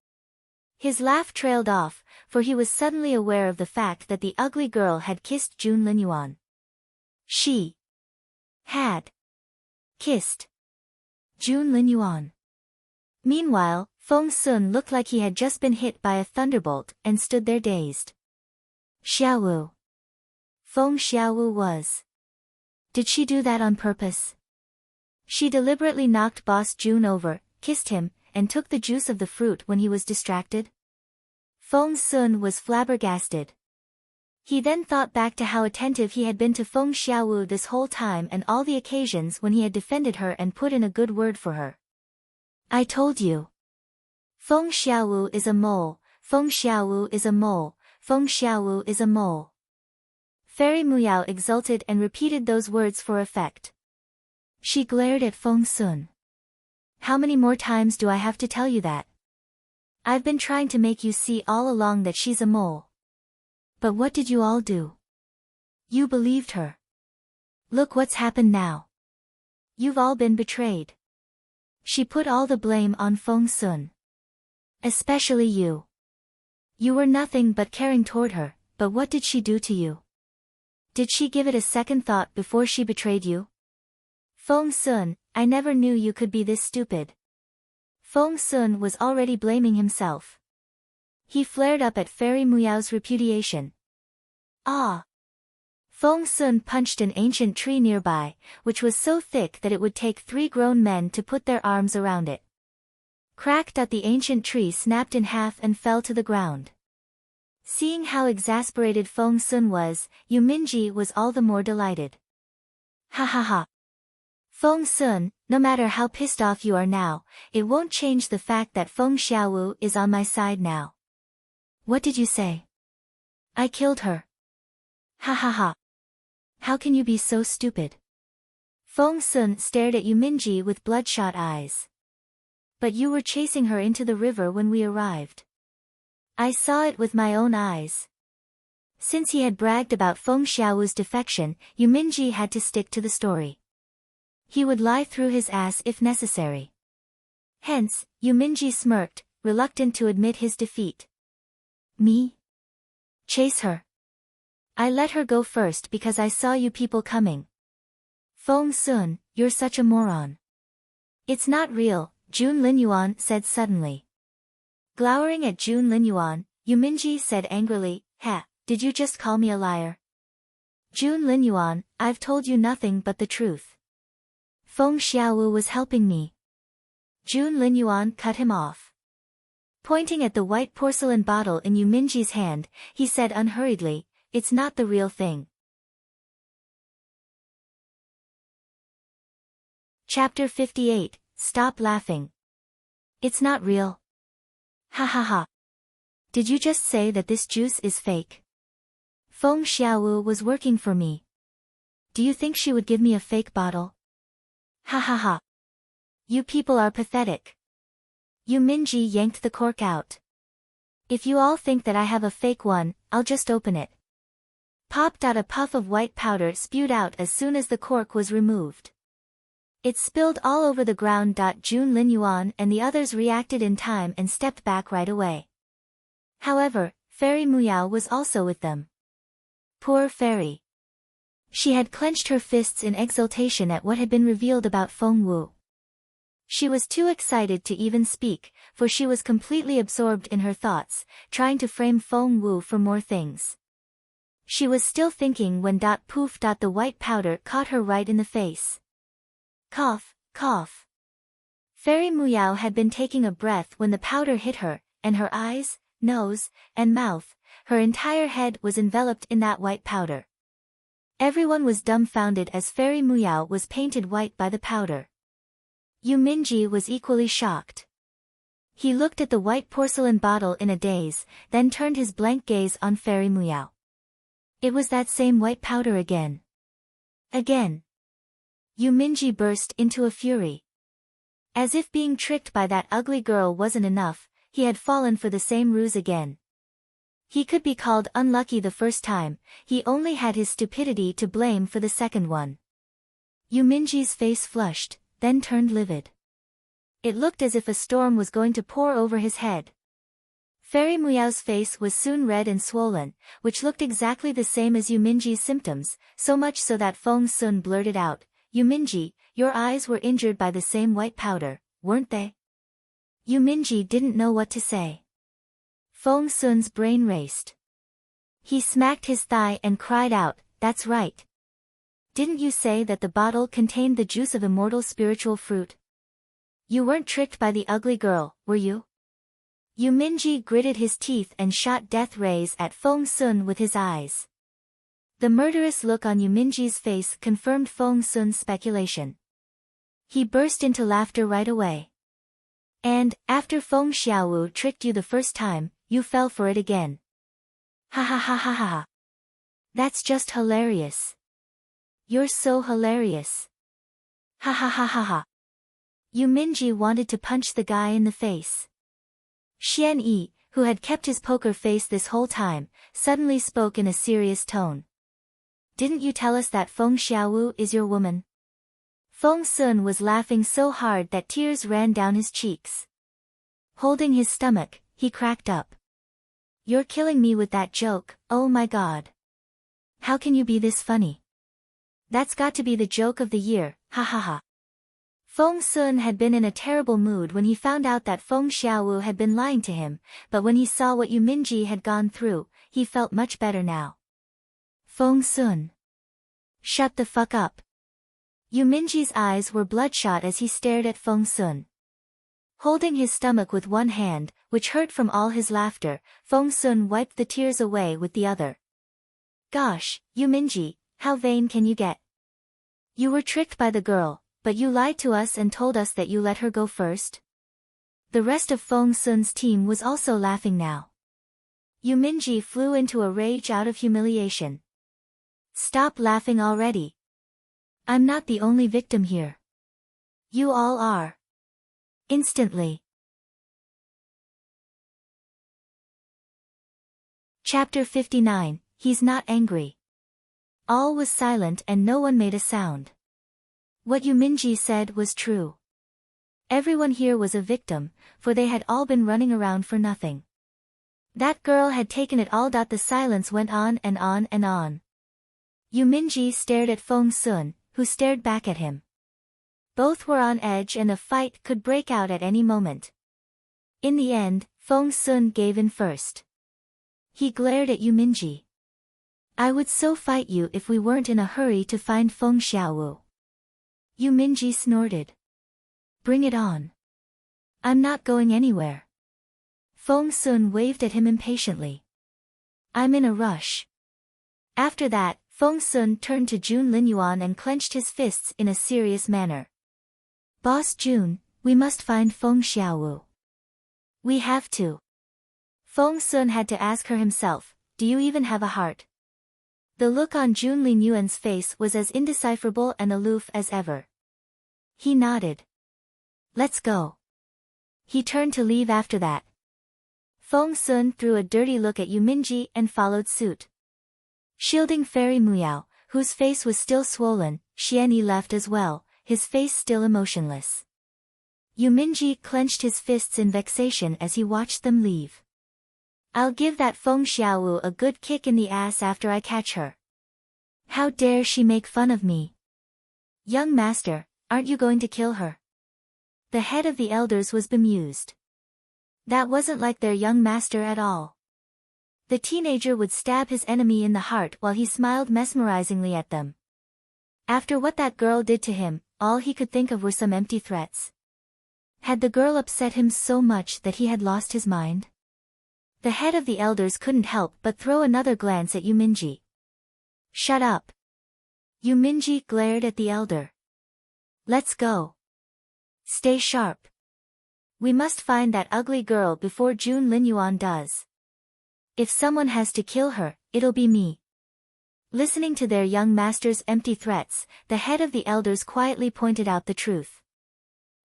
His laugh trailed off, for he was suddenly aware of the fact that the ugly girl had kissed Jun Linyuan. She had kissed Jun Linyuan. Meanwhile, Feng Sun looked like he had just been hit by a thunderbolt and stood there dazed. Xiaowu. Feng Xiaowu was. Did she do that on purpose? She deliberately knocked Boss Jun over, kissed him, and took the juice of the fruit when he was distracted? Feng Sun was flabbergasted. He then thought back to how attentive he had been to Feng Xiaowu this whole time and all the occasions when he had defended her and put in a good word for her. I told you. Feng Xiaowu is a mole, Feng Xiaowu is a mole, Feng Xiaowu is a mole. Fairy Muyao exulted and repeated those words for effect. She glared at Feng Sun. How many more times do I have to tell you that? I've been trying to make you see all along that she's a mole. But what did you all do? You believed her. Look what's happened now. You've all been betrayed. She put all the blame on Feng Sun. Especially you. You were nothing but caring toward her, but what did she do to you? Did she give it a second thought before she betrayed you? Feng Sun, I never knew you could be this stupid. Feng Sun was already blaming himself. He flared up at Fairy Muyao's repudiation. Ah! Feng Sun punched an ancient tree nearby, which was so thick that it would take 3 grown men to put their arms around it. Cracked, the ancient tree snapped in half and fell to the ground. Seeing how exasperated Feng Sun was, Yu Minji was all the more delighted. Ha ha ha. Feng Sun, no matter how pissed off you are now, it won't change the fact that Feng Xiaowu is on my side now. What did you say? I killed her. Ha ha ha. How can you be so stupid? Feng Sun stared at Yu Minji with bloodshot eyes. But you were chasing her into the river when we arrived. I saw it with my own eyes. Since he had bragged about Feng Xiaowu's defection, Yu Minji had to stick to the story. He would lie through his ass if necessary. Hence, Yu Minji smirked, reluctant to admit his defeat. Me? Chase her. I let her go first because I saw you people coming. Feng Sun, you're such a moron. It's not real, Jun Linyuan said suddenly. Glowering at Jun Linyuan, Yu Minji said angrily, Ha, did you just call me a liar? Jun Linyuan, I've told you nothing but the truth. Feng Xiaowu was helping me. Jun Linyuan cut him off. Pointing at the white porcelain bottle in Yu Minji's hand, he said unhurriedly, it's not the real thing. Chapter 58, Stop laughing. It's not real. Ha ha ha. Did you just say that this juice is fake? Feng Xiaowu was working for me. Do you think she would give me a fake bottle? Ha ha ha. You people are pathetic. Yu Minji yanked the cork out. If you all think that I have a fake one, I'll just open it. Pop. A puff of white powder spewed out as soon as the cork was removed. It spilled all over the ground. Jun Linyuan and the others reacted in time and stepped back right away. However, Fairy Muyao was also with them. Poor Fairy. She had clenched her fists in exultation at what had been revealed about Feng Wu. She was too excited to even speak, for she was completely absorbed in her thoughts, trying to frame Feng Wu for more things. She was still thinking when poof. The white powder caught her right in the face. Cough, cough. Fairy Muyao had been taking a breath when the powder hit her, and her eyes, nose, and mouth, her entire head was enveloped in that white powder. Everyone was dumbfounded as Fairy Muyao was painted white by the powder. Yu Minji was equally shocked. He looked at the white porcelain bottle in a daze, then turned his blank gaze on Fairy Muyao. It was that same white powder again. Again. Yu Minji burst into a fury. As if being tricked by that ugly girl wasn't enough, he had fallen for the same ruse again. He could be called unlucky the first time, he only had his stupidity to blame for the second one. Yu Minji's face flushed, then turned livid. It looked as if a storm was going to pour over his head. Fairy Muyao's face was soon red and swollen, which looked exactly the same as Yu Minji's symptoms, so much so that Feng Sun blurted out, "Yu Minji, your eyes were injured by the same white powder, weren't they?" Yu Minji didn't know what to say. Feng Sun's brain raced. He smacked his thigh and cried out, "That's right. Didn't you say that the bottle contained the juice of immortal spiritual fruit? You weren't tricked by the ugly girl, were you?" Yu Minji gritted his teeth and shot death rays at Feng Sun with his eyes. The murderous look on Yu Minji's face confirmed Feng Sun's speculation. He burst into laughter right away. "And, after Feng Xiaowu tricked you the first time, you fell for it again. Ha ha ha ha ha ha. That's just hilarious. You're so hilarious. Ha ha ha ha ha." Yu Minji wanted to punch the guy in the face. Xian Yi, who had kept his poker face this whole time, suddenly spoke in a serious tone. "Didn't you tell us that Feng Xiaowu is your woman?" Feng Sun was laughing so hard that tears ran down his cheeks. Holding his stomach, he cracked up. "You're killing me with that joke, oh my god. How can you be this funny? That's got to be the joke of the year, ha ha ha." Feng Sun had been in a terrible mood when he found out that Feng Xiaowu had been lying to him, but when he saw what Yu Minji had gone through, he felt much better now. "Feng Sun. Shut the fuck up." Yu Minji's eyes were bloodshot as he stared at Feng Sun. Holding his stomach with one hand, which hurt from all his laughter, Feng Sun wiped the tears away with the other. "Gosh, Yu Minji, how vain can you get? You were tricked by the girl, but you lied to us and told us that you let her go first?" The rest of Feng Sun's team was also laughing now. Yu Minji flew into a rage out of humiliation. "Stop laughing already. I'm not the only victim here. You all are." Instantly. Chapter 59, He's Not Angry. All was silent and no one made a sound. What Yu Minji said was true. Everyone here was a victim, for they had all been running around for nothing. That girl had taken it all. The silence went on and on and on. Yu Minji stared at Feng Sun, who stared back at him. Both were on edge and a fight could break out at any moment. In the end, Feng Sun gave in first. He glared at Yu Minji. "I would so fight you if we weren't in a hurry to find Feng Xiaowu." Yu Minji snorted. "Bring it on. I'm not going anywhere." Feng Sun waved at him impatiently. "I'm in a rush." After that, Feng Sun turned to Jun Linyuan and clenched his fists in a serious manner. "Boss Jun, we must find Feng Xiaowu. We have to." Feng Sun had to ask her himself, "Do you even have a heart?" The look on Jun Linyuan's face was as indecipherable and aloof as ever. He nodded. "Let's go." He turned to leave after that. Feng Sun threw a dirty look at Yu Minji and followed suit. Shielding Fairy Muyao, whose face was still swollen, Xian Yi left as well, his face still emotionless. Yu Minji clenched his fists in vexation as he watched them leave. "I'll give that Feng Xiaowu a good kick in the ass after I catch her. How dare she make fun of me? Young master, aren't you going to kill her?" The head of the elders was bemused. That wasn't like their young master at all. The teenager would stab his enemy in the heart while he smiled mesmerizingly at them. After what that girl did to him, all he could think of were some empty threats. Had the girl upset him so much that he had lost his mind? The head of the elders couldn't help but throw another glance at Yu Minji. "Shut up." Yu Minji glared at the elder. "Let's go. Stay sharp. We must find that ugly girl before Jun Linyuan does. If someone has to kill her, it'll be me." Listening to their young master's empty threats, the head of the elders quietly pointed out the truth.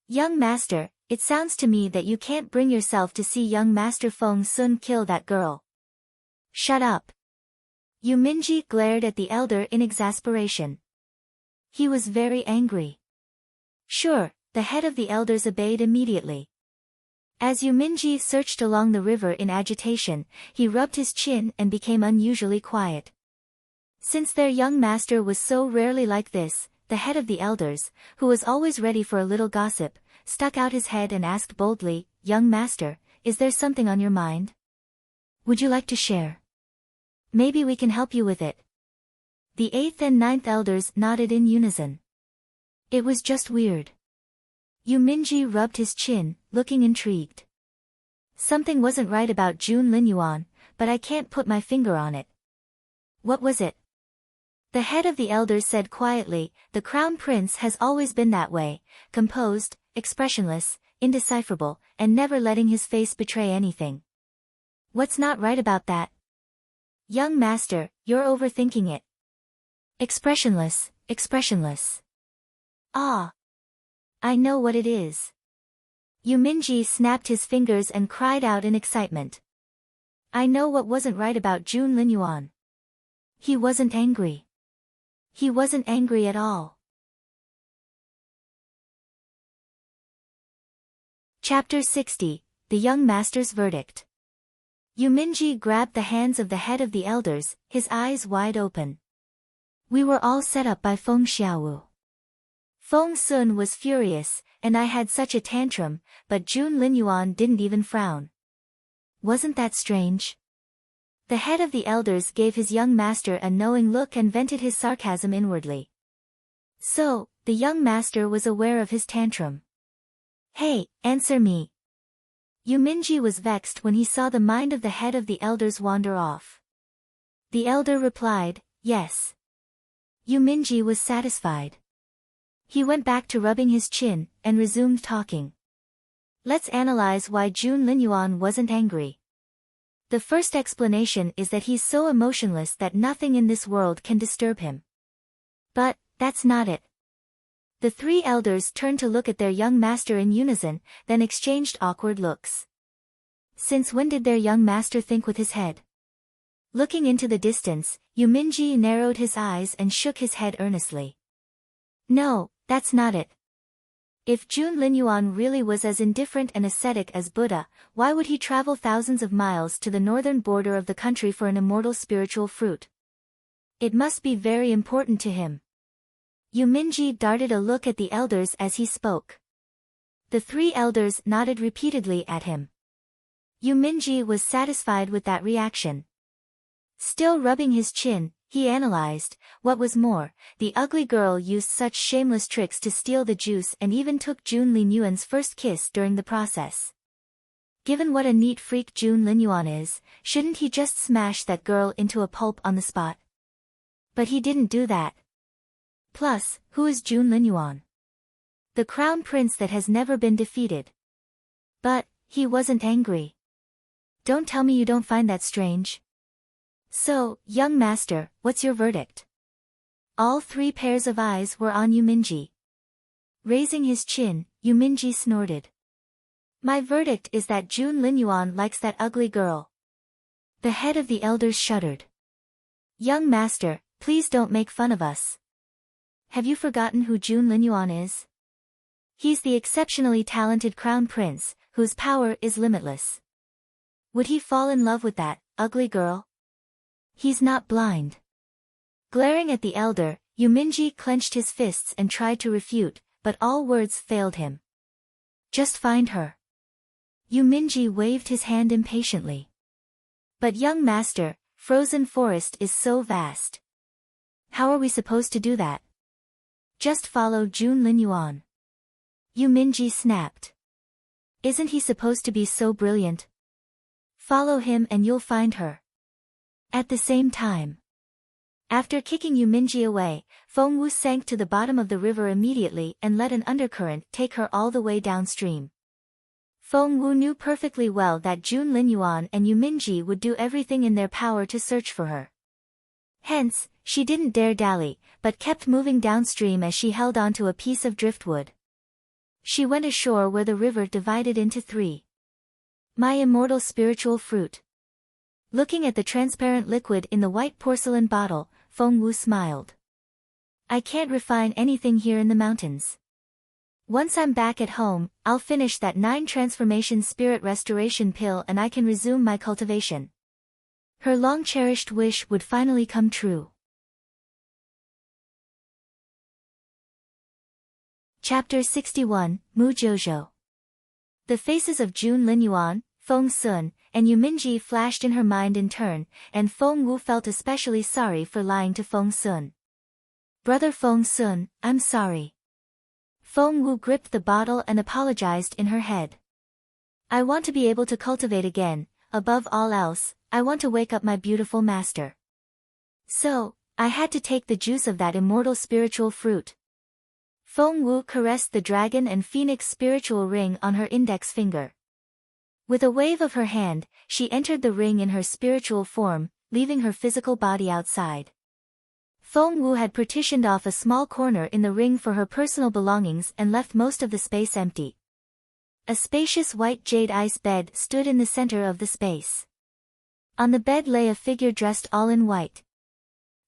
"Young master, it sounds to me that you can't bring yourself to see young master Feng Sun kill that girl." "Shut up." Yu Minji glared at the elder in exasperation. He was very angry. Sure, the head of the elders obeyed immediately. As Yuminji searched along the river in agitation, he rubbed his chin and became unusually quiet. Since their young master was so rarely like this, the head of the elders, who was always ready for a little gossip, stuck out his head and asked boldly, "Young master, is there something on your mind? Would you like to share? Maybe we can help you with it." The 8th and 9th elders nodded in unison. It was just weird. Yuminji rubbed his chin, looking intrigued. Something wasn't right about Jun Linyuan, but I can't put my finger on it. What was it? The head of the elders said quietly, "The crown prince has always been that way, composed, expressionless, indecipherable, and never letting his face betray anything." What's not right about that? Young master, you're overthinking it. Expressionless, expressionless. Ah. I know what it is. Yuminji snapped his fingers and cried out in excitement. I know what wasn't right about Jun Linyuan. He wasn't angry. He wasn't angry at all. Chapter 60, The Young Master's Verdict. Yuminji grabbed the hands of the head of the elders, his eyes wide open. We were all set up by Feng Xiaowu. Feng Sun was furious, and I had such a tantrum, but Jun Linyuan didn't even frown. Wasn't that strange? The head of the elders gave his young master a knowing look and vented his sarcasm inwardly. So, the young master was aware of his tantrum. Hey, answer me. Yuminji was vexed when he saw the mind of the head of the elders wander off. The elder replied, yes. Yuminji was satisfied. He went back to rubbing his chin, and resumed talking. Let's analyze why Jun Linyuan wasn't angry. The first explanation is that he's so emotionless that nothing in this world can disturb him. But, that's not it. The 3 elders turned to look at their young master in unison, then exchanged awkward looks. Since when did their young master think with his head? Looking into the distance, Yuminji narrowed his eyes and shook his head earnestly. No, that's not it. If Jun Linyuan really was as indifferent and ascetic as Buddha, why would he travel thousands of miles to the northern border of the country for an immortal spiritual fruit? It must be very important to him. Yuminji darted a look at the elders as he spoke. The 3 elders nodded repeatedly at him. Yuminji was satisfied with that reaction. Still rubbing his chin, he analyzed. What was more, the ugly girl used such shameless tricks to steal the juice and even took Jun Linyuan's first kiss during the process. Given what a neat freak Jun Linyuan is, shouldn't he just smash that girl into a pulp on the spot? But he didn't do that. Plus, who is Jun Linyuan? The crown prince that has never been defeated. But, he wasn't angry. Don't tell me you don't find that strange. So, young master, what's your verdict? All 3 pairs of eyes were on Yuminji. Raising his chin, Yuminji snorted. My verdict is that Jun Linyuan likes that ugly girl. The head of the elders shuddered. Young master, please don't make fun of us. Have you forgotten who Jun Linyuan is? He's the exceptionally talented crown prince, whose power is limitless. Would he fall in love with that ugly girl? He's not blind. Glaring at the elder, Yuminji clenched his fists and tried to refute, but all words failed him. Just find her. Yuminji waved his hand impatiently. But young master, frozen forest is so vast. How are we supposed to do that? Just follow Jun Linyuan. Yuminji snapped. Isn't he supposed to be so brilliant? Follow him and you'll find her. At the same time. After kicking Yuminji away, Feng Wu sank to the bottom of the river immediately and let an undercurrent take her all the way downstream. Feng Wu knew perfectly well that Jun Linyuan and Yuminji would do everything in their power to search for her. Hence, she didn't dare dally, but kept moving downstream as she held onto a piece of driftwood. She went ashore where the river divided into 3. My immortal spiritual fruit. Looking at the transparent liquid in the white porcelain bottle, Feng Wu smiled. I can't refine anything here in the mountains. Once I'm back at home, I'll finish that 9 transformation spirit restoration pill and I can resume my cultivation. Her long-cherished wish would finally come true. Chapter 61, Jiuzhou. The faces of Jun Linyuan, Feng Sun, and Yu Minji flashed in her mind in turn, and Feng Wu felt especially sorry for lying to Feng Sun. Brother Feng Sun, I'm sorry. Feng Wu gripped the bottle and apologized in her head. I want to be able to cultivate again, above all else, I want to wake up my beautiful master. So, I had to take the juice of that immortal spiritual fruit. Feng Wu caressed the dragon and phoenix spiritual ring on her index finger. With a wave of her hand, she entered the ring in her spiritual form, leaving her physical body outside. Feng Wu had partitioned off a small corner in the ring for her personal belongings and left most of the space empty. A spacious white jade ice bed stood in the center of the space. On the bed lay a figure dressed all in white.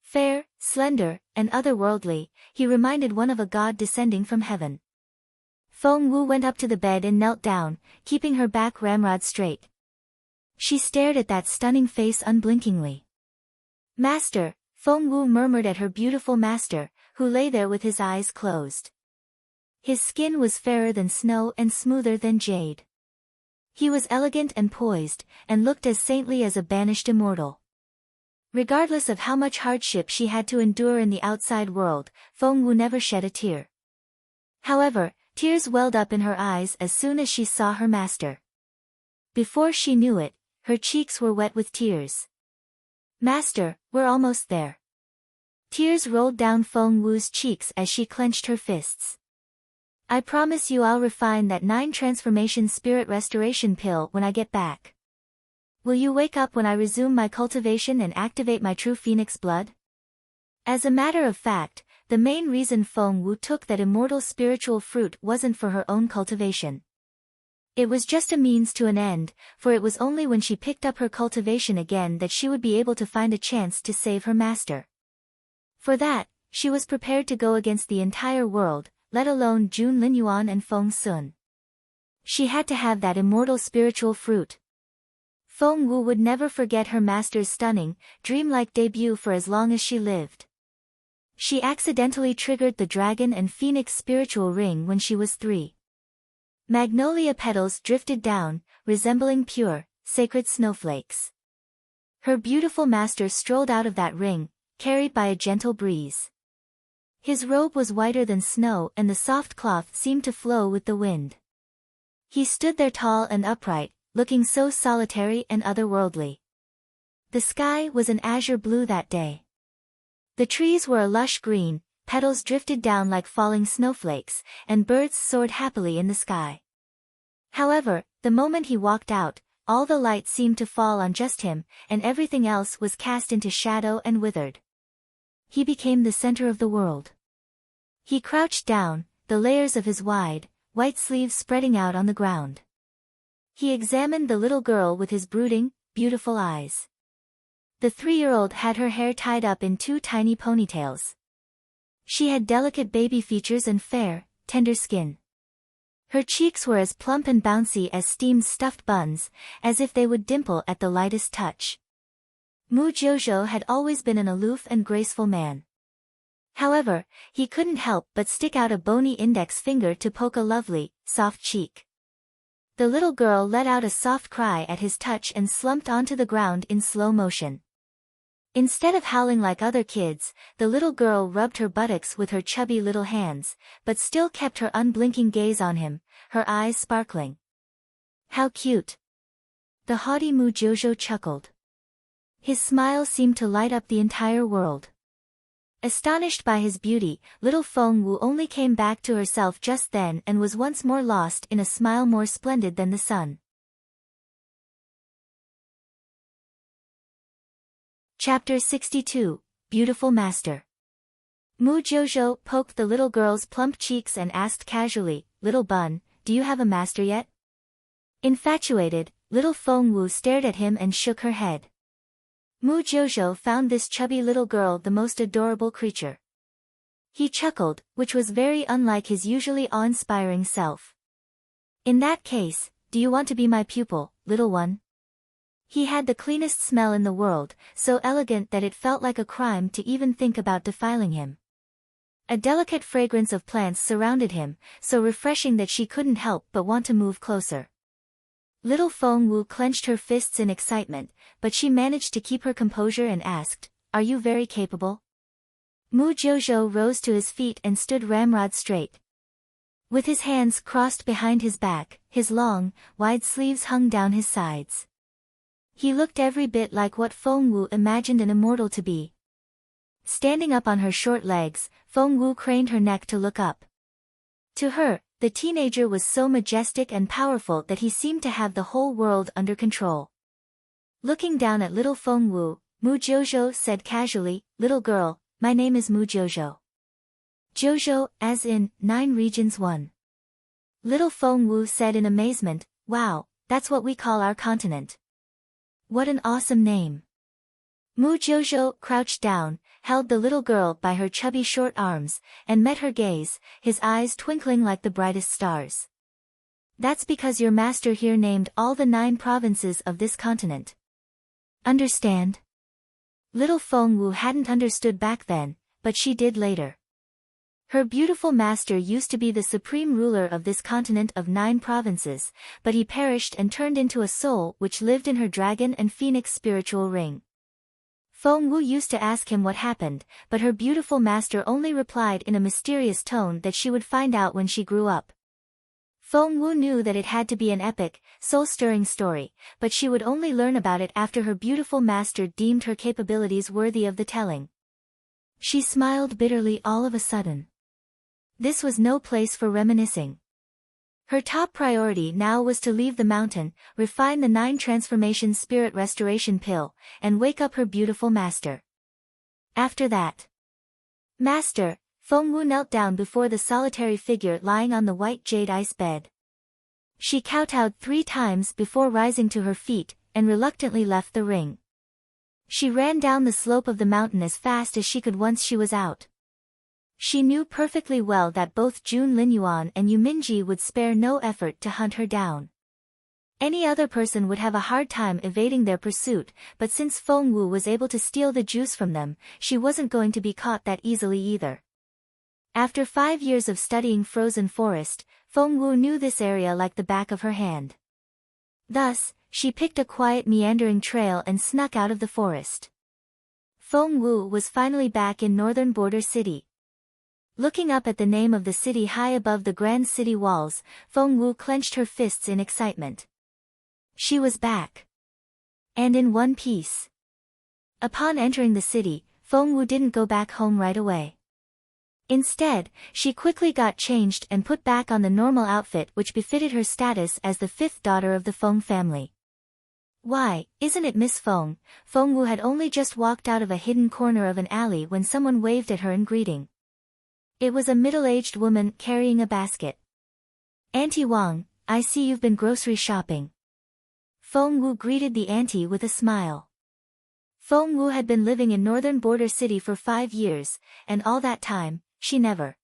Fair, slender, and otherworldly, he reminded one of a god descending from heaven. Feng Wu went up to the bed and knelt down, keeping her back ramrod straight. She stared at that stunning face unblinkingly. Master, Feng Wu murmured at her beautiful master, who lay there with his eyes closed. His skin was fairer than snow and smoother than jade. He was elegant and poised, and looked as saintly as a banished immortal. Regardless of how much hardship she had to endure in the outside world, Feng Wu never shed a tear. However, tears welled up in her eyes as soon as she saw her master. Before she knew it, her cheeks were wet with tears. Master, we're almost there. Tears rolled down Feng Wu's cheeks as she clenched her fists. I promise you I'll refine that 9 transformation spirit restoration pill when I get back. Will you wake up when I resume my cultivation and activate my true phoenix blood? As a matter of fact, the main reason Feng Wu took that immortal spiritual fruit wasn't for her own cultivation. It was just a means to an end, for it was only when she picked up her cultivation again that she would be able to find a chance to save her master. For that, she was prepared to go against the entire world, let alone Jun Linyuan and Feng Sun. She had to have that immortal spiritual fruit. Feng Wu would never forget her master's stunning, dreamlike debut for as long as she lived. She accidentally triggered the dragon and phoenix spiritual ring when she was 3. Magnolia petals drifted down, resembling pure, sacred snowflakes. Her beautiful master strolled out of that ring, carried by a gentle breeze. His robe was whiter than snow and the soft cloth seemed to flow with the wind. He stood there tall and upright, looking so solitary and otherworldly. The sky was an azure blue that day. The trees were a lush green, petals drifted down like falling snowflakes, and birds soared happily in the sky. However, the moment he walked out, all the light seemed to fall on just him, and everything else was cast into shadow and withered. He became the center of the world. He crouched down, the layers of his wide, white sleeves spreading out on the ground. He examined the little girl with his brooding, beautiful eyes. The 3-year-old had her hair tied up in 2 tiny ponytails. She had delicate baby features and fair, tender skin. Her cheeks were as plump and bouncy as steamed stuffed buns, as if they would dimple at the lightest touch. Jiuzhou had always been an aloof and graceful man. However, he couldn't help but stick out a bony index finger to poke a lovely, soft cheek. The little girl let out a soft cry at his touch and slumped onto the ground in slow motion. Instead of howling like other kids, the little girl rubbed her buttocks with her chubby little hands, but still kept her unblinking gaze on him, her eyes sparkling. How cute! The haughty Jiuzhou chuckled. His smile seemed to light up the entire world. Astonished by his beauty, little Feng Wu only came back to herself just then and was once more lost in a smile more splendid than the sun. Chapter 62, Beautiful Master. Jiuzhou poked the little girl's plump cheeks and asked casually, "Little bun, do you have a master yet?" Infatuated, little Feng Wu stared at him and shook her head. Jiuzhou found this chubby little girl the most adorable creature. He chuckled, which was very unlike his usually awe-inspiring self. In that case, do you want to be my pupil, little one? He had the cleanest smell in the world, so elegant that it felt like a crime to even think about defiling him. A delicate fragrance of plants surrounded him, so refreshing that she couldn't help but want to move closer. Little Feng Wu clenched her fists in excitement, but she managed to keep her composure and asked, "Are you very capable?" Jiuzhou rose to his feet and stood ramrod straight. With his hands crossed behind his back, his long, wide sleeves hung down his sides. He looked every bit like what Feng Wu imagined an immortal to be. Standing up on her short legs, Feng Wu craned her neck to look up. To her, the teenager was so majestic and powerful that he seemed to have the whole world under control. Looking down at little Feng Wu, Jiuzhou said casually, "Little girl, my name is Jiuzhou." Jiuzhou, as in, 9 regions 1. Little Feng Wu said in amazement, "Wow, that's what we call our continent. What an awesome name." Jiuzhou crouched down, held the little girl by her chubby short arms, and met her gaze, his eyes twinkling like the brightest stars. "That's because your master here named all the 9 provinces of this continent. Understand?" Little Feng Wu hadn't understood back then, but she did later. Her beautiful master used to be the supreme ruler of this continent of 9 provinces, but he perished and turned into a soul which lived in her dragon and phoenix spiritual ring. Feng Wu used to ask him what happened, but her beautiful master only replied in a mysterious tone that she would find out when she grew up. Feng Wu knew that it had to be an epic, soul-stirring story, but she would only learn about it after her beautiful master deemed her capabilities worthy of the telling. She smiled bitterly all of a sudden. This was no place for reminiscing. Her top priority now was to leave the mountain, refine the 9 transformation spirit restoration pill, and wake up her beautiful master. After that, "Master," Feng Wu knelt down before the solitary figure lying on the white jade ice bed. She kowtowed 3 times before rising to her feet, and reluctantly left the ring. She ran down the slope of the mountain as fast as she could once she was out. She knew perfectly well that both Jun Linyuan and Yu Minji would spare no effort to hunt her down. Any other person would have a hard time evading their pursuit, but since Feng Wu was able to steal the juice from them, she wasn't going to be caught that easily either. After 5 years of studying frozen forest, Feng Wu knew this area like the back of her hand. Thus, she picked a quiet meandering trail and snuck out of the forest. Feng Wu was finally back in northern border city. Looking up at the name of the city high above the grand city walls, Feng Wu clenched her fists in excitement. She was back. And in one piece. Upon entering the city, Feng Wu didn't go back home right away. Instead, she quickly got changed and put back on the normal outfit which befitted her status as the 5th daughter of the Feng family. "Why, isn't it Miss Feng?" Feng Wu had only just walked out of a hidden corner of an alley when someone waved at her in greeting. It was a middle-aged woman carrying a basket. "Auntie Wang, I see you've been grocery shopping." Feng Wu greeted the auntie with a smile. Feng Wu had been living in northern border city for 5 years, and all that time, she never.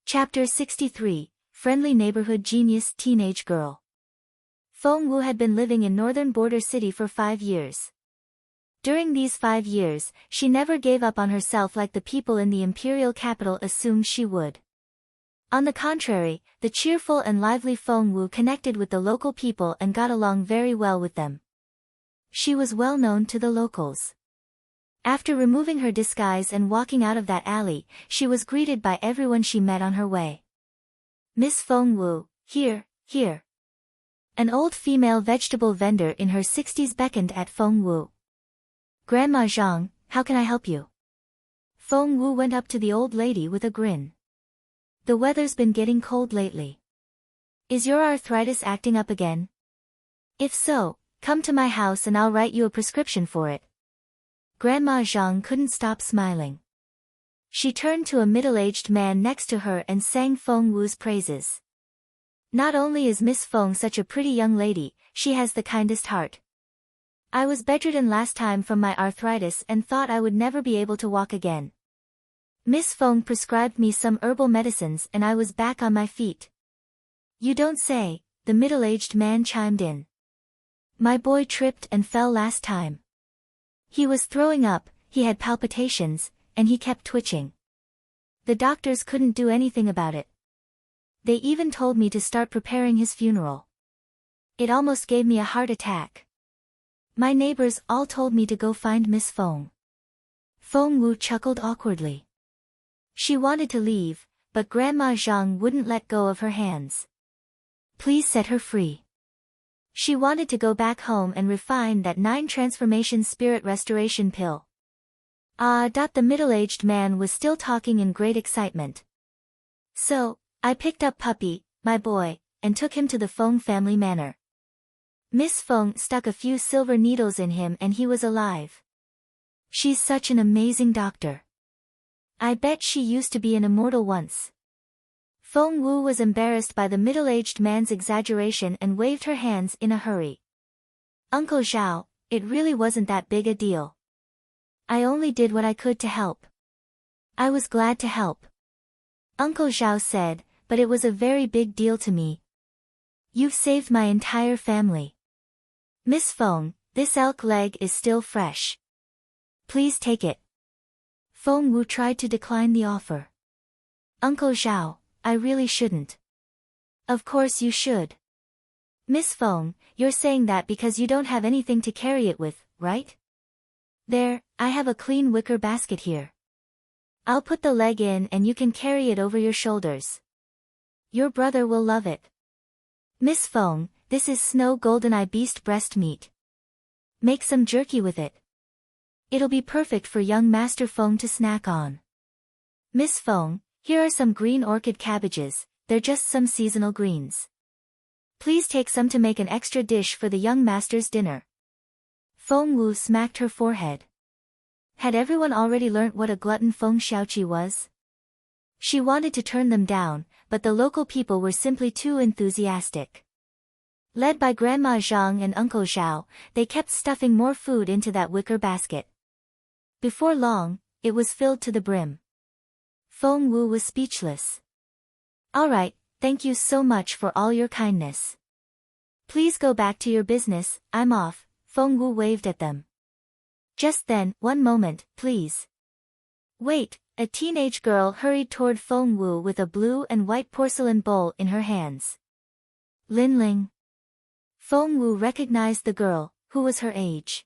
Chapter 63, Friendly Neighborhood Genius Teenage Girl. Feng Wu had been living in northern border city for 5 years. During these 5 years, she never gave up on herself like the people in the imperial capital assumed she would. On the contrary, the cheerful and lively Feng Wu connected with the local people and got along very well with them. She was well known to the locals. After removing her disguise and walking out of that alley, she was greeted by everyone she met on her way. "Miss Feng Wu, here, here." An old female vegetable vendor in her 60s beckoned at Feng Wu. "Grandma Zhang, how can I help you?" Feng Wu went up to the old lady with a grin. "The weather's been getting cold lately. Is your arthritis acting up again? If so, come to my house and I'll write you a prescription for it." Grandma Zhang couldn't stop smiling. She turned to a middle-aged man next to her and sang Feng Wu's praises. "Not only is Miss Feng such a pretty young lady, she has the kindest heart. I was bedridden last time from my arthritis and thought I would never be able to walk again. Miss Feng prescribed me some herbal medicines and I was back on my feet. You don't say, the middle-aged man chimed in. My boy tripped and fell last time. He was throwing up, he had palpitations, and he kept twitching. The doctors couldn't do anything about it. They even told me to start preparing his funeral. It almost gave me a heart attack. My neighbors all told me to go find Miss Feng. Feng Wu chuckled awkwardly. She wanted to leave, but Grandma Zhang wouldn't let go of her hands. Please set her free. She wanted to go back home and refine that 9 transformation spirit restoration pill. The middle-aged man was still talking in great excitement. So, I picked up Puppy, my boy, and took him to the Feng family manor. Miss Feng stuck a few silver needles in him and he was alive. She's such an amazing doctor. I bet she used to be an immortal once. Feng Wu was embarrassed by the middle-aged man's exaggeration and waved her hands in a hurry. Uncle Xiao, it really wasn't that big a deal. I only did what I could to help. I was glad to help. Uncle Xiao said, but it was a very big deal to me. You've saved my entire family. Miss Feng, this elk leg is still fresh. Please take it. Feng Wu tried to decline the offer. Uncle Xiao, I really shouldn't. Of course you should. Miss Feng, you're saying that because you don't have anything to carry it with, right? There, I have a clean wicker basket here. I'll put the leg in and you can carry it over your shoulders. Your brother will love it. Miss Feng, this is snow golden-eye beast breast meat. Make some jerky with it. It'll be perfect for young Master Feng to snack on. Miss Feng, here are some green orchid cabbages, they're just some seasonal greens. Please take some to make an extra dish for the young master's dinner. Feng Wu smacked her forehead. Had everyone already learnt what a glutton Feng Xiaoqi was? She wanted to turn them down, but the local people were simply too enthusiastic. Led by Grandma Zhang and Uncle Xiao, they kept stuffing more food into that wicker basket. Before long, it was filled to the brim. Feng Wu was speechless. All right, thank you so much for all your kindness. Please go back to your business, I'm off, Feng Wu waved at them. Just then, one moment, please. Wait, a teenage girl hurried toward Feng Wu with a blue and white porcelain bowl in her hands. Lin Ling. Feng Wu recognized the girl, who was her age.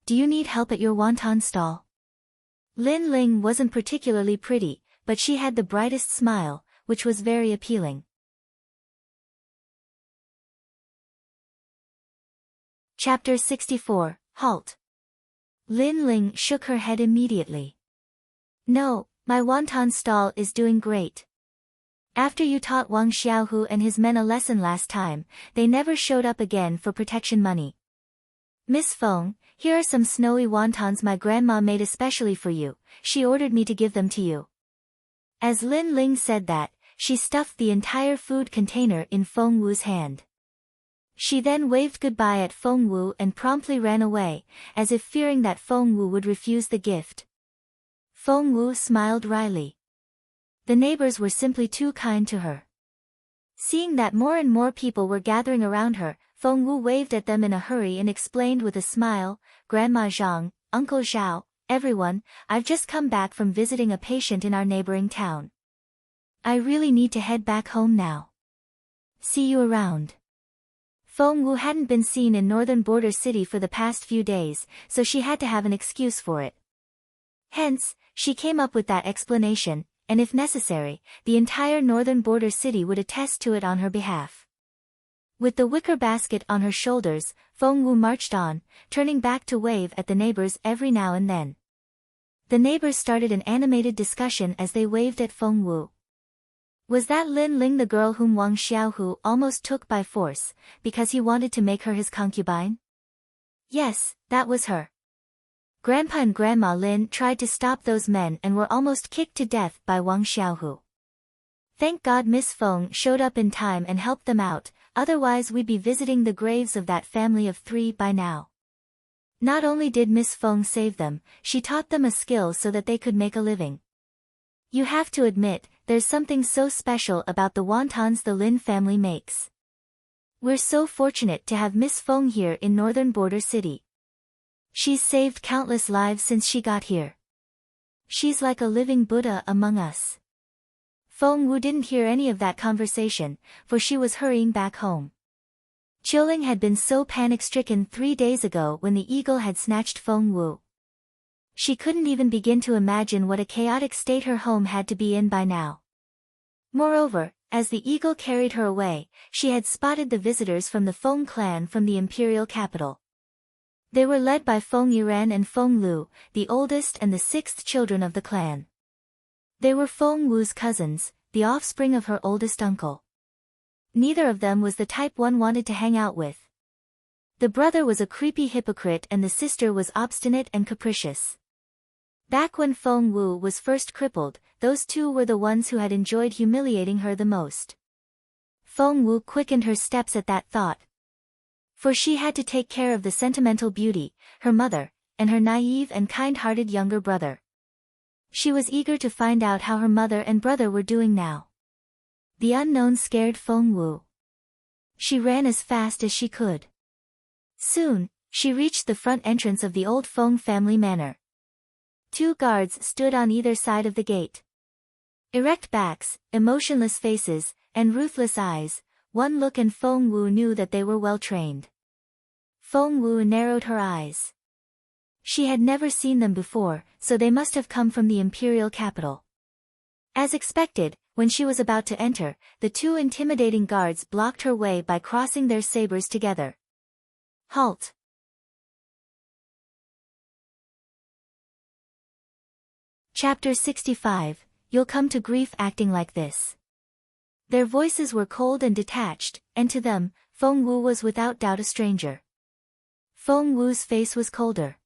Do you need help at your wonton stall? Lin Ling wasn't particularly pretty, but she had the brightest smile, which was very appealing. Chapter 64, Halt. Lin Ling shook her head immediately. No, my wonton stall is doing great. After you taught Wang Xiaohu and his men a lesson last time, they never showed up again for protection money. Miss Feng, here are some snowy wontons my grandma made especially for you, she ordered me to give them to you. As Lin Ling said that, she stuffed the entire food container in Feng Wu's hand. She then waved goodbye at Feng Wu and promptly ran away, as if fearing that Feng Wu would refuse the gift. Feng Wu smiled wryly. The neighbors were simply too kind to her. Seeing that more and more people were gathering around her, Feng Wu waved at them in a hurry and explained with a smile, Grandma Zhang, Uncle Xiao, everyone, I've just come back from visiting a patient in our neighboring town. I really need to head back home now. See you around. Feng Wu hadn't been seen in northern border city for the past few days, so she had to have an excuse for it. Hence, she came up with that explanation, and if necessary, the entire northern border city would attest to it on her behalf. With the wicker basket on her shoulders, Feng Wu marched on, turning back to wave at the neighbors every now and then. The neighbors started an animated discussion as they waved at Feng Wu. Was that Lin Ling the girl whom Wang Xiaohu almost took by force, because he wanted to make her his concubine? Yes, that was her. Grandpa and Grandma Lin tried to stop those men and were almost kicked to death by Wang Xiaohu. Thank God Miss Feng showed up in time and helped them out, otherwise we'd be visiting the graves of that family of 3 by now. Not only did Miss Feng save them, she taught them a skill so that they could make a living. You have to admit, there's something so special about the wontons the Lin family makes. We're so fortunate to have Miss Feng here in northern border city. She's saved countless lives since she got here. She's like a living Buddha among us. Feng Wu didn't hear any of that conversation, for she was hurrying back home. Qiuling had been so panic-stricken 3 days ago when the eagle had snatched Feng Wu. She couldn't even begin to imagine what a chaotic state her home had to be in by now. Moreover, as the eagle carried her away, she had spotted the visitors from the Feng clan from the imperial capital. They were led by Feng Yiren and Feng Lu, the oldest and the 6th children of the clan. They were Feng Wu's cousins, the offspring of her oldest uncle. Neither of them was the type one wanted to hang out with. The brother was a creepy hypocrite and the sister was obstinate and capricious. Back when Feng Wu was first crippled, those two were the ones who had enjoyed humiliating her the most. Feng Wu quickened her steps at that thought. For she had to take care of the sentimental beauty, her mother, and her naive and kind-hearted younger brother. She was eager to find out how her mother and brother were doing now. The unknown scared Feng Wu. She ran as fast as she could. Soon, she reached the front entrance of the old Feng family manor. 2 guards stood on either side of the gate. Erect backs, emotionless faces, and ruthless eyes, one look and Feng Wu knew that they were well trained. Feng Wu narrowed her eyes. She had never seen them before, so they must have come from the imperial capital. As expected, when she was about to enter, the 2 intimidating guards blocked her way by crossing their sabers together. Halt! Chapter 65, You'll come to grief acting like this. Their voices were cold and detached, and to them, Feng Wu was without doubt a stranger. Feng Wu's face was colder.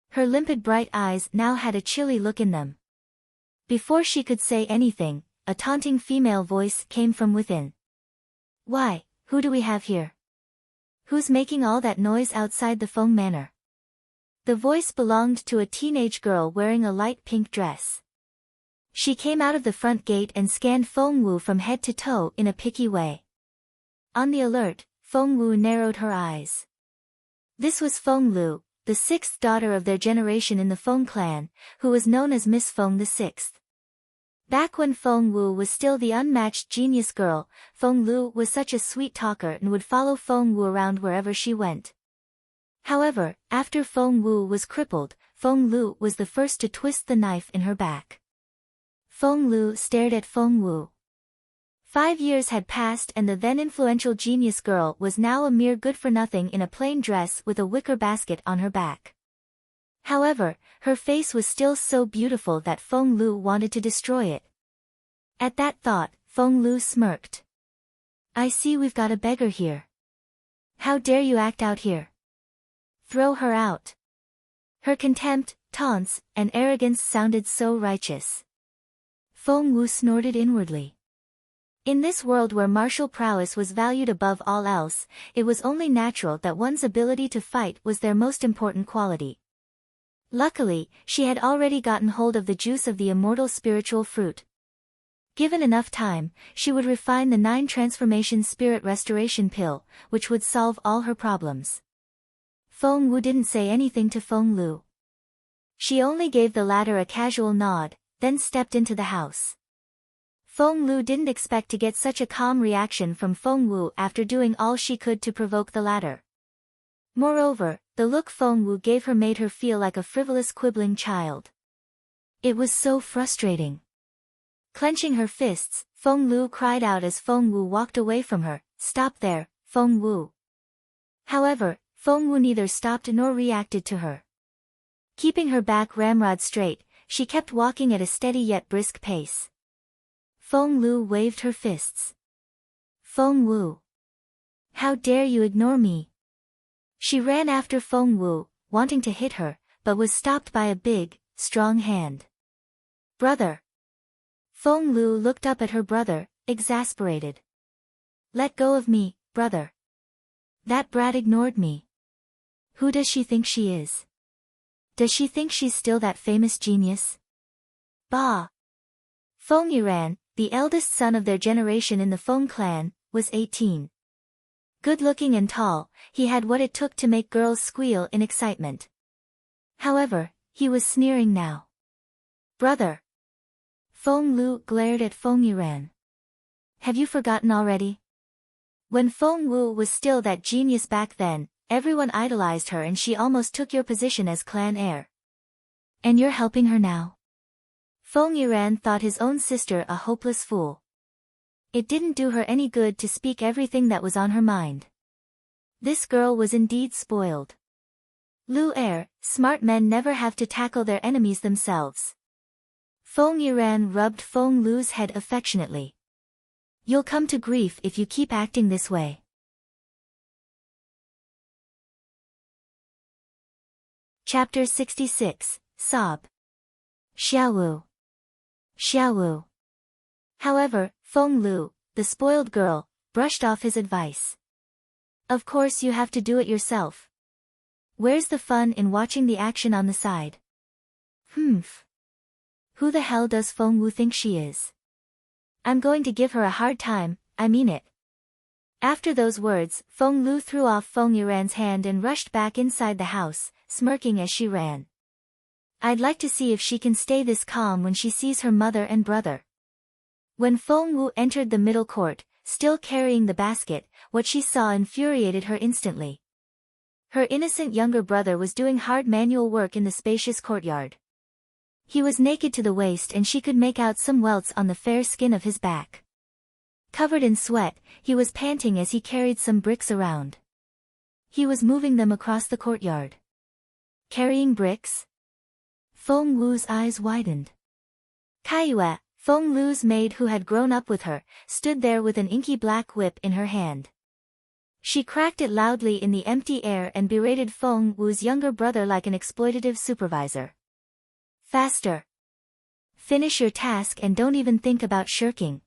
Her limpid bright eyes now had a chilly look in them. Before she could say anything, a taunting female voice came from within. Why, who do we have here? Who's making all that noise outside the Feng manor? The voice belonged to a teenage girl wearing a light pink dress. She came out of the front gate and scanned Feng Wu from head to toe in a picky way. On the alert, Feng Wu narrowed her eyes. This was Feng Lu, the 6th daughter of their generation in the Feng clan, who was known as Miss Feng the 6th. Back when Feng Wu was still the unmatched genius girl, Feng Lu was such a sweet talker and would follow Feng Wu around wherever she went. However, after Feng Wu was crippled, Feng Lu was the first to twist the knife in her back. Feng Lu stared at Feng Wu. 5 years had passed and the then influential genius girl was now a mere good-for-nothing in a plain dress with a wicker basket on her back. However, her face was still so beautiful that Feng Lu wanted to destroy it. At that thought, Feng Lu smirked. I see we've got a beggar here. How dare you act out here? Throw her out. Her contempt, taunts, and arrogance sounded so righteous. Feng Wu snorted inwardly. In this world where martial prowess was valued above all else, it was only natural that one's ability to fight was their most important quality. Luckily, she had already gotten hold of the juice of the immortal spiritual fruit. Given enough time, she would refine the 9 transformation spirit restoration pill, which would solve all her problems. Feng Wu didn't say anything to Feng Lu. She only gave the latter a casual nod, then stepped into the house. Feng Lu didn't expect to get such a calm reaction from Feng Wu after doing all she could to provoke the latter. Moreover, the look Feng Wu gave her made her feel like a frivolous quibbling child. It was so frustrating. Clenching her fists, Feng Lu cried out as Feng Wu walked away from her, "Stop there, Feng Wu." However, Feng Wu neither stopped nor reacted to her. Keeping her back ramrod straight, she kept walking at a steady yet brisk pace. Feng Lu waved her fists. "Feng Wu! How dare you ignore me?" She ran after Feng Wu, wanting to hit her, but was stopped by a big, strong hand. "Brother!" Feng Lu looked up at her brother, exasperated. "Let go of me, brother. That brat ignored me." Who does she think she is? Does she think she's still that famous genius? Bah! Feng Yiran, the eldest son of their generation in the Feng clan, was 18. Good-looking and tall, he had what it took to make girls squeal in excitement. However, he was sneering now. Brother! Feng Lu glared at Feng Yiran. Have you forgotten already? When Feng Wu was still that genius back then, everyone idolized her and she almost took your position as clan heir. And you're helping her now? Feng Yiran thought his own sister a hopeless fool. It didn't do her any good to speak everything that was on her mind. This girl was indeed spoiled. Lu heir, smart men never have to tackle their enemies themselves. Feng Yiran rubbed Feng Lu's head affectionately. You'll come to grief if you keep acting this way. Chapter 66, Sob. Xiaowu. Xiaowu. However, Feng Lu, the spoiled girl, brushed off his advice. Of course you have to do it yourself. Where's the fun in watching the action on the side? Humph. Who the hell does Feng Wu think she is? I'm going to give her a hard time, I mean it. After those words, Feng Lu threw off Feng Yiran's hand and rushed back inside the house, smirking as she ran. I'd like to see if she can stay this calm when she sees her mother and brother. When Feng Wu entered the middle court, still carrying the basket, what she saw infuriated her instantly. Her innocent younger brother was doing hard manual work in the spacious courtyard. He was naked to the waist and she could make out some welts on the fair skin of his back. Covered in sweat, he was panting as he carried some bricks around. He was moving them across the courtyard. Carrying bricks? Feng Wu's eyes widened. Kaiyue, Feng Lu's maid who had grown up with her, stood there with an inky black whip in her hand. She cracked it loudly in the empty air and berated Feng Wu's younger brother like an exploitative supervisor. Faster! Finish your task and don't even think about shirking.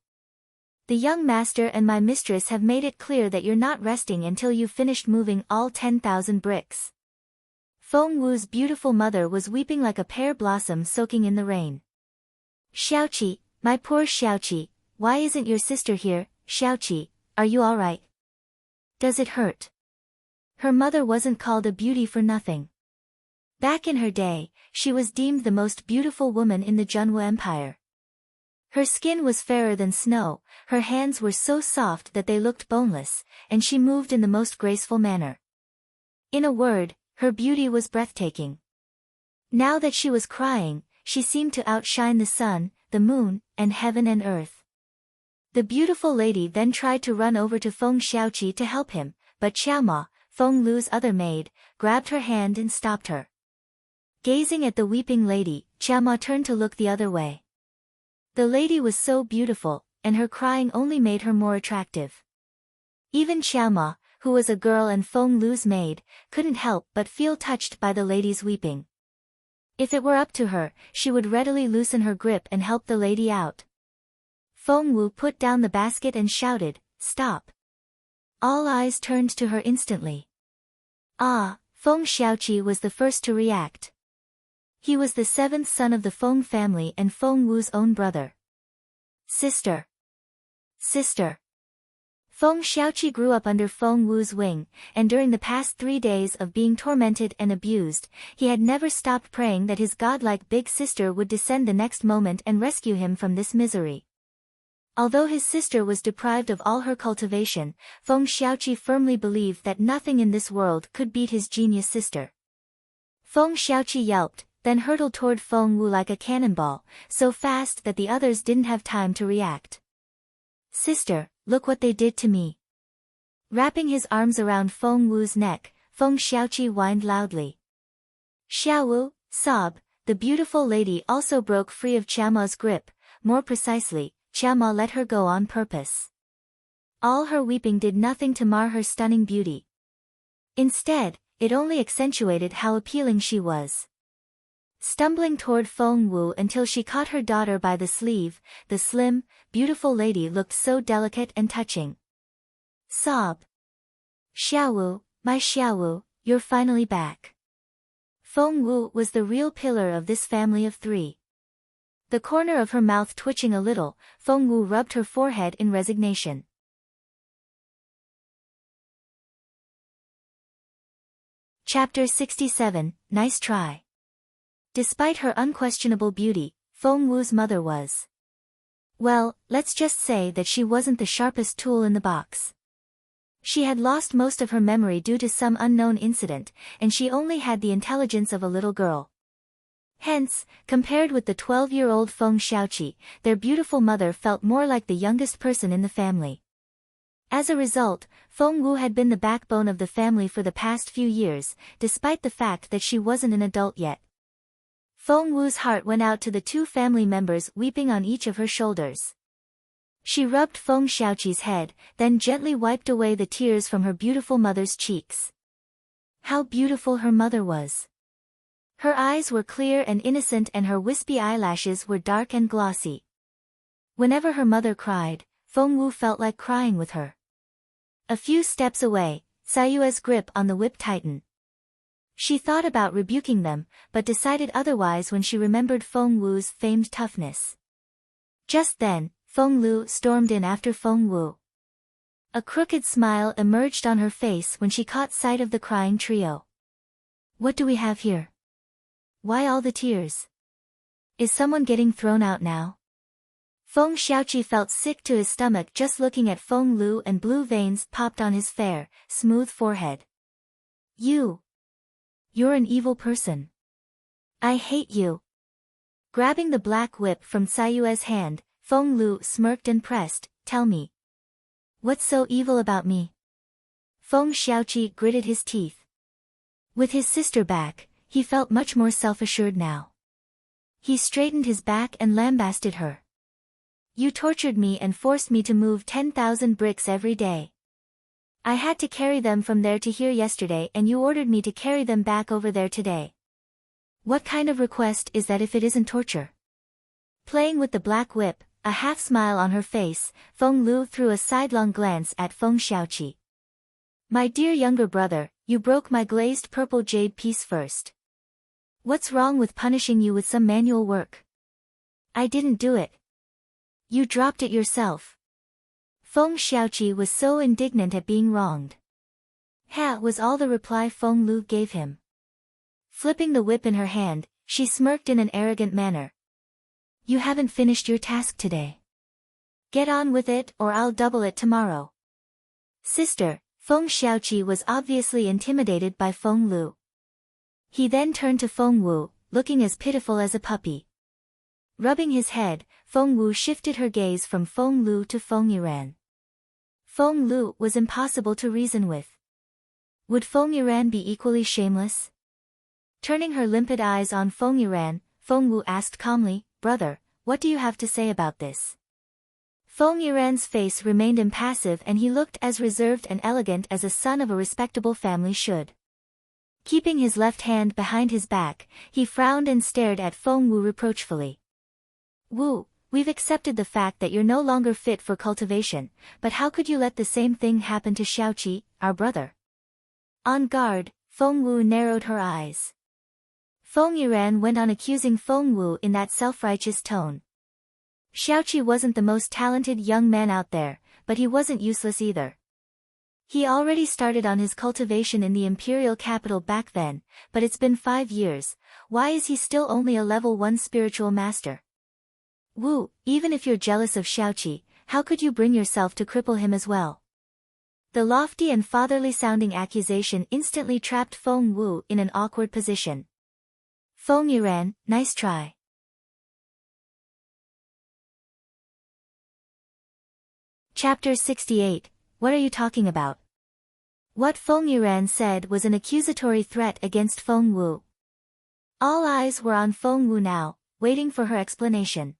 The young master and my mistress have made it clear that you're not resting until you've finished moving all 10,000 bricks. Feng Wu's beautiful mother was weeping like a pear blossom soaking in the rain. Xiaoqi, my poor Xiaoqi, why isn't your sister here? Xiaoqi, are you alright? Does it hurt? Her mother wasn't called a beauty for nothing. Back in her day, she was deemed the most beautiful woman in the Junwu Empire. Her skin was fairer than snow, her hands were so soft that they looked boneless, and she moved in the most graceful manner. In a word, her beauty was breathtaking. Now that she was crying, she seemed to outshine the sun, the moon, and heaven and earth. The beautiful lady then tried to run over to Feng Xiaoqi to help him, but Xiaoma, Feng Lu's other maid, grabbed her hand and stopped her. Gazing at the weeping lady, Xiaoma turned to look the other way. The lady was so beautiful, and her crying only made her more attractive. Even Xiaoma, who was a girl and Feng Lu's maid, couldn't help but feel touched by the lady's weeping. If it were up to her, she would readily loosen her grip and help the lady out. Feng Wu put down the basket and shouted, "Stop!" All eyes turned to her instantly. Ah, Feng Xiaoqi was the first to react. He was the seventh son of the Feng family and Feng Wu's own brother. Sister! Sister! Feng Xiaoqi grew up under Feng Wu's wing, and during the past 3 days of being tormented and abused, he had never stopped praying that his godlike big sister would descend the next moment and rescue him from this misery. Although his sister was deprived of all her cultivation, Feng Xiaoqi firmly believed that nothing in this world could beat his genius sister. Feng Xiaoqi yelped, then hurtled toward Feng Wu like a cannonball, so fast that the others didn't have time to react. Sister, look what they did to me. Wrapping his arms around Feng Wu's neck, Feng Xiaoqi whined loudly. Xiaowu, sob, the beautiful lady also broke free of Qiaoma's grip, more precisely, Qiaoma let her go on purpose. All her weeping did nothing to mar her stunning beauty. Instead, it only accentuated how appealing she was. Stumbling toward Feng Wu until she caught her daughter by the sleeve, the slim, beautiful lady looked so delicate and touching. Sob. Xiaowu, my Xiaowu, you're finally back. Feng Wu was the real pillar of this family of three. The corner of her mouth twitching a little, Feng Wu rubbed her forehead in resignation. Chapter 67, Nice Try. Despite her unquestionable beauty, Feng Wu's mother was. Well, let's just say that she wasn't the sharpest tool in the box. She had lost most of her memory due to some unknown incident, and she only had the intelligence of a little girl. Hence, compared with the 12-year-old Feng Xiaoqi, their beautiful mother felt more like the youngest person in the family. As a result, Feng Wu had been the backbone of the family for the past few years, despite the fact that she wasn't an adult yet. Feng Wu's heart went out to the two family members weeping on each of her shoulders. She rubbed Feng Xiaoqi's head, then gently wiped away the tears from her beautiful mother's cheeks. How beautiful her mother was! Her eyes were clear and innocent and her wispy eyelashes were dark and glossy. Whenever her mother cried, Feng Wu felt like crying with her. A few steps away, Xiaoyu's grip on the whip tightened. She thought about rebuking them, but decided otherwise when she remembered Feng Wu's famed toughness. Just then, Feng Lu stormed in after Feng Wu. A crooked smile emerged on her face when she caught sight of the crying trio. What do we have here? Why all the tears? Is someone getting thrown out now? Feng Xiaoqi felt sick to his stomach just looking at Feng Lu, and blue veins popped on his fair, smooth forehead. You're an evil person. I hate you. Grabbing the black whip from Xiaoyu's hand, Feng Lu smirked and pressed, tell me. What's so evil about me? Feng Xiaoqi gritted his teeth. With his sister back, he felt much more self-assured now. He straightened his back and lambasted her. You tortured me and forced me to move 10,000 bricks every day. I had to carry them from there to here yesterday and you ordered me to carry them back over there today. What kind of request is that if it isn't torture? Playing with the black whip, a half-smile on her face, Feng Lu threw a sidelong glance at Feng Xiaoqi. My dear younger brother, you broke my glazed purple jade piece first. What's wrong with punishing you with some manual work? I didn't do it. You dropped it yourself. Feng Xiaoqi was so indignant at being wronged. Ha was all the reply Feng Lu gave him. Flipping the whip in her hand, she smirked in an arrogant manner. You haven't finished your task today. Get on with it or I'll double it tomorrow. Sister, Feng Xiaoqi was obviously intimidated by Feng Lu. He then turned to Feng Wu, looking as pitiful as a puppy. Rubbing his head, Feng Wu shifted her gaze from Feng Lu to Feng Yiran. Feng Lu was impossible to reason with. Would Feng Yiran be equally shameless? Turning her limpid eyes on Feng Yiran, Feng Wu asked calmly, Brother, what do you have to say about this? Feng Yiran's face remained impassive and he looked as reserved and elegant as a son of a respectable family should. Keeping his left hand behind his back, he frowned and stared at Feng Wu reproachfully. Wu, we've accepted the fact that you're no longer fit for cultivation, but how could you let the same thing happen to Xiaoqi, our brother? On guard, Feng Wu narrowed her eyes. Feng Yiran went on accusing Feng Wu in that self-righteous tone. Xiaoqi wasn't the most talented young man out there, but he wasn't useless either. He already started on his cultivation in the imperial capital back then, but it's been 5 years, why is he still only a level 1 spiritual master? Wu, even if you're jealous of Xiaoqi, how could you bring yourself to cripple him as well? The lofty and fatherly-sounding accusation instantly trapped Feng Wu in an awkward position. Feng Yiran, nice try. Chapter 68, What are you talking about? What Feng Yiran said was an accusatory threat against Feng Wu. All eyes were on Feng Wu now, waiting for her explanation.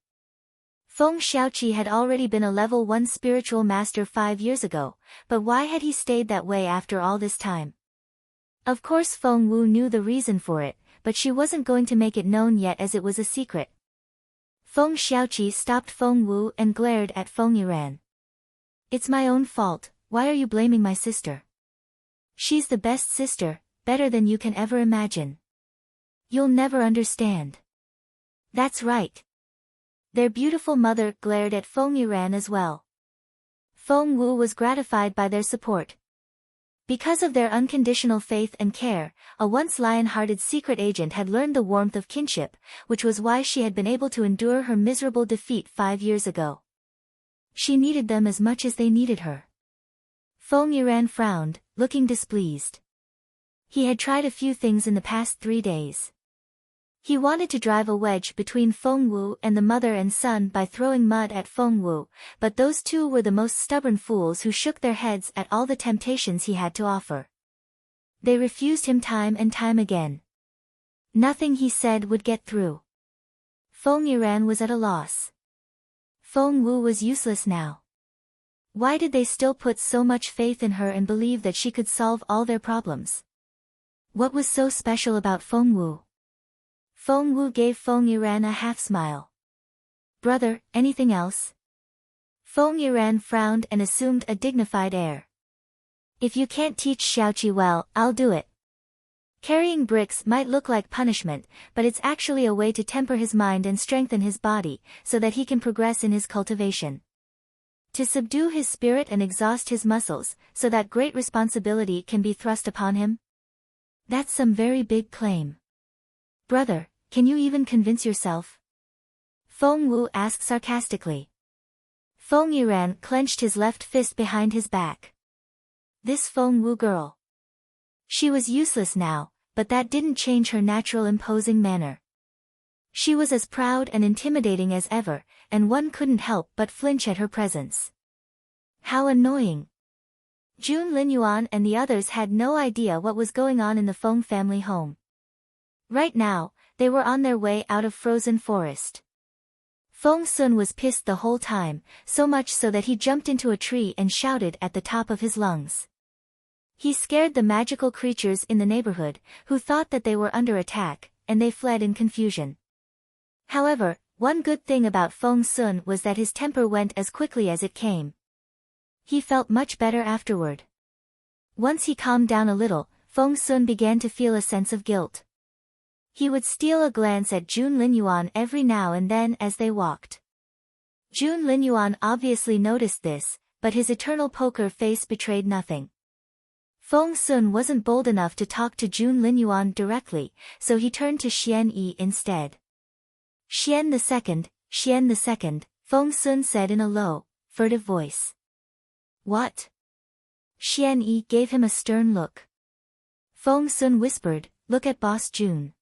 Feng Xiaoqi had already been a level 1 spiritual master 5 years ago, but why had he stayed that way after all this time? Of course Feng Wu knew the reason for it, but she wasn't going to make it known yet as it was a secret. Feng Xiaoqi stopped Feng Wu and glared at Feng Yiran. It's my own fault, why are you blaming my sister? She's the best sister, better than you can ever imagine. You'll never understand. That's right. Their beautiful mother glared at Feng Yiran as well. Feng Wu was gratified by their support. Because of their unconditional faith and care, a once lion-hearted secret agent had learned the warmth of kinship, which was why she had been able to endure her miserable defeat 5 years ago. She needed them as much as they needed her. Feng Yiran frowned, looking displeased. He had tried a few things in the past 3 days. He wanted to drive a wedge between Feng Wu and the mother and son by throwing mud at Feng Wu, but those two were the most stubborn fools who shook their heads at all the temptations he had to offer. They refused him time and time again. Nothing he said would get through. Feng Yiran was at a loss. Feng Wu was useless now. Why did they still put so much faith in her and believe that she could solve all their problems? What was so special about Feng Wu? Feng Wu gave Feng Yiran a half-smile. Brother, anything else? Feng Yiran frowned and assumed a dignified air. If you can't teach Xiaoqi well, I'll do it. Carrying bricks might look like punishment, but it's actually a way to temper his mind and strengthen his body, so that he can progress in his cultivation. To subdue his spirit and exhaust his muscles, so that great responsibility can be thrust upon him? That's some very big claim. Brother, can you even convince yourself? Feng Wu asked sarcastically. Feng Yiran clenched his left fist behind his back. This Feng Wu girl. She was useless now, but that didn't change her natural imposing manner. She was as proud and intimidating as ever, and one couldn't help but flinch at her presence. How annoying. Jun Linyuan and the others had no idea what was going on in the Feng family home. Right now, they were on their way out of Frozen Forest. Feng Sun was pissed the whole time, so much so that he jumped into a tree and shouted at the top of his lungs. He scared the magical creatures in the neighborhood, who thought that they were under attack, and they fled in confusion. However, one good thing about Feng Sun was that his temper went as quickly as it came. He felt much better afterward. Once he calmed down a little, Feng Sun began to feel a sense of guilt. He would steal a glance at Jun Linyuan every now and then as they walked. Jun Linyuan obviously noticed this, but his eternal poker face betrayed nothing. Feng Sun wasn't bold enough to talk to Jun Linyuan directly, so he turned to Xian Yi instead. Xian the second, Feng Sun said in a low, furtive voice. What? Xian Yi gave him a stern look. Feng Sun whispered, look at Boss Jun.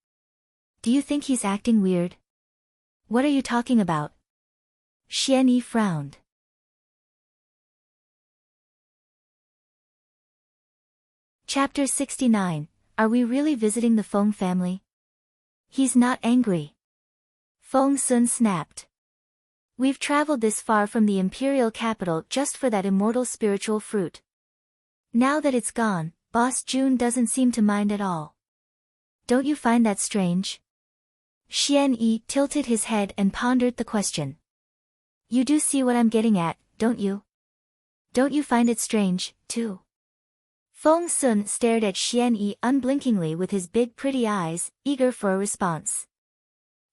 Do you think he's acting weird? What are you talking about? Xian Yi frowned. Chapter 69, Are we really visiting the Feng family? He's not angry. Feng Sun snapped. We've traveled this far from the imperial capital just for that immortal spiritual fruit. Now that it's gone, Boss Jun doesn't seem to mind at all. Don't you find that strange? Xian Yi tilted his head and pondered the question. You do see what I'm getting at, don't you? Don't you find it strange, too? Feng Sun stared at Xian Yi unblinkingly with his big pretty eyes, eager for a response.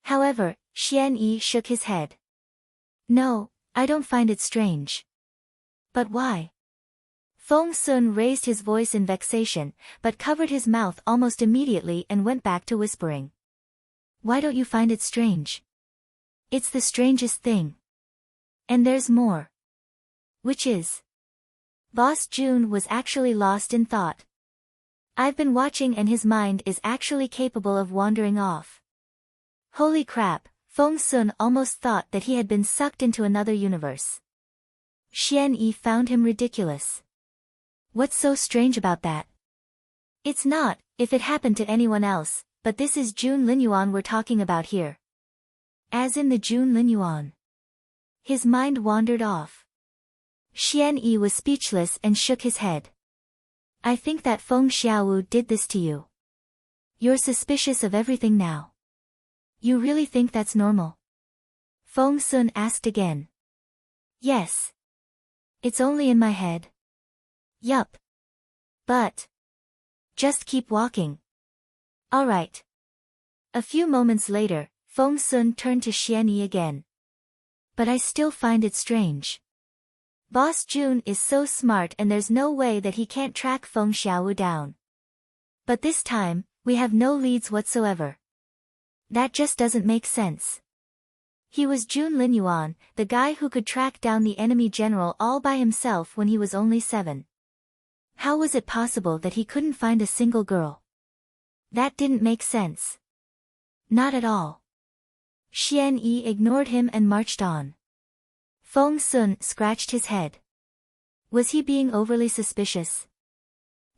However, Xian Yi shook his head. No, I don't find it strange. But why? Feng Sun raised his voice in vexation, but covered his mouth almost immediately and went back to whispering. Why don't you find it strange? It's the strangest thing. And there's more. Which is? Boss Jun was actually lost in thought. I've been watching and his mind is actually capable of wandering off. Holy crap, Feng Sun almost thought that he had been sucked into another universe. Xian Yi found him ridiculous. What's so strange about that? It's not, if it happened to anyone else, but this is Jun Linyuan we're talking about here. As in the Jun Linyuan. His mind wandered off. Xian Yi was speechless and shook his head. I think that Feng Xiaowu did this to you. You're suspicious of everything now. You really think that's normal? Feng Sun asked again. Yes. It's only in my head. Yup. But. Just keep walking. All right. A few moments later, Feng Sun turned to Xianyi again. But I still find it strange. Boss Jun is so smart and there's no way that he can't track Feng Xiaowu down. But this time, we have no leads whatsoever. That just doesn't make sense. He was Jun Linyuan, the guy who could track down the enemy general all by himself when he was only 7. How was it possible that he couldn't find a single girl? That didn't make sense. Not at all. Xianyi ignored him and marched on. Feng Sun scratched his head. Was he being overly suspicious?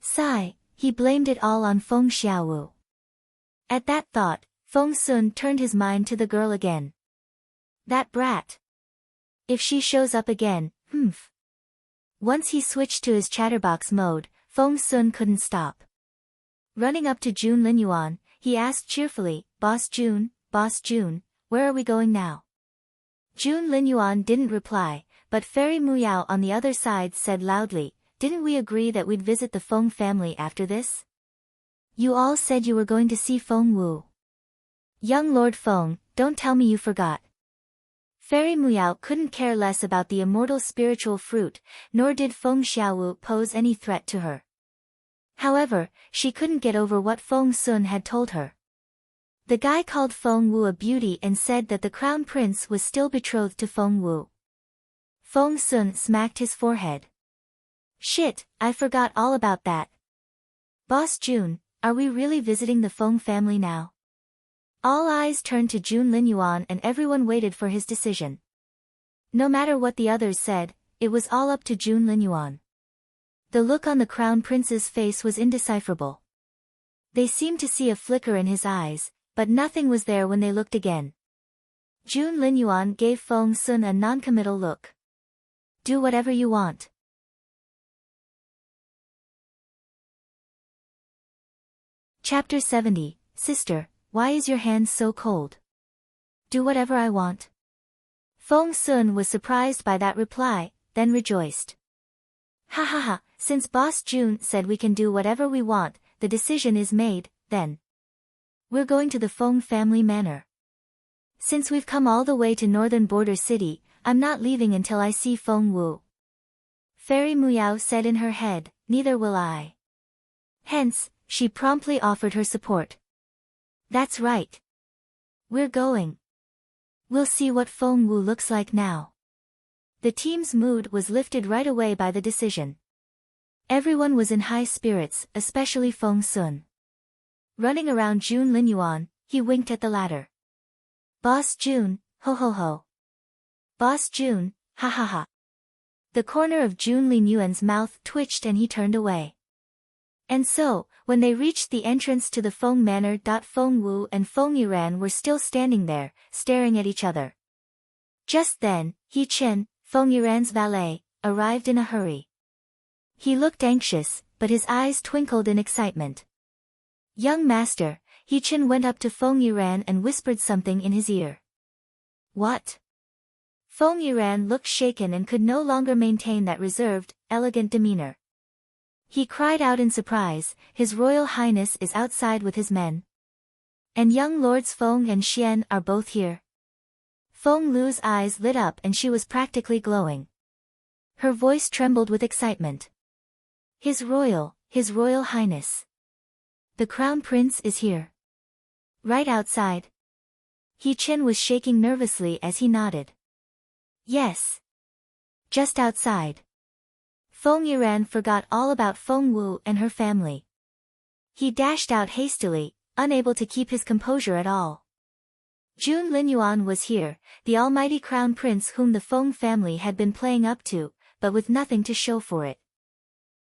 Sigh, he blamed it all on Feng Xiaowu. At that thought, Feng Sun turned his mind to the girl again. That brat. If she shows up again, Once he switched to his chatterbox mode, Feng Sun couldn't stop. Running up to Jun Linyuan, he asked cheerfully, Boss Jun, where are we going now? Jun Linyuan didn't reply, but Fairy Muyao on the other side said loudly, didn't we agree that we'd visit the Feng family after this? You all said you were going to see Feng Wu. Young Lord Feng, don't tell me you forgot. Fairy Muyao couldn't care less about the immortal spiritual fruit, nor did Feng Xiaowu pose any threat to her. However, she couldn't get over what Feng Sun had told her. The guy called Feng Wu a beauty and said that the crown prince was still betrothed to Feng Wu. Feng Sun smacked his forehead. Shit, I forgot all about that. Boss Jun, are we really visiting the Feng family now? All eyes turned to Jun Linyuan and everyone waited for his decision. No matter what the others said, it was all up to Jun Linyuan. The look on the crown prince's face was indecipherable. They seemed to see a flicker in his eyes, but nothing was there when they looked again. Jun Linyuan gave Feng Sun a non-committal look. Do whatever you want. Chapter 70, Sister, why is your hand so cold? Do whatever I want. Feng Sun was surprised by that reply, then rejoiced. Ha ha ha, since Boss Jun said we can do whatever we want, the decision is made, then. We're going to the Feng family manor. Since we've come all the way to northern border city, I'm not leaving until I see Feng Wu. Fairy Muyao said in her head, neither will I. Hence, she promptly offered her support. That's right. We're going. We'll see what Feng Wu looks like now. The team's mood was lifted right away by the decision. Everyone was in high spirits, especially Feng Sun. Running around Jun Linyuan, he winked at the latter. Boss Jun, ho ho ho. Boss Jun, ha ha ha. The corner of Jun Linyuan's mouth twitched and he turned away. And so, when they reached the entrance to the Feng manor, Feng Wu and Feng Yiran were still standing there, staring at each other. Just then, He Chen, Feng Yiran's valet, arrived in a hurry. He looked anxious, but his eyes twinkled in excitement. Young master, He Chen went up to Feng Yiran and whispered something in his ear. What? Feng Yiran looked shaken and could no longer maintain that reserved, elegant demeanor. He cried out in surprise, His Royal Highness is outside with his men. And young lords Feng and Xian are both here. Feng Lu's eyes lit up and she was practically glowing. Her voice trembled with excitement. His Royal Highness. The Crown Prince is here. Right outside. He Chen was shaking nervously as he nodded. Yes. Just outside. Feng Yiran forgot all about Feng Wu and her family. He dashed out hastily, unable to keep his composure at all. Jun Linyuan was here, the almighty crown prince whom the Feng family had been playing up to, but with nothing to show for it.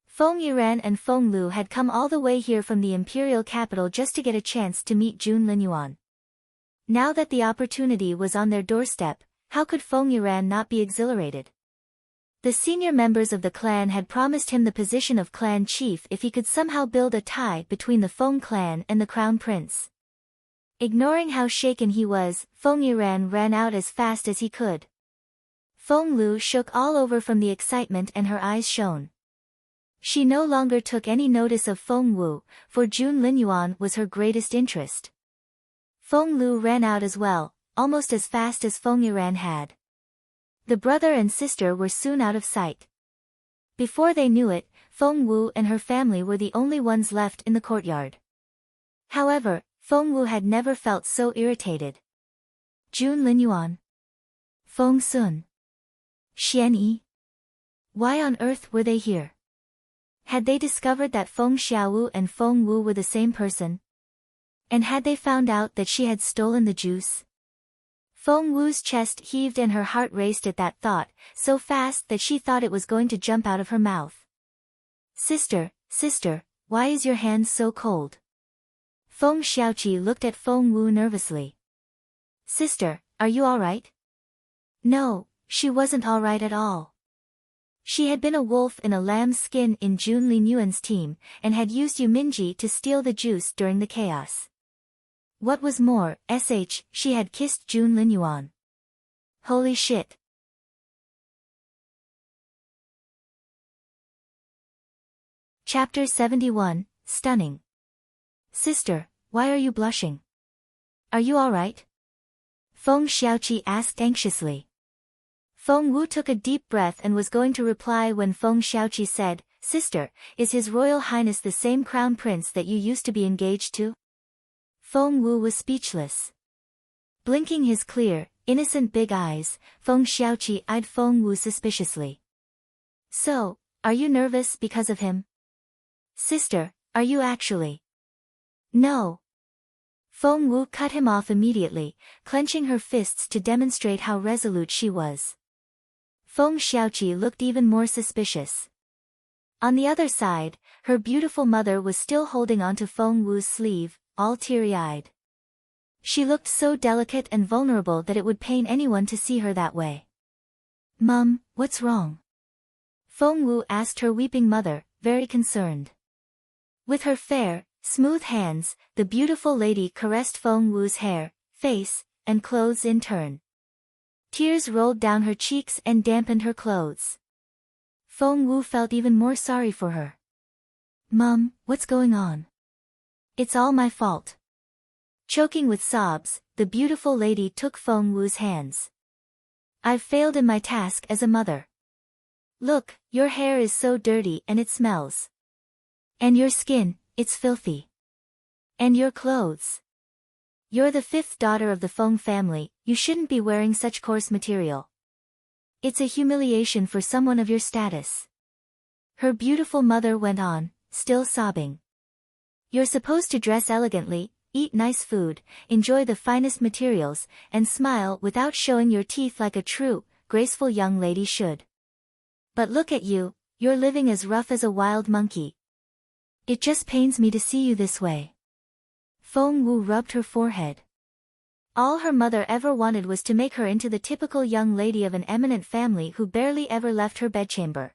Feng Yiran and Feng Lu had come all the way here from the imperial capital just to get a chance to meet Jun Linyuan. Now that the opportunity was on their doorstep, how could Feng Yiran not be exhilarated? The senior members of the clan had promised him the position of clan chief if he could somehow build a tie between the Feng clan and the crown prince. Ignoring how shaken he was, Feng Yiran ran out as fast as he could. Feng Lu shook all over from the excitement and her eyes shone. She no longer took any notice of Feng Wu, for Jun Linyuan was her greatest interest. Feng Lu ran out as well, almost as fast as Feng Yiran had. The brother and sister were soon out of sight. Before they knew it, Feng Wu and her family were the only ones left in the courtyard. However, Feng Wu had never felt so irritated. Jun Linyuan. Feng Sun. Xian Yi. Why on earth were they here? Had they discovered that Feng Xiaowu and Feng Wu were the same person? And had they found out that she had stolen the juice? Feng Wu's chest heaved and her heart raced at that thought, so fast that she thought it was going to jump out of her mouth. Sister, why is your hand so cold? Feng Xiaoqi looked at Feng Wu nervously. Sister, are you all right? No, she wasn't all right at all. She had been a wolf in a lamb's skin in Jun Linyuan's team, and had used Yuminji to steal the juice during the chaos. What was more, she had kissed Jun Linyuan. Holy shit. Chapter 71, Stunning. Sister, why are you blushing? Are you all right? Feng Xiaoqi asked anxiously. Feng Wu took a deep breath and was going to reply when Feng Xiaoqi said, Sister, is His Royal Highness the same crown prince that you used to be engaged to? Feng Wu was speechless. Blinking his clear, innocent big eyes, Feng Xiaoqi eyed Feng Wu suspiciously. So, are you nervous because of him? Sister, are you actually? No. Feng Wu cut him off immediately, clenching her fists to demonstrate how resolute she was. Feng Xiaoqi looked even more suspicious. On the other side, her beautiful mother was still holding onto Feng Wu's sleeve, all teary-eyed. She looked so delicate and vulnerable that it would pain anyone to see her that way. Mum, what's wrong? Feng Wu asked her weeping mother, very concerned. With her fair, smooth hands, the beautiful lady caressed Feng Wu's hair, face, and clothes in turn. Tears rolled down her cheeks and dampened her clothes. Feng Wu felt even more sorry for her. Mum, what's going on? It's all my fault. Choking with sobs, the beautiful lady took Feng Wu's hands. I've failed in my task as a mother. Look, your hair is so dirty and it smells. And your skin, it's filthy. And your clothes. You're the fifth daughter of the Feng family, you shouldn't be wearing such coarse material. It's a humiliation for someone of your status. Her beautiful mother went on, still sobbing. You're supposed to dress elegantly, eat nice food, enjoy the finest materials, and smile without showing your teeth like a true, graceful young lady should. But look at you, you're living as rough as a wild monkey. It just pains me to see you this way. Feng Wu rubbed her forehead. All her mother ever wanted was to make her into the typical young lady of an eminent family who barely ever left her bedchamber.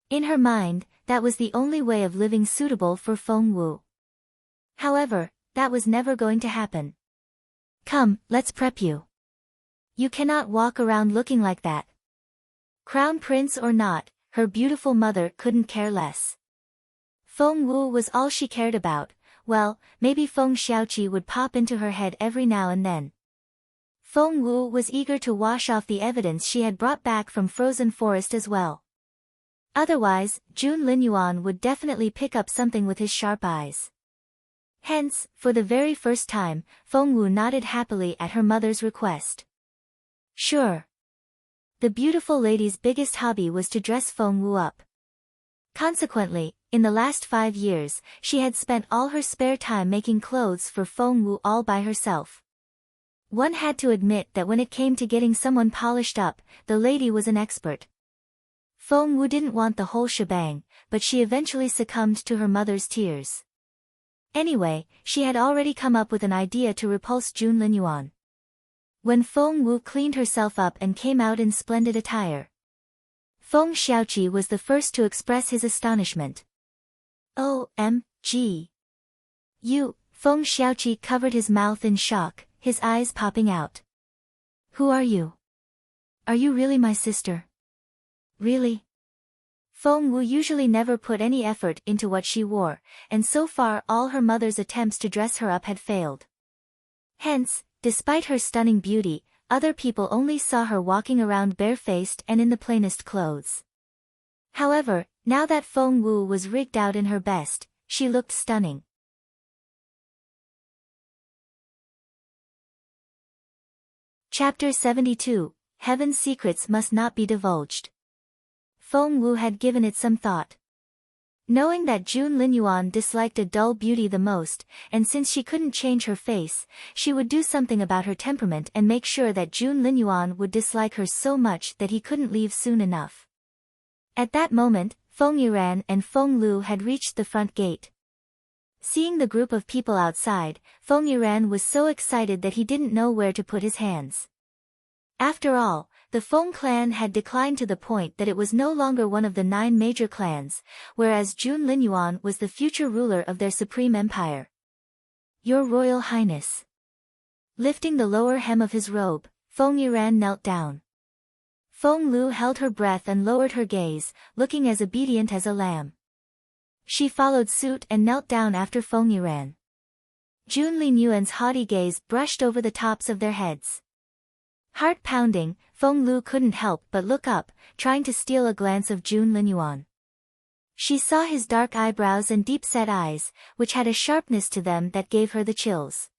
In her mind, that was the only way of living suitable for Feng Wu. However, that was never going to happen. Come, let's prep you. You cannot walk around looking like that. Crown prince or not, her beautiful mother couldn't care less. Feng Wu was all she cared about. Well, maybe Feng Xiaoqi would pop into her head every now and then. Feng Wu was eager to wash off the evidence she had brought back from Frozen Forest as well. Otherwise, Jun Linyuan would definitely pick up something with his sharp eyes. Hence, for the very first time, Feng Wu nodded happily at her mother's request. Sure. The beautiful lady's biggest hobby was to dress Feng Wu up. Consequently, in the last 5 years, she had spent all her spare time making clothes for Feng Wu all by herself. One had to admit that when it came to getting someone polished up, the lady was an expert. Feng Wu didn't want the whole shebang, but she eventually succumbed to her mother's tears. Anyway, she had already come up with an idea to repulse Jun Linyuan. When Feng Wu cleaned herself up and came out in splendid attire, Feng Xiaoqi was the first to express his astonishment. OMG. You, Feng Xiaoqi covered his mouth in shock, his eyes popping out. Who are you? Are you really my sister? Really? Feng Wu usually never put any effort into what she wore, and so far all her mother's attempts to dress her up had failed. Hence, despite her stunning beauty, other people only saw her walking around barefaced and in the plainest clothes. However, now that Feng Wu was rigged out in her best, she looked stunning. Chapter 72, Heaven's Secrets Must Not Be Divulged. Feng Wu had given it some thought. Knowing that Jun Linyuan disliked a dull beauty the most, and since she couldn't change her face, she would do something about her temperament and make sure that Jun Linyuan would dislike her so much that he couldn't leave soon enough. At that moment, Feng Yiran and Feng Lu had reached the front gate. Seeing the group of people outside, Feng Yiran was so excited that he didn't know where to put his hands. After all, the Feng clan had declined to the point that it was no longer one of the 9 major clans, whereas Jun Linyuan was the future ruler of their supreme empire. Your Royal Highness. Lifting the lower hem of his robe, Feng Yiran knelt down. Feng Lu held her breath and lowered her gaze, looking as obedient as a lamb. She followed suit and knelt down after Feng Yiran. Jun Linyuan's haughty gaze brushed over the tops of their heads. Heart pounding, Feng Lu couldn't help but look up, trying to steal a glance of Jun Linyuan. She saw his dark eyebrows and deep-set eyes, which had a sharpness to them that gave her the chills.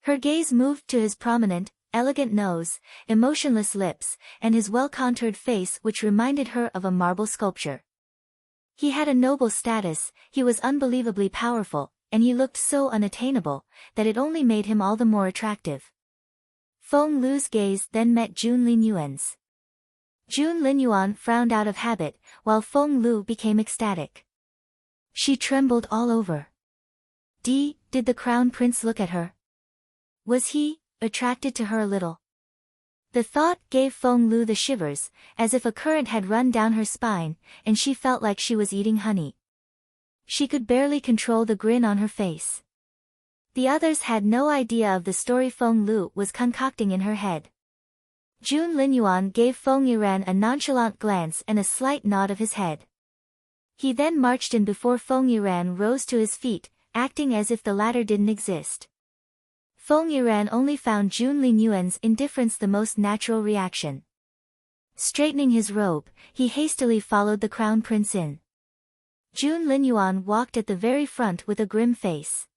Her gaze moved to his prominent, elegant nose, emotionless lips, and his well-contoured face, which reminded her of a marble sculpture. He had a noble status, he was unbelievably powerful, and he looked so unattainable, that it only made him all the more attractive. Feng Lu's gaze then met Jun Linyuan's. Jun Linyuan frowned out of habit, while Feng Lu became ecstatic. She trembled all over. Did the crown prince look at her? Was he attracted to her a little? The thought gave Feng Lu the shivers, as if a current had run down her spine, and she felt like she was eating honey. She could barely control the grin on her face. The others had no idea of the story Feng Lu was concocting in her head. Jun Linyuan gave Feng Yiran a nonchalant glance and a slight nod of his head. He then marched in before Feng Yiran rose to his feet, acting as if the latter didn't exist. Feng Yiran only found Jun Linyuan's indifference the most natural reaction. Straightening his robe, he hastily followed the crown prince in. Jun Linyuan walked at the very front with a grim face.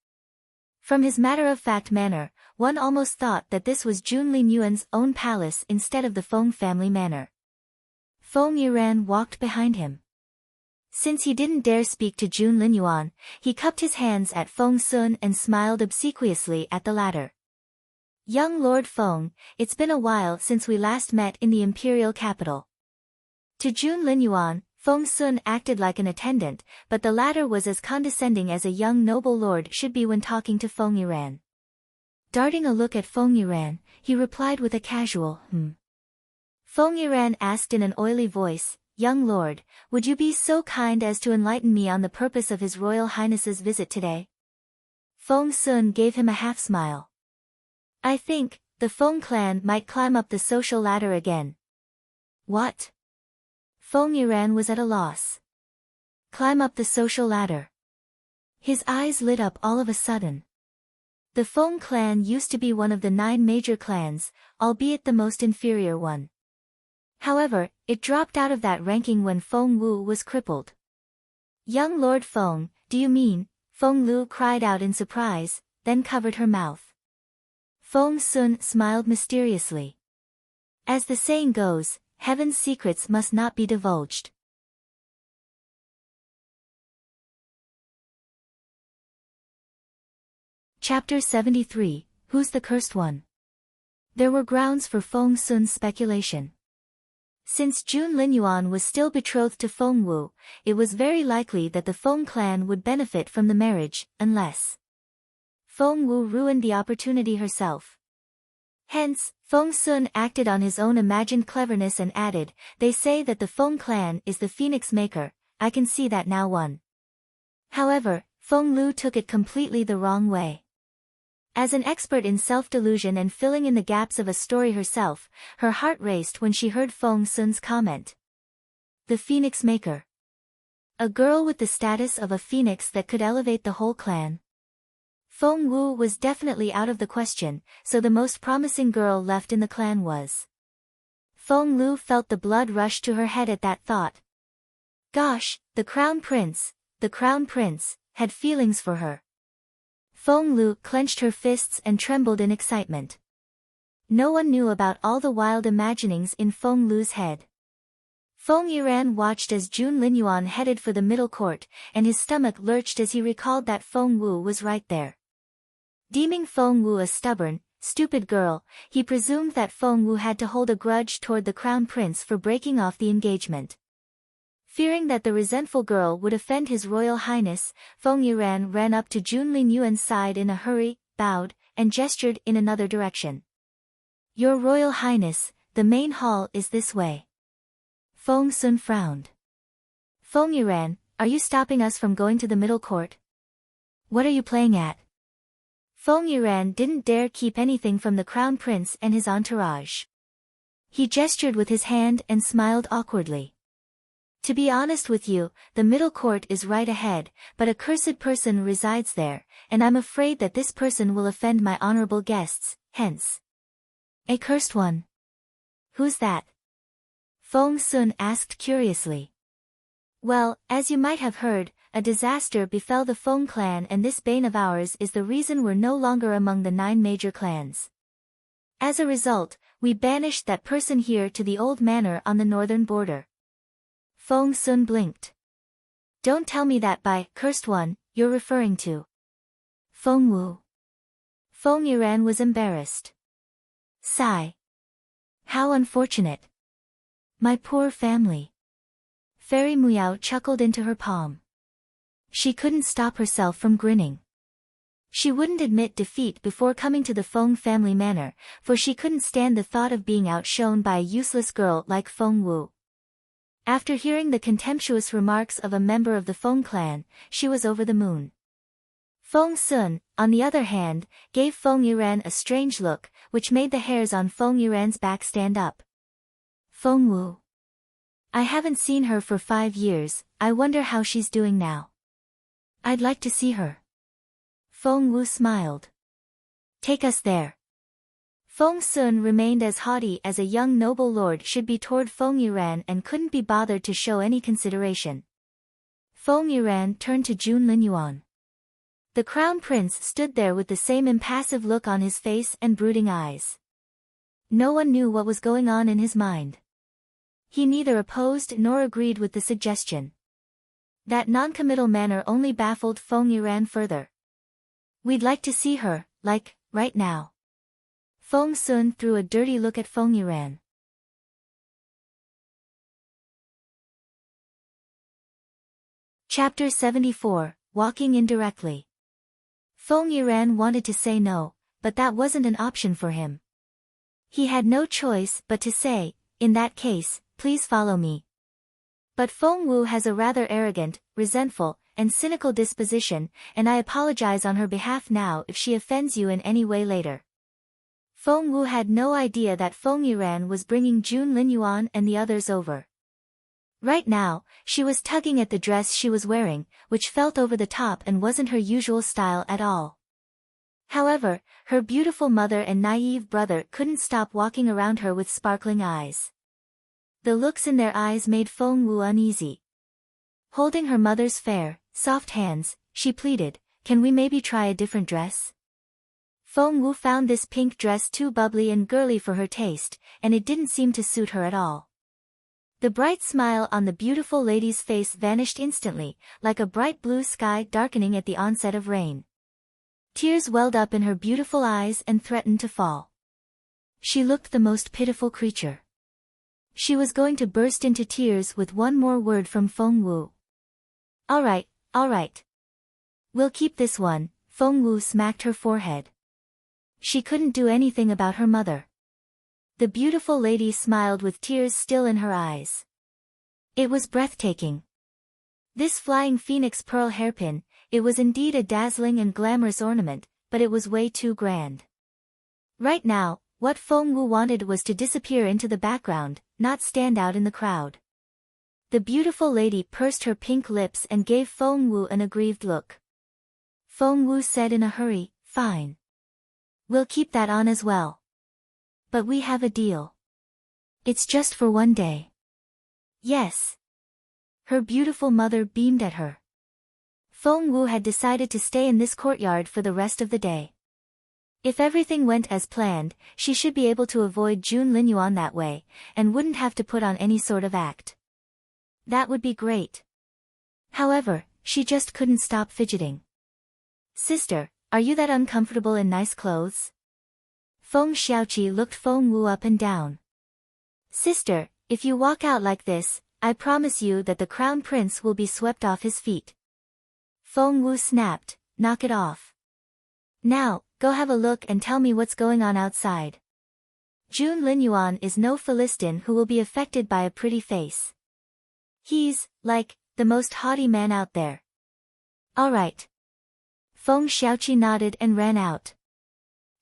From his matter-of-fact manner, one almost thought that this was Jun Linyuan's own palace instead of the Feng family manor. Feng Yiran walked behind him. Since he didn't dare speak to Jun Linyuan, he cupped his hands at Feng Sun and smiled obsequiously at the latter. Young Lord Feng, it's been a while since we last met in the imperial capital. To Jun Linyuan, Feng Sun acted like an attendant, but the latter was as condescending as a young noble lord should be when talking to Feng Yiran. Darting a look at Feng Yiran, he replied with a casual, Feng Yiran asked in an oily voice, Young lord, would you be so kind as to enlighten me on the purpose of His Royal Highness's visit today? Feng Sun gave him a half-smile. I think, the Feng clan might climb up the social ladder again. What? Feng Yiran was at a loss. Climb up the social ladder. His eyes lit up all of a sudden. The Feng clan used to be one of the 9 major clans, albeit the most inferior one. However, it dropped out of that ranking when Feng Wu was crippled. Young Lord Feng, do you mean? Feng Lu cried out in surprise, then covered her mouth. Feng Sun smiled mysteriously. As the saying goes, Heaven's secrets must not be divulged. Chapter 73, Who's the Cursed One? There were grounds for Feng Sun's speculation. Since Jun Linyuan was still betrothed to Feng Wu, it was very likely that the Feng clan would benefit from the marriage, unless Feng Wu ruined the opportunity herself. Hence, Feng Sun acted on his own imagined cleverness and added, they say that the Feng clan is the phoenix maker, I can see that now one. However, Feng Lu took it completely the wrong way. As an expert in self-delusion and filling in the gaps of a story herself, her heart raced when she heard Feng Sun's comment. The phoenix maker. A girl with the status of a phoenix that could elevate the whole clan. Feng Wu was definitely out of the question, so the most promising girl left in the clan was. Feng Lu felt the blood rush to her head at that thought. Gosh, the Crown Prince, had feelings for her. Feng Lu clenched her fists and trembled in excitement. No one knew about all the wild imaginings in Feng Lu's head. Feng Yiran watched as Jun Linyuan headed for the middle court, and his stomach lurched as he recalled that Feng Wu was right there. Deeming Feng Wu a stubborn, stupid girl, he presumed that Feng Wu had to hold a grudge toward the Crown Prince for breaking off the engagement. Fearing that the resentful girl would offend His Royal Highness, Feng Yiran ran up to Jun Linyuan's side in a hurry, bowed, and gestured in another direction. Your Royal Highness, the main hall is this way. Feng Sun frowned. Feng Yiran, are you stopping us from going to the middle court? What are you playing at? Feng Yiran didn't dare keep anything from the Crown Prince and his entourage. He gestured with his hand and smiled awkwardly. To be honest with you, the middle court is right ahead, but a cursed person resides there, and I'm afraid that this person will offend my honorable guests, hence. A cursed one? Who's that? Feng Sun asked curiously. Well, as you might have heard, a disaster befell the Feng clan, and this bane of ours is the reason we're no longer among the 9 major clans. As a result, we banished that person here to the old manor on the northern border. Feng Sun blinked. Don't tell me that by cursed one you're referring to Feng Wu. Feng Yiran was embarrassed. Sigh. How unfortunate. My poor family. Fairy Muyao chuckled into her palm. She couldn't stop herself from grinning. She wouldn't admit defeat before coming to the Feng family manor, for she couldn't stand the thought of being outshone by a useless girl like Feng Wu. After hearing the contemptuous remarks of a member of the Feng clan, she was over the moon. Feng Sun, on the other hand, gave Feng Yiran a strange look, which made the hairs on Feng Yiran's back stand up. Feng Wu. I haven't seen her for 5 years, I wonder how she's doing now. I'd like to see her. Feng Wu smiled. Take us there. Feng Sun remained as haughty as a young noble lord should be toward Feng Yiran and couldn't be bothered to show any consideration. Feng Yiran turned to Jun Linyuan. The Crown Prince stood there with the same impassive look on his face and brooding eyes. No one knew what was going on in his mind. He neither opposed nor agreed with the suggestion. That non-committal manner only baffled Feng Yiran further. We'd like to see her, like, right now. Feng Sun threw a dirty look at Feng Yiran. Chapter 74, Walking Indirectly. Feng Yiran wanted to say no, but that wasn't an option for him. He had no choice but to say, in that case, please follow me. But Feng Wu has a rather arrogant, resentful, and cynical disposition, and I apologize on her behalf now if she offends you in any way later. Feng Wu had no idea that Feng Yiran was bringing Jun Linyuan and the others over. Right now, she was tugging at the dress she was wearing, which felt over the top and wasn't her usual style at all. However, her beautiful mother and naive brother couldn't stop walking around her with sparkling eyes. The looks in their eyes made Feng Wu uneasy. Holding her mother's fair, soft hands, she pleaded, can we maybe try a different dress? Feng Wu found this pink dress too bubbly and girly for her taste, and it didn't seem to suit her at all. The bright smile on the beautiful lady's face vanished instantly, like a bright blue sky darkening at the onset of rain. Tears welled up in her beautiful eyes and threatened to fall. She looked the most pitiful creature. She was going to burst into tears with one more word from Feng Wu. All right. We'll keep this one, Feng Wu smacked her forehead. She couldn't do anything about her mother. The beautiful lady smiled with tears still in her eyes. It was breathtaking. This flying phoenix pearl hairpin, it was indeed a dazzling and glamorous ornament, but it was way too grand. Right now, what Feng Wu wanted was to disappear into the background, not stand out in the crowd. The beautiful lady pursed her pink lips and gave Feng Wu an aggrieved look. Feng Wu said in a hurry, "Fine. We'll keep that on as well. But we have a deal. It's just for one day." "Yes." Her beautiful mother beamed at her. Feng Wu had decided to stay in this courtyard for the rest of the day. If everything went as planned, she should be able to avoid Jun Linyuan that way, and wouldn't have to put on any sort of act. That would be great. However, she just couldn't stop fidgeting. "Sister, are you that uncomfortable in nice clothes?" Feng Xiaoqi looked Feng Wu up and down. "Sister, if you walk out like this, I promise you that the crown prince will be swept off his feet." Feng Wu snapped, "Knock it off. Now, go have a look and tell me what's going on outside. Jun Linyuan is no Philistin who will be affected by a pretty face. He's, like, the most haughty man out there." "All right." Feng Xiaoqi nodded and ran out.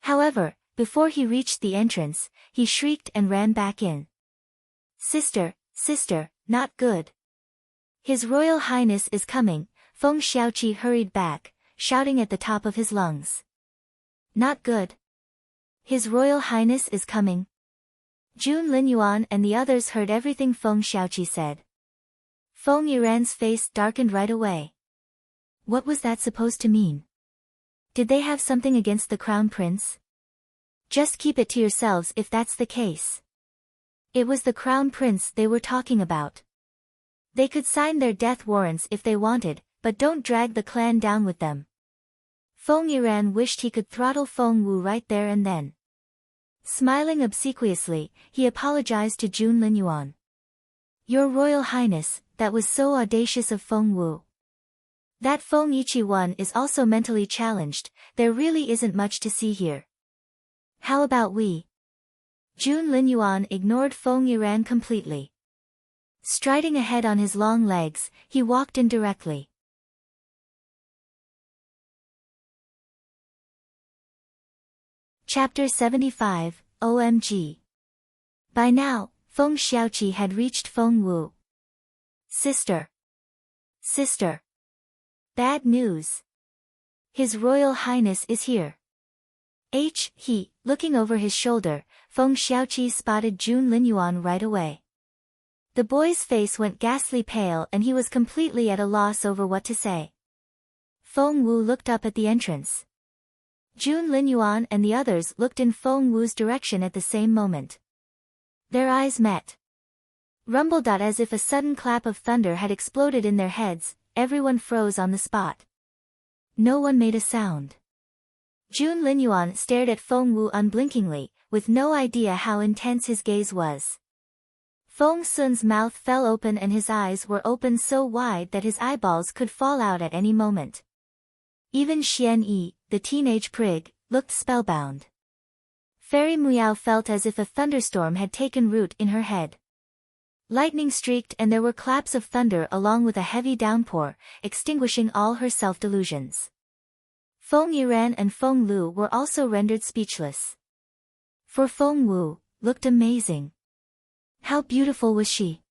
However, before he reached the entrance, he shrieked and ran back in. Sister, not good. His Royal Highness is coming." Feng Xiaoqi hurried back, shouting at the top of his lungs. "Not good. His Royal Highness is coming." Jun Linyuan and the others heard everything Feng Xiaoqi said. Feng Yiran's face darkened right away. What was that supposed to mean? Did they have something against the crown prince? Just keep it to yourselves if that's the case. It was the crown prince they were talking about. They could sign their death warrants if they wanted, but don't drag the clan down with them. Feng Yiran wished he could throttle Feng Wu right there and then. Smiling obsequiously, he apologized to Jun Linyuan. "Your Royal Highness, that was so audacious of Feng Wu. That Feng Yichi-one is also mentally challenged, there really isn't much to see here. How about we?" Jun Linyuan ignored Feng Yiran completely. Striding ahead on his long legs, he walked in directly. Chapter 75, OMG. By now, Feng Xiaoqi had reached Feng Wu. Sister. Bad news. His Royal Highness is here." Looking over his shoulder, Feng Xiaoqi spotted Jun Linyuan right away. The boy's face went ghastly pale and he was completely at a loss over what to say. Feng Wu looked up at the entrance. Jun Linyuan and the others looked in Feng Wu's direction at the same moment. Their eyes met. Rumbled as if a sudden clap of thunder had exploded in their heads, everyone froze on the spot. No one made a sound. Jun Linyuan stared at Feng Wu unblinkingly, with no idea how intense his gaze was. Feng Sun's mouth fell open and his eyes were open so wide that his eyeballs could fall out at any moment. Even Xian Yi, the teenage prig, looked spellbound. Fairy Muyao felt as if a thunderstorm had taken root in her head. Lightning streaked and there were claps of thunder along with a heavy downpour, extinguishing all her self-delusions. Feng Yiran and Feng Lu were also rendered speechless. For Feng Wu, looked amazing. How beautiful was she?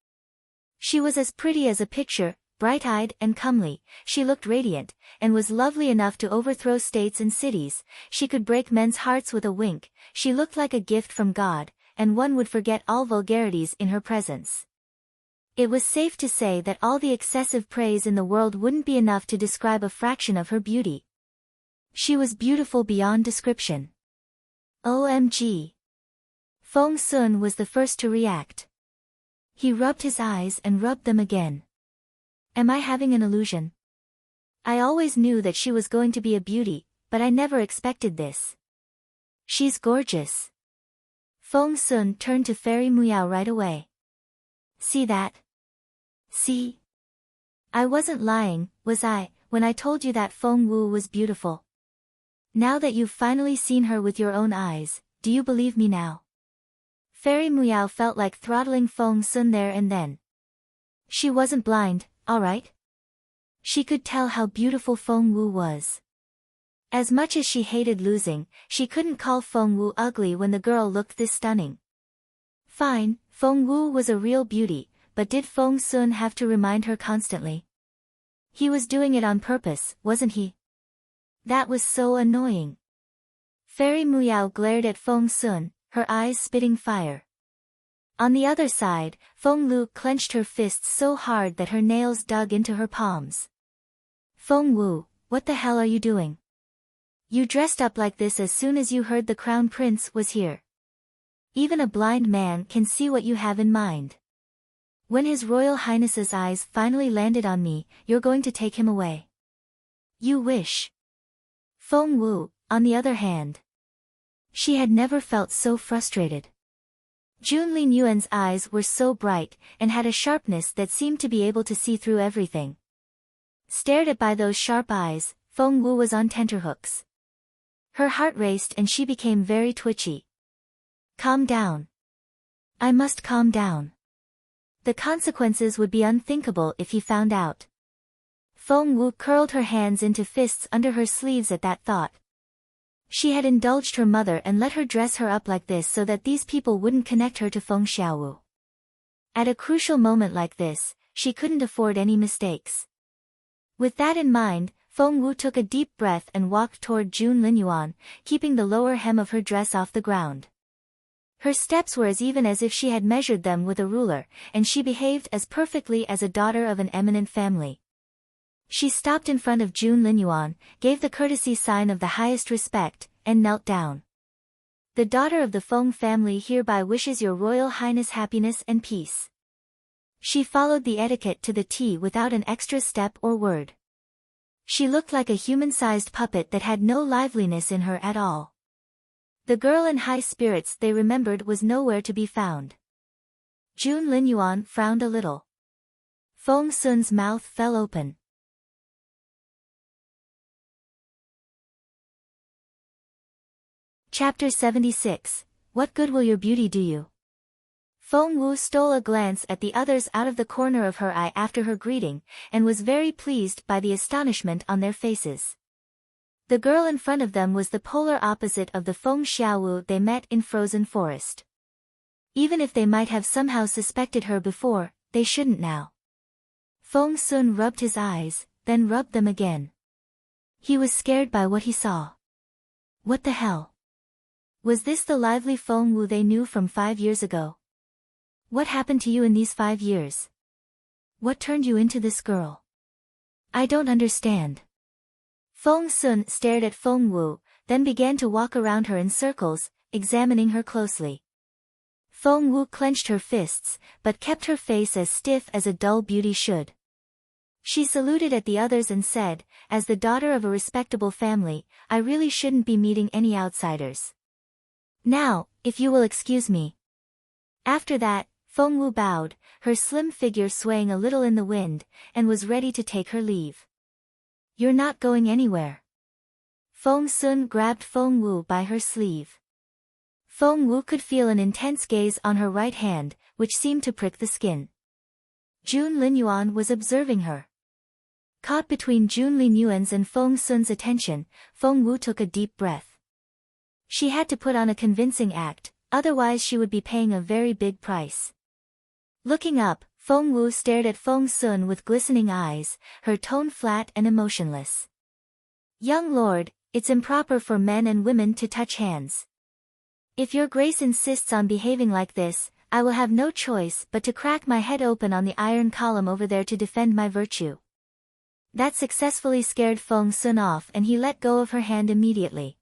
She was as pretty as a picture, bright-eyed and comely, she looked radiant, and was lovely enough to overthrow states and cities, she could break men's hearts with a wink, she looked like a gift from God, and one would forget all vulgarities in her presence. It was safe to say that all the excessive praise in the world wouldn't be enough to describe a fraction of her beauty. She was beautiful beyond description. OMG! Feng Sun was the first to react. He rubbed his eyes and rubbed them again. Am I having an illusion? I always knew that she was going to be a beauty, but I never expected this. She's gorgeous. Feng Sun turned to Fairy Muyao right away. See that? See? I wasn't lying, was I, when I told you that Feng Wu was beautiful? Now that you've finally seen her with your own eyes, do you believe me now? Fairy Muyao felt like throttling Feng Sun there and then. She wasn't blind, all right? She could tell how beautiful Feng Wu was. As much as she hated losing, she couldn't call Feng Wu ugly when the girl looked this stunning. Fine, Feng Wu was a real beauty, but did Feng Sun have to remind her constantly? He was doing it on purpose, wasn't he? That was so annoying. Fairy Muyao glared at Feng Sun, her eyes spitting fire. On the other side, Feng Lu clenched her fists so hard that her nails dug into her palms. Feng Wu, what the hell are you doing? You dressed up like this as soon as you heard the crown prince was here. Even a blind man can see what you have in mind. When His Royal Highness's eyes finally landed on me, you're going to take him away. You wish. Feng Wu, on the other hand. She had never felt so frustrated. Junlin Yuan's eyes were so bright, and had a sharpness that seemed to be able to see through everything. Stared at by those sharp eyes, Feng Wu was on tenterhooks. Her heart raced and she became very twitchy. Calm down. I must calm down. The consequences would be unthinkable if he found out. Feng Wu curled her hands into fists under her sleeves at that thought. She had indulged her mother and let her dress her up like this so that these people wouldn't connect her to Feng Xiaowu. At a crucial moment like this, she couldn't afford any mistakes. With that in mind, Feng Wu took a deep breath and walked toward Jun Linyuan, keeping the lower hem of her dress off the ground. Her steps were as even as if she had measured them with a ruler, and she behaved as perfectly as a daughter of an eminent family. She stopped in front of Jun Linyuan, gave the courtesy sign of the highest respect, and knelt down. The daughter of the Feng family hereby wishes your Royal Highness happiness and peace. She followed the etiquette to the T without an extra step or word. She looked like a human-sized puppet that had no liveliness in her at all. The girl in high spirits they remembered was nowhere to be found. Jun Linyuan frowned a little. Feng Sun's mouth fell open. Chapter 76. What good will your beauty do you? Feng Wu stole a glance at the others out of the corner of her eye after her greeting, and was very pleased by the astonishment on their faces. The girl in front of them was the polar opposite of the Feng Xiaowu they met in Frozen Forest. Even if they might have somehow suspected her before, they shouldn't now. Feng Sun rubbed his eyes, then rubbed them again. He was scared by what he saw. What the hell? Was this the lively Feng Wu they knew from 5 years ago? What happened to you in these 5 years? What turned you into this girl? I don't understand. Feng Sun stared at Feng Wu, then began to walk around her in circles, examining her closely. Feng Wu clenched her fists, but kept her face as stiff as a dull beauty should. She saluted at the others and said, as the daughter of a respectable family, I really shouldn't be meeting any outsiders. Now, if you will excuse me. After that, Feng Wu bowed, her slim figure swaying a little in the wind, and was ready to take her leave. You're not going anywhere. Feng Sun grabbed Feng Wu by her sleeve. Feng Wu could feel an intense gaze on her right hand, which seemed to prick the skin. Jun Linyuan was observing her. Caught between Jun Linyuan's and Feng Sun's attention, Feng Wu took a deep breath. She had to put on a convincing act, otherwise she would be paying a very big price. Looking up, Feng Wu stared at Feng Sun with glistening eyes, her tone flat and emotionless. Young lord, it's improper for men and women to touch hands. If your grace insists on behaving like this, I will have no choice but to crack my head open on the iron column over there to defend my virtue. That successfully scared Feng Sun off and he let go of her hand immediately.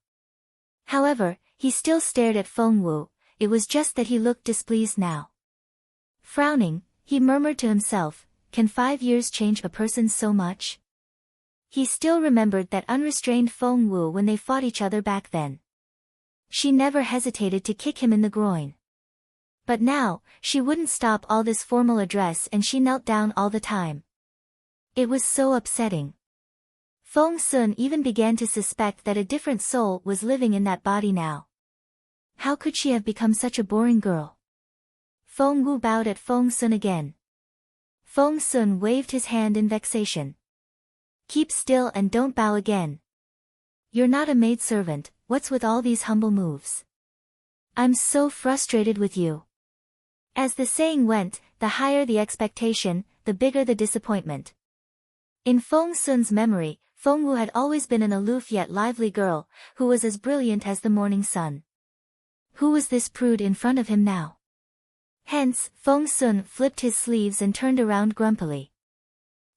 However, he still stared at Feng Wu, it was just that he looked displeased now. Frowning, he murmured to himself, can 5 years change a person so much? He still remembered that unrestrained Feng Wu when they fought each other back then. She never hesitated to kick him in the groin. But now, she wouldn't stop all this formal address and she knelt down all the time. It was so upsetting. Feng Sun even began to suspect that a different soul was living in that body now. How could she have become such a boring girl? Feng Wu bowed at Feng Sun again. Feng Sun waved his hand in vexation. Keep still and don't bow again. You're not a maidservant, what's with all these humble moves? I'm so frustrated with you. As the saying went, the higher the expectation, the bigger the disappointment. In Feng Sun's memory, Fengwu had always been an aloof yet lively girl, who was as brilliant as the morning sun. Who was this prude in front of him now? Hence, Feng Sun flipped his sleeves and turned around grumpily.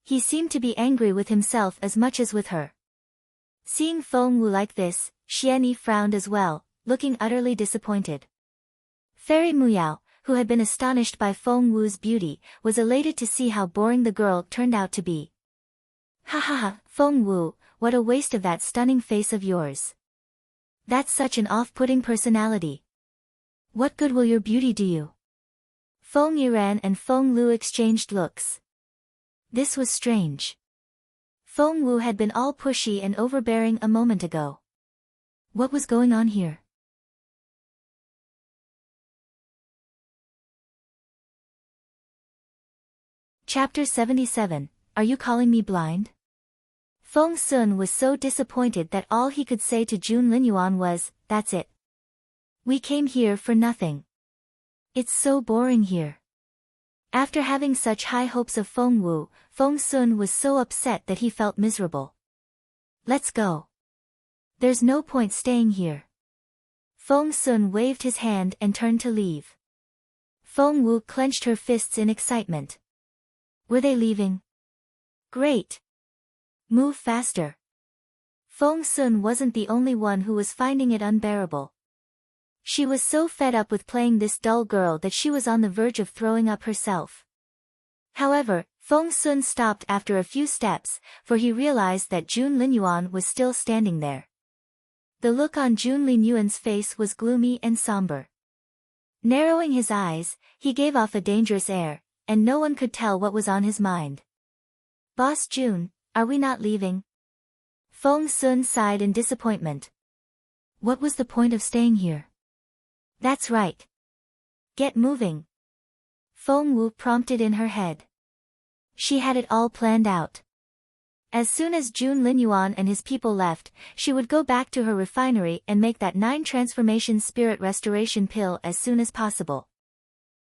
He seemed to be angry with himself as much as with her. Seeing Fengwu like this, Xianyi frowned as well, looking utterly disappointed. Fairy Muyao, who had been astonished by Fengwu's beauty, was elated to see how boring the girl turned out to be. Ha ha ha, Fengwu, what a waste of that stunning face of yours. That's such an off-putting personality. What good will your beauty do you? Feng Yiran and Feng Lu exchanged looks. This was strange. Fengwu had been all pushy and overbearing a moment ago. What was going on here? Chapter 77, Are You Calling Me Blind? Feng Sun was so disappointed that all he could say to Jun Linyuan was, "That's it. We came here for nothing. It's so boring here." After having such high hopes of Fengwu, Feng Sun was so upset that he felt miserable. Let's go. There's no point staying here. Feng Sun waved his hand and turned to leave. Fengwu clenched her fists in excitement. Were they leaving? Great. Move faster. Feng Sun wasn't the only one who was finding it unbearable. She was so fed up with playing this dull girl that she was on the verge of throwing up herself. However, Feng Sun stopped after a few steps, for he realized that Jun Linyuan was still standing there. The look on Jun Linyuan's face was gloomy and somber. Narrowing his eyes, he gave off a dangerous air, and no one could tell what was on his mind. Boss Jun, are we not leaving? Feng Sun sighed in disappointment. What was the point of staying here? That's right. Get moving. Fengwu prompted in her head. She had it all planned out. As soon as Jun Linyuan and his people left, she would go back to her refinery and make that 9 transformation spirit restoration pill as soon as possible.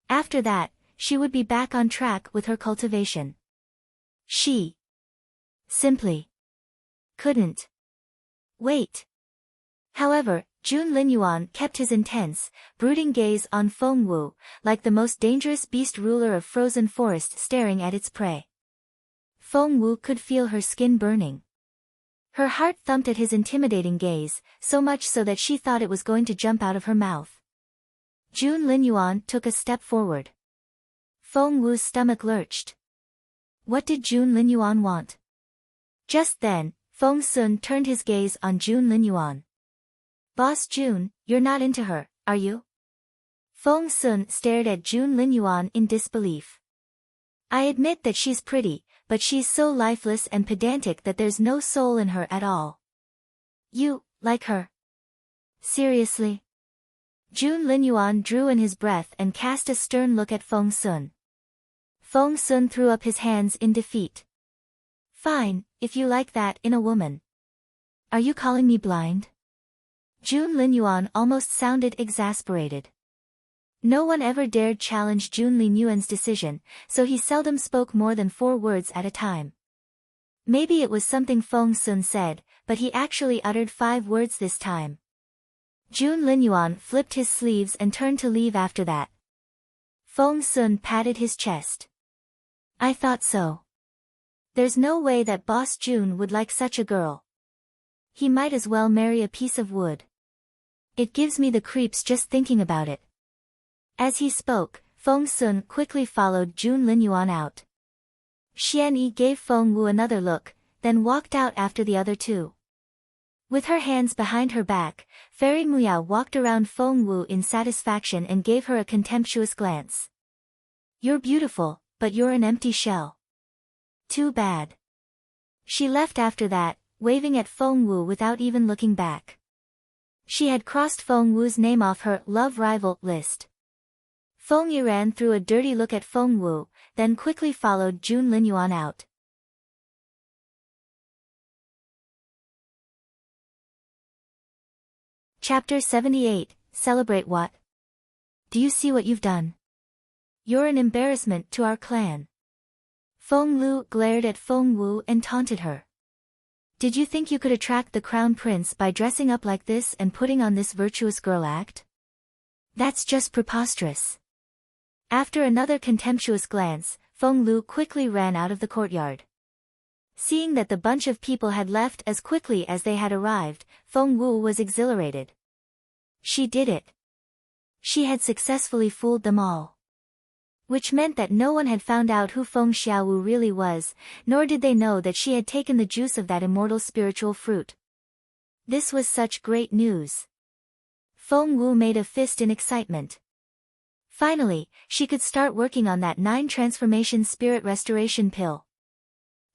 After that, she would be back on track with her cultivation. She simply couldn't wait. However, Jun Linyuan kept his intense, brooding gaze on Fengwu, like the most dangerous beast ruler of frozen forest staring at its prey. Fengwu could feel her skin burning. Her heart thumped at his intimidating gaze, so much so that she thought it was going to jump out of her mouth. Jun Linyuan took a step forward. Fengwu's stomach lurched. What did Jun Linyuan want? Just then, Feng Sun turned his gaze on Jun Linyuan. Boss Jun, you're not into her, are you? Feng Sun stared at Jun Linyuan in disbelief. I admit that she's pretty, but she's so lifeless and pedantic that there's no soul in her at all. You like her? Seriously? Jun Linyuan drew in his breath and cast a stern look at Feng Sun. Feng Sun threw up his hands in defeat. Fine, if you like that in a woman. Are you calling me blind? Jun Linyuan almost sounded exasperated. No one ever dared challenge Jun Linyuan's decision, so he seldom spoke more than 4 words at a time. Maybe it was something Feng Sun said, but he actually uttered 5 words this time. Jun Linyuan flipped his sleeves and turned to leave after that. Feng Sun patted his chest. I thought so. There's no way that Boss Jun would like such a girl. He might as well marry a piece of wood. It gives me the creeps just thinking about it. As he spoke, Feng Sun quickly followed Jun Linyuan out. Xianyi gave Fengwu another look, then walked out after the other 2. With her hands behind her back, Fairy Muyao walked around Fengwu in satisfaction and gave her a contemptuous glance. You're beautiful, but you're an empty shell. Too bad. She left after that, waving at Fengwu without even looking back. She had crossed Fengwu's name off her love rival list. Feng Yiran threw a dirty look at Fengwu, then quickly followed Jun Linyuan out. Chapter 78, Celebrate what? Do you see what you've done? You're an embarrassment to our clan. Feng Lu glared at Feng Wu and taunted her. Did you think you could attract the crown prince by dressing up like this and putting on this virtuous girl act? That's just preposterous. After another contemptuous glance, Feng Lu quickly ran out of the courtyard. Seeing that the bunch of people had left as quickly as they had arrived, Feng Wu was exhilarated. She did it. She had successfully fooled them all. Which meant that no one had found out who Feng Xiaowu really was, nor did they know that she had taken the juice of that immortal spiritual fruit. This was such great news. Feng Wu made a fist in excitement. Finally, she could start working on that 9 transformation spirit restoration pill.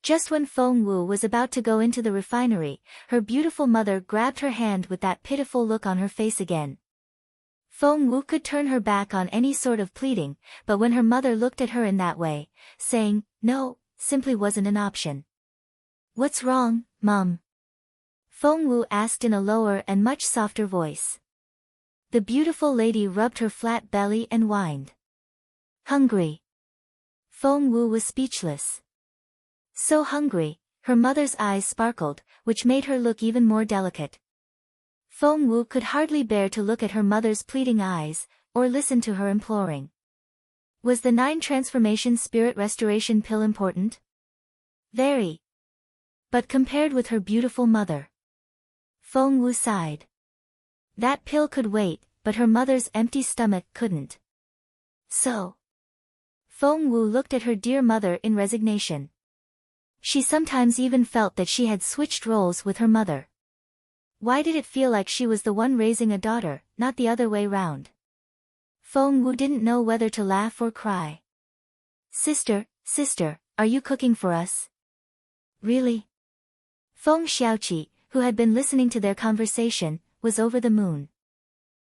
Just when Feng Wu was about to go into the refinery, her beautiful mother grabbed her hand with that pitiful look on her face again. Feng Wu could turn her back on any sort of pleading, but when her mother looked at her in that way, saying, no, simply wasn't an option. What's wrong, Mom? Feng Wu asked in a lower and much softer voice. The beautiful lady rubbed her flat belly and whined. Hungry. Feng Wu was speechless. So hungry, her mother's eyes sparkled, which made her look even more delicate. Feng Wu could hardly bear to look at her mother's pleading eyes, or listen to her imploring. Was the 9 transformation spirit restoration pill important? Very. But compared with her beautiful mother. Feng Wu sighed. That pill could wait, but her mother's empty stomach couldn't. So. Feng Wu looked at her dear mother in resignation. She sometimes even felt that she had switched roles with her mother. Why did it feel like she was the one raising a daughter, not the other way round? Feng Wu didn't know whether to laugh or cry. Sister, are you cooking for us? Really? Feng Xiaoqi, who had been listening to their conversation, was over the moon.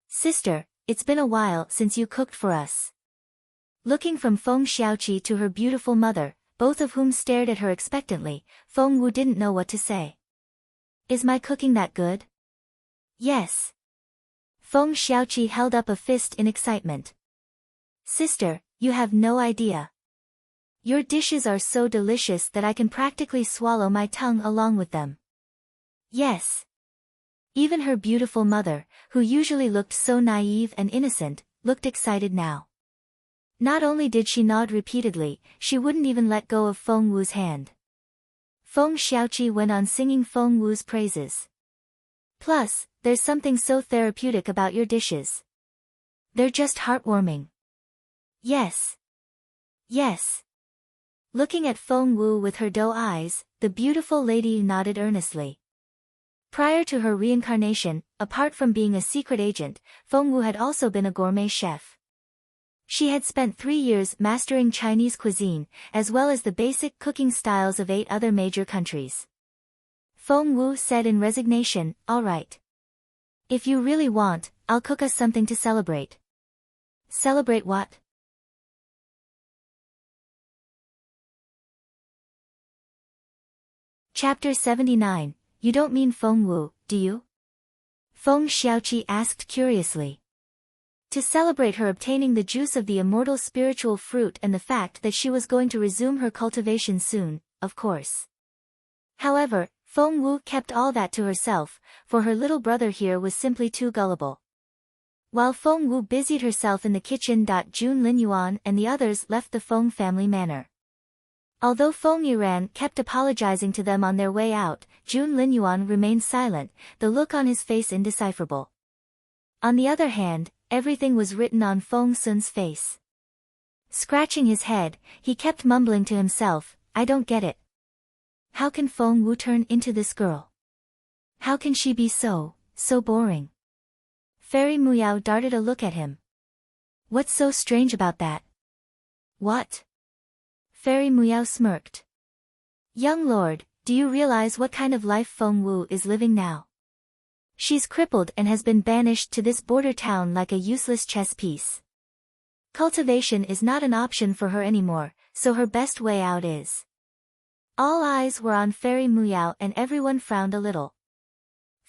Sister, it's been a while since you cooked for us. Looking from Feng Xiaoqi to her beautiful mother, both of whom stared at her expectantly, Feng Wu didn't know what to say. Is my cooking that good? Yes. Feng Xiaoqi held up a fist in excitement. Sister, you have no idea. Your dishes are so delicious that I can practically swallow my tongue along with them. Yes. Even her beautiful mother, who usually looked so naive and innocent, looked excited now. Not only did she nod repeatedly, she wouldn't even let go of Feng Wu's hand. Feng Xiaoqi went on singing Feng Wu's praises. Plus, there's something so therapeutic about your dishes. They're just heartwarming. Yes. Yes. Looking at Feng Wu with her doe eyes, the beautiful lady nodded earnestly. Prior to her reincarnation, apart from being a secret agent, Feng Wu had also been a gourmet chef. She had spent 3 years mastering Chinese cuisine, as well as the basic cooking styles of 8 other major countries. Feng Wu said in resignation, all right. If you really want, I'll cook us something to celebrate. Celebrate what? Chapter 79, You don't mean Feng Wu, do you? Feng Xiaoqi asked curiously. To celebrate her obtaining the juice of the immortal spiritual fruit and the fact that she was going to resume her cultivation soon, of course. However, Feng Wu kept all that to herself, for her little brother here was simply too gullible. While Feng Wu busied herself in the kitchen, Jun Linyuan and the others left the Feng family manor. Although Feng Yiran kept apologizing to them on their way out, Jun Linyuan remained silent, the look on his face indecipherable. On the other hand, everything was written on Feng Sun's face. Scratching his head, he kept mumbling to himself, I don't get it. How can Feng Wu turn into this girl? How can she be so boring? Fairy Muyao darted a look at him. What's so strange about that? What? Fairy Muyao smirked. Young lord, do you realize what kind of life Feng Wu is living now? She's crippled and has been banished to this border town like a useless chess piece. Cultivation is not an option for her anymore, so her best way out is. All eyes were on Fairy Muyao and everyone frowned a little.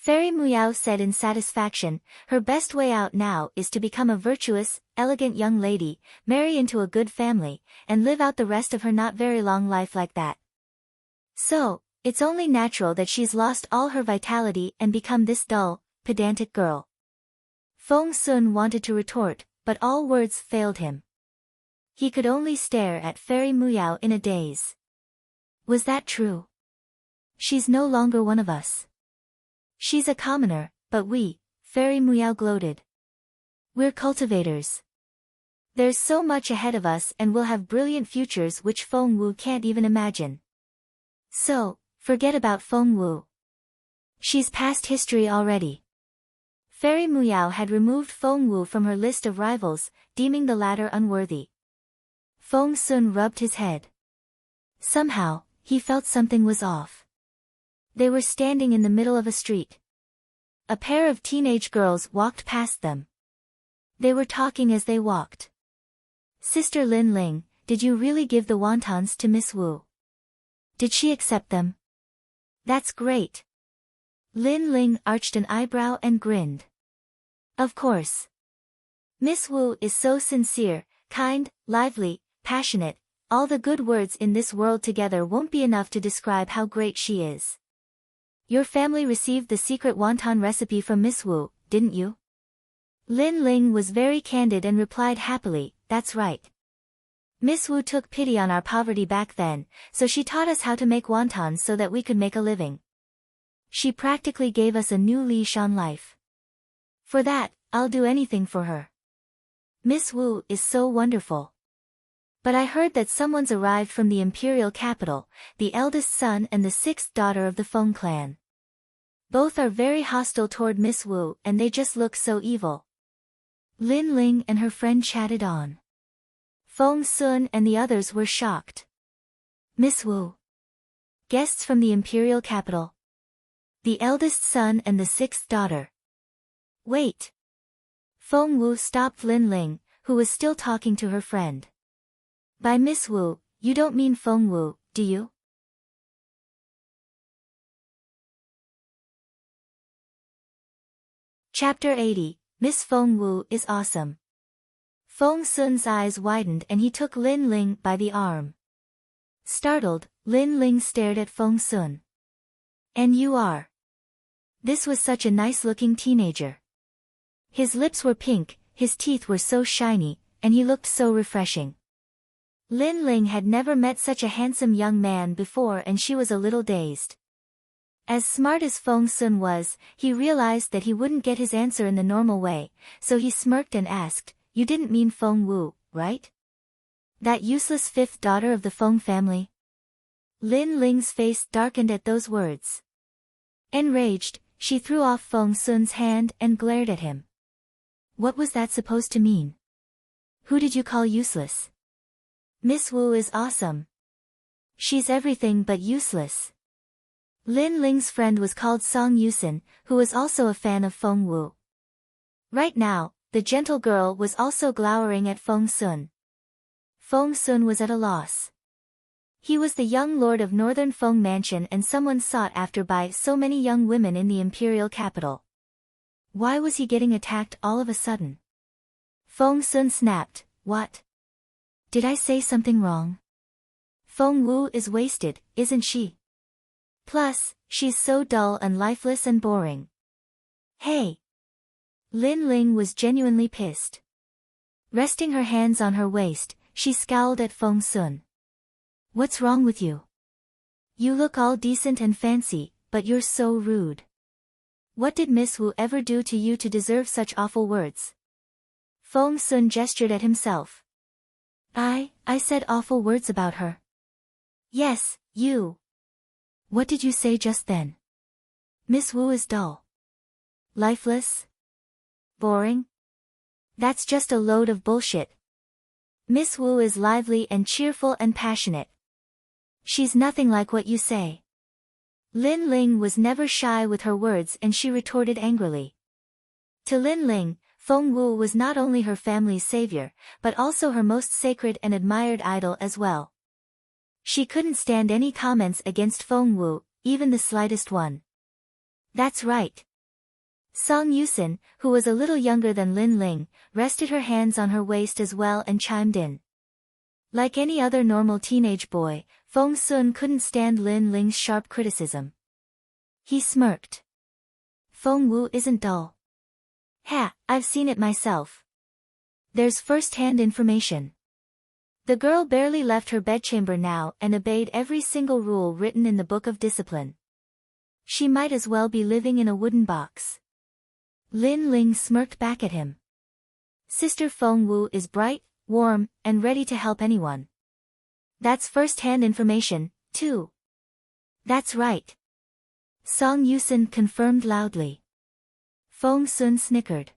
Fairy Muyao said in satisfaction, her best way out now is to become a virtuous, elegant young lady, marry into a good family, and live out the rest of her not very long life like that. So, it's only natural that she's lost all her vitality and become this dull, pedantic girl. Feng Sun wanted to retort, but all words failed him. He could only stare at Fairy Muyao in a daze. Was that true? She's no longer one of us. She's a commoner, but we, Fairy Muyao gloated. We're cultivators. There's so much ahead of us and we'll have brilliant futures which Feng Wu can't even imagine. So, forget about Feng Wu. She's past history already. Fairy Muyao had removed Feng Wu from her list of rivals, deeming the latter unworthy. Feng Sun rubbed his head. Somehow, he felt something was off. They were standing in the middle of a street. A pair of teenage girls walked past them. They were talking as they walked. Sister Lin Ling, did you really give the wontons to Miss Wu? Did she accept them? That's great. Lin Ling arched an eyebrow and grinned. Of course. Miss Wu is so sincere, kind, lively, passionate, all the good words in this world together won't be enough to describe how great she is. Your family received the secret wonton recipe from Miss Wu, didn't you? Lin Ling was very candid and replied happily, that's right. Miss Wu took pity on our poverty back then, so she taught us how to make wontons so that we could make a living. She practically gave us a new leash on life. For that, I'll do anything for her. Miss Wu is so wonderful. But I heard that someone's arrived from the imperial capital, the eldest son and the sixth daughter of the Feng clan. Both are very hostile toward Miss Wu and they just look so evil. Lin Ling and her friend chatted on. Feng Sun and the others were shocked. Miss Wu. Guests from the imperial capital. The eldest son and the sixth daughter. Wait. Feng Wu stopped Lin Ling, who was still talking to her friend. By Miss Wu, you don't mean Feng Wu, do you? Chapter 80, Miss Feng Wu is awesome. Feng Sun's eyes widened and he took Lin Ling by the arm. Startled, Lin Ling stared at Feng Sun. And you are? This was such a nice-looking teenager. His lips were pink, his teeth were so shiny, and he looked so refreshing. Lin Ling had never met such a handsome young man before and she was a little dazed. As smart as Feng Sun was, he realized that he wouldn't get his answer in the normal way, so he smirked and asked, you didn't mean Feng Wu, right? That useless fifth daughter of the Feng family? Lin Ling's face darkened at those words. Enraged, she threw off Feng Sun's hand and glared at him. What was that supposed to mean? Who did you call useless? Miss Wu is awesome. She's everything but useless. Lin Ling's friend was called Song Yusin, who was also a fan of Feng Wu. Right now, the gentle girl was also glowering at Feng Sun. Feng Sun was at a loss. He was the young lord of Northern Feng Mansion and someone sought after by so many young women in the imperial capital. Why was he getting attacked all of a sudden? Feng Sun snapped, what? Did I say something wrong? Feng Wu is wasted, isn't she? Plus, she's so dull and lifeless and boring. Hey! Lin Ling was genuinely pissed. Resting her hands on her waist, she scowled at Feng Sun. What's wrong with you? You look all decent and fancy, but you're so rude. What did Miss Wu ever do to you to deserve such awful words? Feng Sun gestured at himself. I said awful words about her. Yes, you. What did you say just then? Miss Wu is dull. Lifeless? Boring? That's just a load of bullshit. Miss Wu is lively and cheerful and passionate. She's nothing like what you say. Lin Ling was never shy with her words and she retorted angrily. To Lin Ling, Feng Wu was not only her family's savior, but also her most sacred and admired idol as well. She couldn't stand any comments against Feng Wu, even the slightest one. That's right, Song Yusin, who was a little younger than Lin Ling, rested her hands on her waist as well and chimed in. Like any other normal teenage boy, Feng Sun couldn't stand Lin Ling's sharp criticism. He smirked. Feng Wu isn't dull. Ha, I've seen it myself. There's first-hand information. The girl barely left her bedchamber now and obeyed every single rule written in the Book of Discipline. She might as well be living in a wooden box. Lin Ling smirked back at him. Sister Feng Wu is bright, warm, and ready to help anyone. That's first-hand information, too. That's right. Song Yusin confirmed loudly. Feng Sun snickered.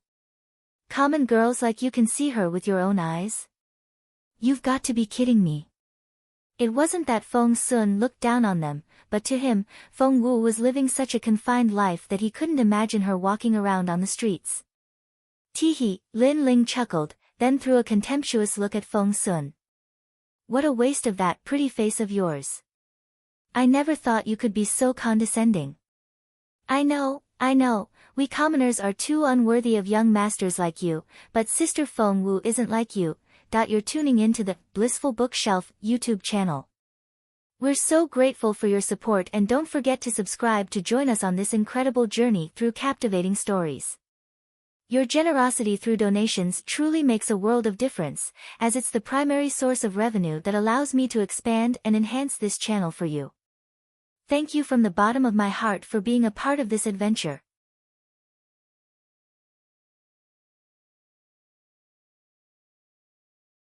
Common girls like you can see her with your own eyes? You've got to be kidding me. It wasn't that Feng Sun looked down on them, but to him, Feng Wu was living such a confined life that he couldn't imagine her walking around on the streets. Teehee, Lin Ling chuckled, then threw a contemptuous look at Feng Sun. What a waste of that pretty face of yours. I never thought you could be so condescending. I know, we commoners are too unworthy of young masters like you, but Sister Feng Wu isn't like you. You're tuning into the Blissful Bookshelf YouTube channel. We're so grateful for your support and don't forget to subscribe to join us on this incredible journey through captivating stories. Your generosity through donations truly makes a world of difference, as it's the primary source of revenue that allows me to expand and enhance this channel for you. Thank you from the bottom of my heart for being a part of this adventure.